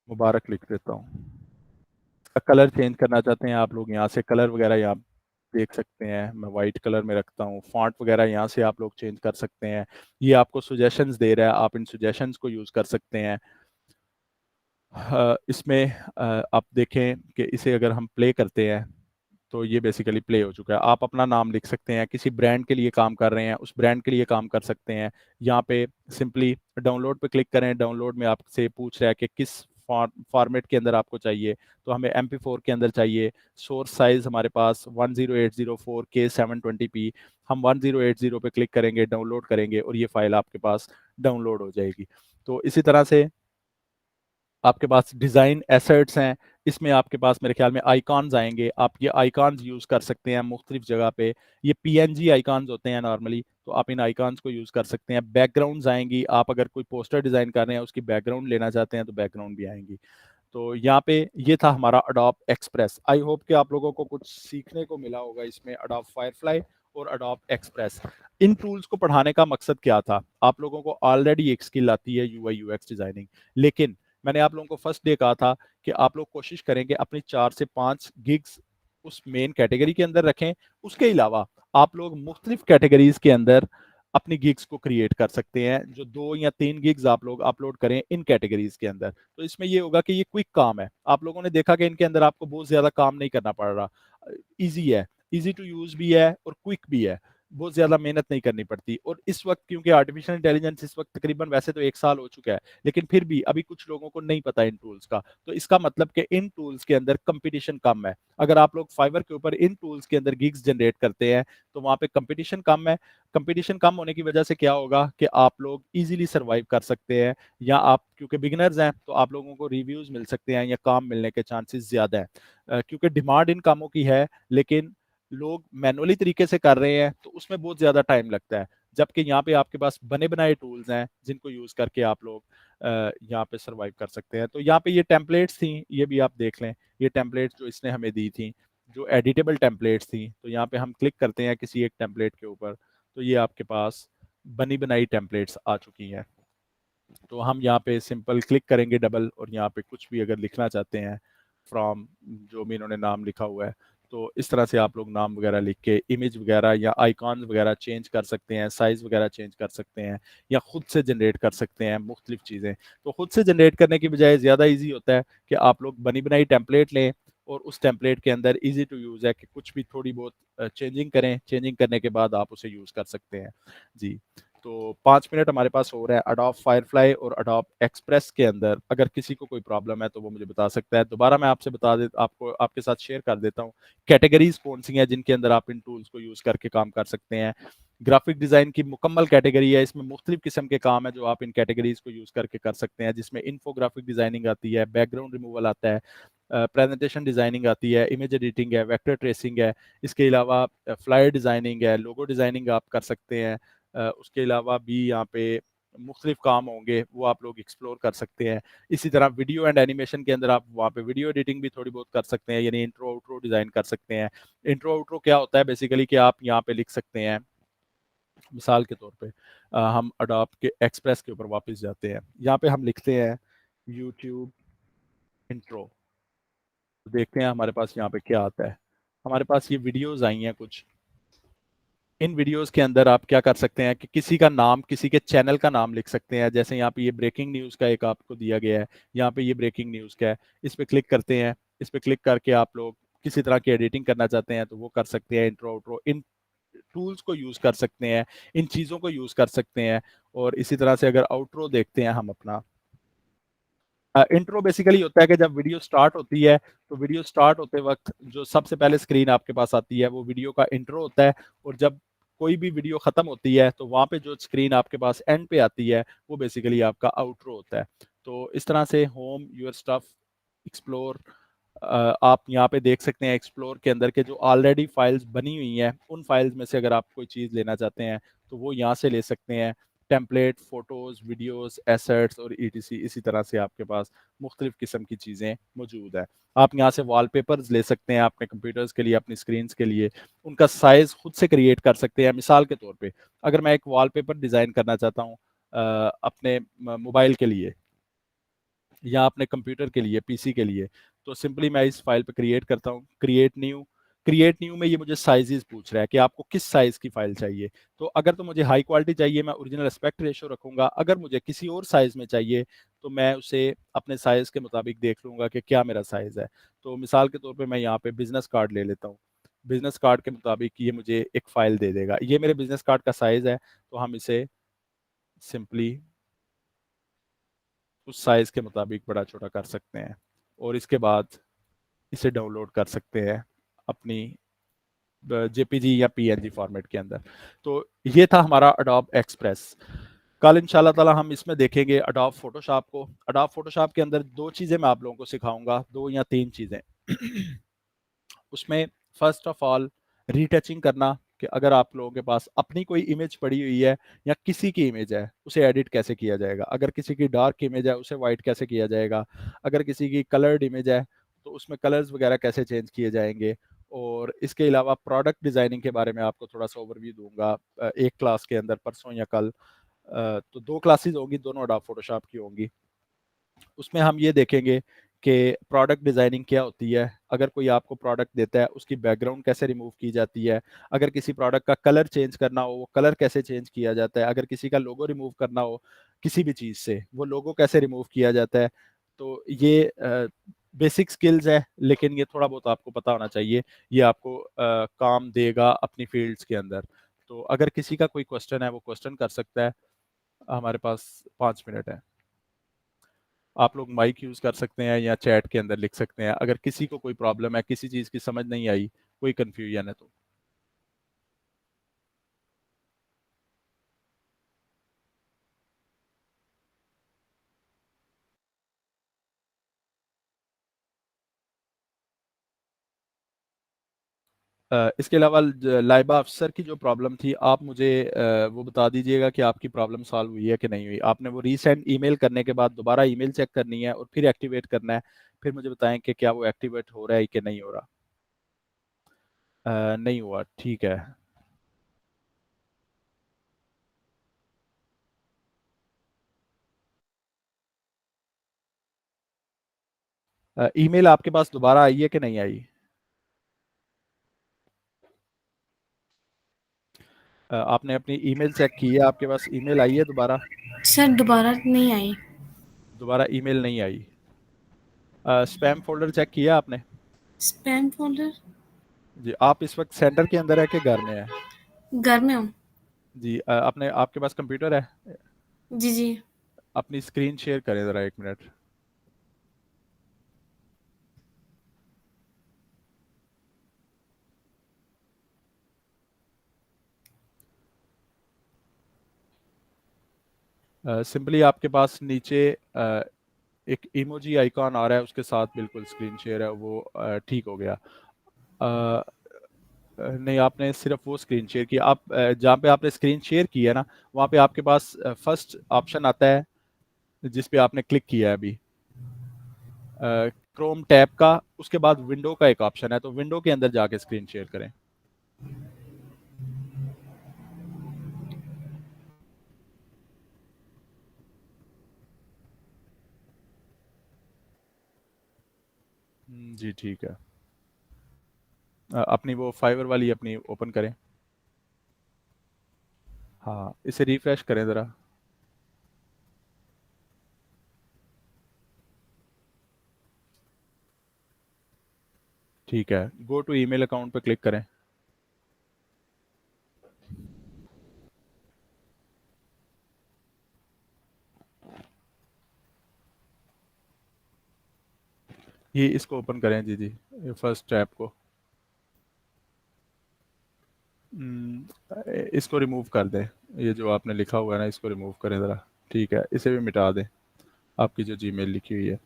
मुबारक लिख देता हूँ। कलर चेंज करना चाहते हैं आप लोग, यहाँ से कलर वगैरह यहाँ देख सकते हैं। मैं वाइट कलर में रखता हूँ। फॉन्ट वगैरह यहाँ से आप लोग चेंज कर सकते हैं। ये आपको सुजेशंस दे रहा है, आप इन सुजेशंस को यूज़ कर सकते हैं। इसमें आप देखें कि इसे अगर हम प्ले करते हैं तो ये बेसिकली प्ले हो चुका है। आप अपना नाम लिख सकते हैं, किसी ब्रांड के लिए काम कर रहे हैं उस ब्रांड के लिए काम कर सकते हैं। यहाँ पे सिंपली डाउनलोड पे क्लिक करें। डाउनलोड में आपसे पूछ रहा है कि किस फॉर्मेट के अंदर आपको चाहिए। तो हमें MP4 के अंदर चाहिए। सोर्स साइज हमारे पास 10804K720p। हम 1080 पे क्लिक करेंगे, डाउनलोड करेंगे और ये फाइल आपके पास डाउनलोड हो जाएगी। तो इसी तरह से आपके पास डिज़ाइन एसेट्स हैं। इसमें आपके पास मेरे ख्याल में आइकॉन्स आएंगे। आप ये आइकॉन्स यूज़ कर सकते हैं मुख्तलिफ जगह पे। ये PNG आइकॉन्स होते हैं नॉर्मली, तो आप इन आइकॉन्स को यूज़ कर सकते हैं। बैकग्राउंड्स आएंगी, आप अगर कोई पोस्टर डिज़ाइन कर रहे हैं उसकी बैकग्राउंड लेना चाहते हैं तो बैकग्राउंड भी आएंगी। तो यहाँ पे ये था हमारा अडोब एक्सप्रेस। आई होप कि आप लोगों को कुछ सीखने को मिला होगा इसमें, अडोब फायरफ्लाई और अडोब एक्सप्रेस। इन टूल्स को पढ़ाने का मकसद क्या था? आप लोगों को ऑलरेडी एक स्किल आती है UI UX डिजाइनिंग, लेकिन मैंने आप लोगों को फर्स्ट डे कहा था कि आप लोग कोशिश करेंगे अपनी 4 से 5 गिग्स उस मेन कैटेगरी के अंदर रखें। उसके अलावा आप लोग मुख्तलिफ कैटेगरीज के अंदर अपनी गिग्स को क्रिएट कर सकते हैं। जो 2 या 3 गिग्स आप लोग अपलोड करें इन कैटेगरीज के अंदर, तो इसमें ये होगा कि ये क्विक काम है। आप लोगों ने देखा कि इनके अंदर आपको बहुत ज्यादा काम नहीं करना पड़ रहा। इजी है, इजी टू यूज भी है और क्विक भी है। बहुत ज्यादा मेहनत नहीं करनी पड़ती। और इस वक्त क्योंकि आर्टिफिशियल इंटेलिजेंस इस वक्त तकरीबन, वैसे तो 1 साल हो चुका है, लेकिन फिर भी अभी कुछ लोगों को नहीं पता इन टूल्स का। तो इसका मतलब कि इन टूल्स के अंदर कंपटीशन कम है। अगर आप लोग फाइवर के ऊपर इन टूल्स के अंदर गिग्स जनरेट करते हैं तो वहां पे कंपटीशन कम है। कंपटीशन कम होने की वजह से क्या होगा कि आप लोग इजीली सर्वाइव कर सकते हैं, या आप क्योंकि बिगिनर्स हैं तो आप लोगों को रिव्यूज मिल सकते हैं या काम मिलने के चांसेस ज्यादा हैं। क्योंकि डिमांड इन कामों की है, लेकिन लोग मैनुअली तरीके से कर रहे हैं तो उसमें बहुत ज्यादा टाइम लगता है। जबकि यहाँ पे आपके पास बने बनाए टूल्स हैं जिनको यूज करके आप लोग यहाँ पे सर्वाइव कर सकते हैं। तो यहाँ पे ये टेम्पलेट्स थी, ये भी आप देख लें। ये टेम्पलेट्स जो इसने हमें दी थी, जो एडिटेबल टेम्पलेट्स थी, तो यहाँ पे हम क्लिक करते हैं किसी एक टेम्पलेट के ऊपर तो ये आपके पास बनी बनाई टेम्पलेट्स आ चुकी हैं। तो हम यहाँ पे सिंपल क्लिक करेंगे डबल, और यहाँ पे कुछ भी अगर लिखना चाहते हैं फ्रॉम जो भी इन्होंने नाम लिखा हुआ है तो इस तरह से आप लोग नाम वगैरह लिख के इमेज वगैरह या आइकॉन्स वगैरह चेंज कर सकते हैं, साइज वगैरह चेंज कर सकते हैं, या खुद से जनरेट कर सकते हैं मुख्तलिफ चीज़ें। तो खुद से जनरेट करने की बजाय ज़्यादा ईजी होता है कि आप लोग बनी बनाई टेम्पलेट लें, और उस टेम्पलेट के अंदर ईजी टू यूज़ है कि कुछ भी थोड़ी बहुत चेंजिंग करें, चेंजिंग करने के बाद आप उसे यूज़ कर सकते हैं। जी, तो 5 मिनट हमारे पास हो रहा है। अडोब फायरफ्लाई और अडोब एक्सप्रेस के अंदर अगर किसी को कोई प्रॉब्लम है तो वो मुझे बता सकता है। दोबारा मैं आपसे बता दे आपको आपके साथ शेयर कर देता हूँ कैटेगरीज कौन सी हैं जिनके अंदर आप इन टूल्स को यूज़ करके काम कर सकते हैं। ग्राफिक डिज़ाइन की मुकम्मल कैटेगरी है, इसमें मुख्तलिफ किस्म के काम है जो आप इन कैटेगरीज को यूज़ करके कर सकते हैं, जिसमें इन्फोग्राफिक डिज़ाइनिंग आती है, बैकग्राउंड रिमूवल आता है, प्रेजेंटेशन डिज़ाइनिंग आती है, इमेज एडिटिंग है, वेक्टर ट्रेसिंग है, इसके अलावा फ्लायर डिज़ाइनिंग है, लोगो डिज़ाइनिंग आप कर सकते हैं। उसके अलावा भी यहाँ पे मुख्तलिफ काम होंगे वो आप लोग एक्सप्लोर कर सकते हैं। इसी तरह वीडियो एंड एनिमेशन के अंदर आप वहाँ पे वीडियो एडिटिंग भी थोड़ी बहुत कर सकते हैं, यानी इंट्रो आउट्रो डिज़ाइन कर सकते हैं। इंट्रो आउट्रो क्या होता है बेसिकली कि आप यहाँ पे लिख सकते हैं, मिसाल के तौर पे हम अडोब के एक्सप्रेस के ऊपर वापस जाते हैं, यहाँ पे हम लिखते हैं यूट्यूब इंट्रो, देखते हैं हमारे पास यहाँ पे क्या आता है। हमारे पास ये वीडियोस आई हैं कुछ। इन वीडियोस के अंदर आप क्या कर सकते हैं कि किसी का नाम, किसी के चैनल का नाम लिख सकते हैं। जैसे यहाँ पे ये ब्रेकिंग न्यूज़ का एक आपको दिया गया है, यहाँ पे ये ब्रेकिंग न्यूज़ का है, इस पे क्लिक करते हैं। इस पे क्लिक करके आप लोग किसी तरह की एडिटिंग करना चाहते हैं तो वो कर सकते हैं। इंट्रो आउट्रो इन टूल्स को यूज़ कर सकते हैं, इन चीज़ों को यूज़ कर सकते हैं। और इसी तरह से अगर आउट्रो देखते हैं हम अपना, इंट्रो बेसिकली होता है कि जब वीडियो स्टार्ट होती है तो वीडियो स्टार्ट होते वक्त जो सबसे पहले स्क्रीन आपके पास आती है वो वीडियो का इंट्रो होता है, और जब कोई भी वीडियो खत्म होती है तो वहां पे जो स्क्रीन आपके पास एंड पे आती है वो बेसिकली आपका आउट्रो होता है। तो इस तरह से होम, योर स्टफ, एक्सप्लोर, आप यहाँ पे देख सकते हैं एक्सप्लोर के अंदर के जो ऑलरेडी फाइल्स बनी हुई हैं उन फाइल्स में से अगर आप कोई चीज़ लेना चाहते हैं तो वो यहाँ से ले सकते हैं। टेम्पलेट, फोटोज, वीडियोस, एसेट्स और ईटीसी, इसी तरह से आपके पास मुख्तलिफ किस्म की चीज़ें मौजूद है। आप यहाँ से वॉलपेपर्स ले सकते हैं अपने कंप्यूटर्स के लिए, अपनी स्क्रीन्स के लिए, उनका साइज खुद से क्रिएट कर सकते हैं। मिसाल के तौर पे अगर मैं एक वॉलपेपर डिज़ाइन करना चाहता हूँ अपने मोबाइल के लिए या अपने कंप्यूटर के लिए, पीसी के लिए, तो सिंपली मैं इस फाइल पे क्रिएट करता हूँ, क्रिएट न्यू। क्रिएट न्यू में ये मुझे साइजेस पूछ रहा है कि आपको किस साइज की फाइल चाहिए। तो अगर तो मुझे हाई क्वालिटी चाहिए मैं ओरिजिनल एस्पेक्ट रेशियो रखूंगा, अगर मुझे किसी और साइज में चाहिए तो मैं उसे अपने साइज के मुताबिक देख लूंगा कि क्या मेरा साइज है। तो मिसाल के तौर पे मैं यहाँ पे बिजनेस कार्ड ले लेता हूँ। बिजनेस कार्ड के मुताबिक ये मुझे एक फाइल दे देगा, ये मेरे बिजनेस कार्ड का साइज है। तो हम इसे सिंपली उस साइज के मुताबिक बड़ा छोटा कर सकते हैं, और इसके बाद इसे डाउनलोड कर सकते हैं अपनी जेपीजी या पीएनजी फॉर्मेट के अंदर। तो ये था हमारा अडोब एक्सप्रेस। कल इंशाल्लाह ताला हम इसमें देखेंगे अडोब फोटोशॉप को। अडोब फोटोशॉप के अंदर दो चीज़ें मैं आप लोगों को सिखाऊंगा, दो या तीन चीज़ें। उसमें फर्स्ट ऑफ ऑल रीटचिंग करना, कि अगर आप लोगों के पास अपनी कोई इमेज पड़ी हुई है या किसी की इमेज है उसे एडिट कैसे किया जाएगा, अगर किसी की डार्क इमेज है उसे वाइट कैसे किया जाएगा, अगर किसी की कलर्ड इमेज है तो उसमें कलर्स वगैरह कैसे चेंज किए जाएंगे। और इसके अलावा प्रोडक्ट डिज़ाइनिंग के बारे में आपको थोड़ा सा ओवरव्यू दूंगा एक क्लास के अंदर, परसों या कल। तो दो क्लासेस होंगी, दोनों अडोब फोटोशॉप की होंगी। उसमें हम ये देखेंगे कि प्रोडक्ट डिज़ाइनिंग क्या होती है, अगर कोई आपको प्रोडक्ट देता है उसकी बैकग्राउंड कैसे रिमूव की जाती है, अगर किसी प्रोडक्ट का कलर चेंज करना हो वो कलर कैसे चेंज किया जाता है, अगर किसी का लोगो रिमूव करना हो किसी भी चीज़ से वो लोगो कैसे रिमूव किया जाता है। तो ये बेसिक स्किल्स है, लेकिन ये थोड़ा बहुत आपको पता होना चाहिए, ये आपको काम देगा अपनी फील्ड्स के अंदर। तो अगर किसी का कोई क्वेश्चन है वो क्वेश्चन कर सकता है। हमारे पास 5 मिनट है। आप लोग माइक यूज़ कर सकते हैं या चैट के अंदर लिख सकते हैं अगर किसी को कोई प्रॉब्लम है, किसी चीज़ की समझ नहीं आई, कोई कन्फ्यूजन है तो। इसके अलावा लाइबा अफसर की जो प्रॉब्लम थी आप मुझे वो बता दीजिएगा कि आपकी प्रॉब्लम सॉल्व हुई है कि नहीं हुई। आपने वो रीसेंड ईमेल करने के बाद दोबारा ईमेल चेक करनी है और फिर एक्टिवेट करना है, फिर मुझे बताएं कि क्या वो एक्टिवेट हो रहा है कि नहीं हो रहा। नहीं हुआ, ठीक है। ईमेल आपके पास दोबारा आई है कि नहीं आई? आपने अपनी ईमेल चेक की है? आपके पास ईमेल आई है दोबारा? सर दोबारा नहीं आई। दोबारा ईमेल नहीं आई। स्पैम फोल्डर चेक किया आपने? Spam folder. जी, आप इस वक्त सेंटर के अंदर है कि घर में है? घर में हूँ। जी, आपने आपके पास कंप्यूटर है? जी जी। अपनी स्क्रीन शेयर करें ज़रा, 1 मिनट। सिंपली आपके पास नीचे अ, एक इमोजी आइकॉन आ रहा है, उसके साथ बिल्कुल स्क्रीन शेयर है, वो ठीक हो गया। अ, नहीं, आपने सिर्फ वो स्क्रीन शेयर किया। आप जहाँ पे आपने स्क्रीन शेयर की है ना, वहाँ पे आपके पास फर्स्ट ऑप्शन आता है जिस पे आपने क्लिक किया है अभी, क्रोम टैब का। उसके बाद विंडो का एक ऑप्शन है, तो विंडो के अंदर जाके स्क्रीन शेयर करें। जी ठीक है। अपनी वो फाइवर वाली अपनी ओपन करें। हाँ, इसे रिफ्रेश करें ज़रा। ठीक है, गो टू ईमेल अकाउंट पे क्लिक करें। ये इसको ओपन करें। जी जी, ये फर्स्ट टैब को। इसको रिमूव कर दें। ये जो आपने लिखा हुआ है ना, इसको रिमूव करें ज़रा। ठीक है, इसे भी मिटा दें, आपकी जो जीमेल लिखी हुई है।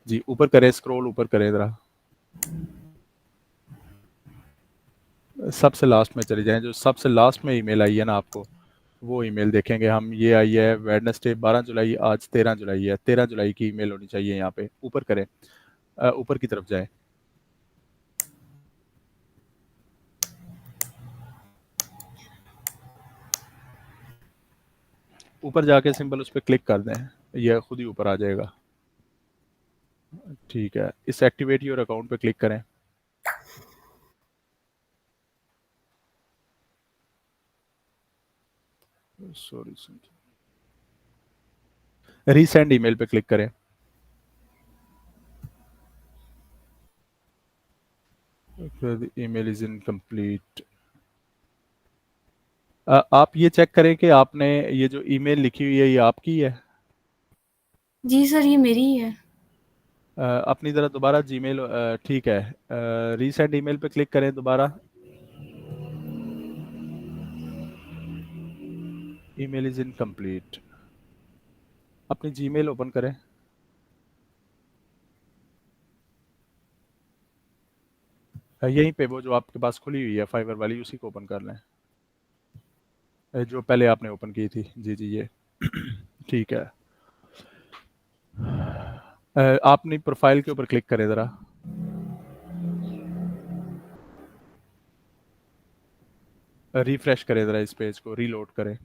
जी, ऊपर करें, स्क्रॉल ऊपर करें ज़रा। सबसे लास्ट में चले जाएं, जो सबसे लास्ट में ईमेल आई है ना आपको, वो ईमेल देखेंगे हम। ये आई है वेडनेसडे 12 जुलाई, आज 13 जुलाई है। 13 जुलाई की ईमेल होनी चाहिए। यहाँ पे ऊपर करें, ऊपर की तरफ जाएं। ऊपर जाके सिंपल उस पर क्लिक कर दें, यह खुद ही ऊपर आ जाएगा। ठीक है, इस एक्टिवेट योर अकाउंट पे क्लिक करें। सॉरी, रीसेंड ईमेल पे क्लिक करें। Email is incomplete. आप ये चेक करें कि आपने ये जो ईमेल लिखी हुई है, ये आपकी है? जी सर ये मेरी ही है। अपनी ज़रा दोबारा जीमेल, ठीक है, रीसेंड ईमेल पे क्लिक करें दोबारा। Email is incomplete. अपनी जीमेल ओपन करें। यहीं पे वो जो आपके पास खुली हुई है फाइवर वाली, उसी को ओपन कर लें, जो पहले आपने ओपन की थी। जी जी, ये ठीक है। आप अपनी प्रोफाइल के ऊपर क्लिक करें ज़रा। रिफ्रेश करें ज़रा, इस पेज को रीलोड करें।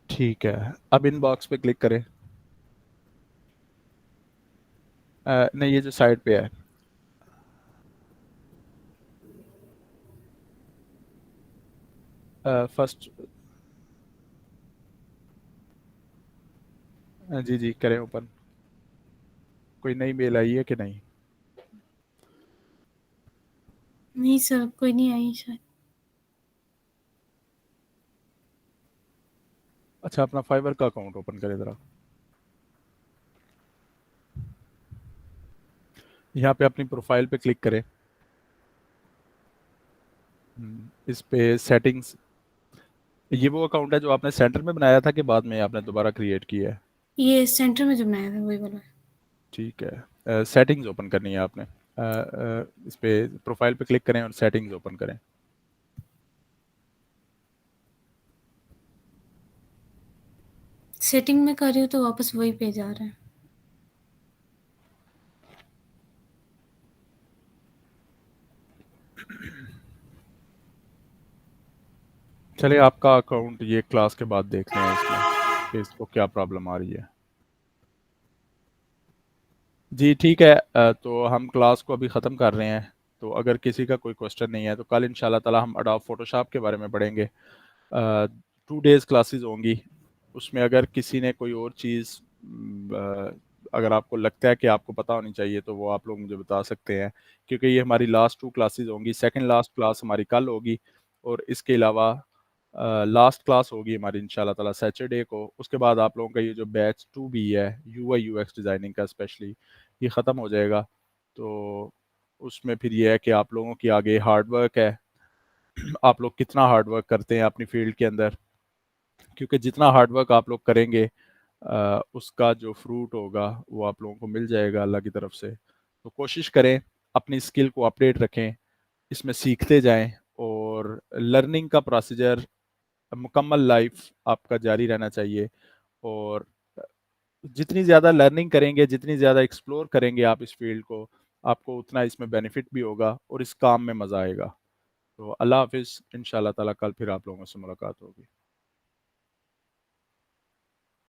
ठीक है, अब इनबॉक्स पे क्लिक करें। नहीं, ये जो साइड पे है, फर्स्ट। जी जी, करें ओपन। कोई नई मेल आई है कि नहीं? नहीं सर कोई नहीं आई शायद। अच्छा, अपना फाइवर का अकाउंट ओपन करें ज़रा। यहाँ पे अपनी प्रोफाइल पे क्लिक करें। इस पे सेटिंग्स। ये वो अकाउंट है जो आपने सेंटर में बनाया था कि बाद में आपने दोबारा क्रिएट किया है? ये सेंटर में जो बनाया था वही वाला है। ठीक है, सेटिंग्स ओपन करनी है आपने। इस पे प्रोफाइल पे क्लिक करें और सेटिंग्स ओपन करें। सेटिंग में कर रही हूँ तो वापस वही पेज आ रहा है। चलिए आपका अकाउंट ये क्लास के बाद देखते हैं इसमें कि इसको क्या प्रॉब्लम आ रही है। जी ठीक है, तो हम क्लास को अभी ख़त्म कर रहे हैं। तो अगर किसी का कोई क्वेश्चन नहीं है तो कल इंशाल्लाह ताला हम अडोब फोटोशॉप के बारे में पढ़ेंगे। 2 डेज़ क्लासेस होंगी। उसमें अगर किसी ने कोई और चीज़ अगर आपको लगता है कि आपको पता होनी चाहिए तो वो आप लोग मुझे बता सकते हैं, क्योंकि ये हमारी लास्ट 2 क्लासेस होंगी। सेकंड लास्ट क्लास हमारी कल होगी और इसके अलावा लास्ट क्लास होगी हमारी इंशाल्लाह ताला सैटरडे को। उसके बाद आप लोगों का ये जो बैच 2B है यूआई यूएक्स डिज़ाइनिंग का स्पेशली, ये ख़त्म हो जाएगा। तो उसमें फिर ये है कि आप लोगों की आगे हार्ड वर्क है। आप लोग कितना हार्ड वर्क करते हैं अपनी फील्ड के अंदर, क्योंकि जितना हार्ड वर्क आप लोग करेंगे उसका जो फ्रूट होगा वो आप लोगों को मिल जाएगा अल्लाह की तरफ से। तो कोशिश करें अपनी स्किल को अपडेट रखें, इसमें सीखते जाएं और लर्निंग का प्रोसीजर मुकम्मल लाइफ आपका जारी रहना चाहिए। और जितनी ज़्यादा लर्निंग करेंगे, जितनी ज़्यादा एक्सप्लोर करेंगे आप इस फील्ड को, आपको उतना इसमें बेनिफिट भी होगा और इस काम में मज़ा आएगा। तो अल्लाह हाफ़िज़, इंशाल्लाह ताला कल फिर आप लोगों से मुलाकात होगी।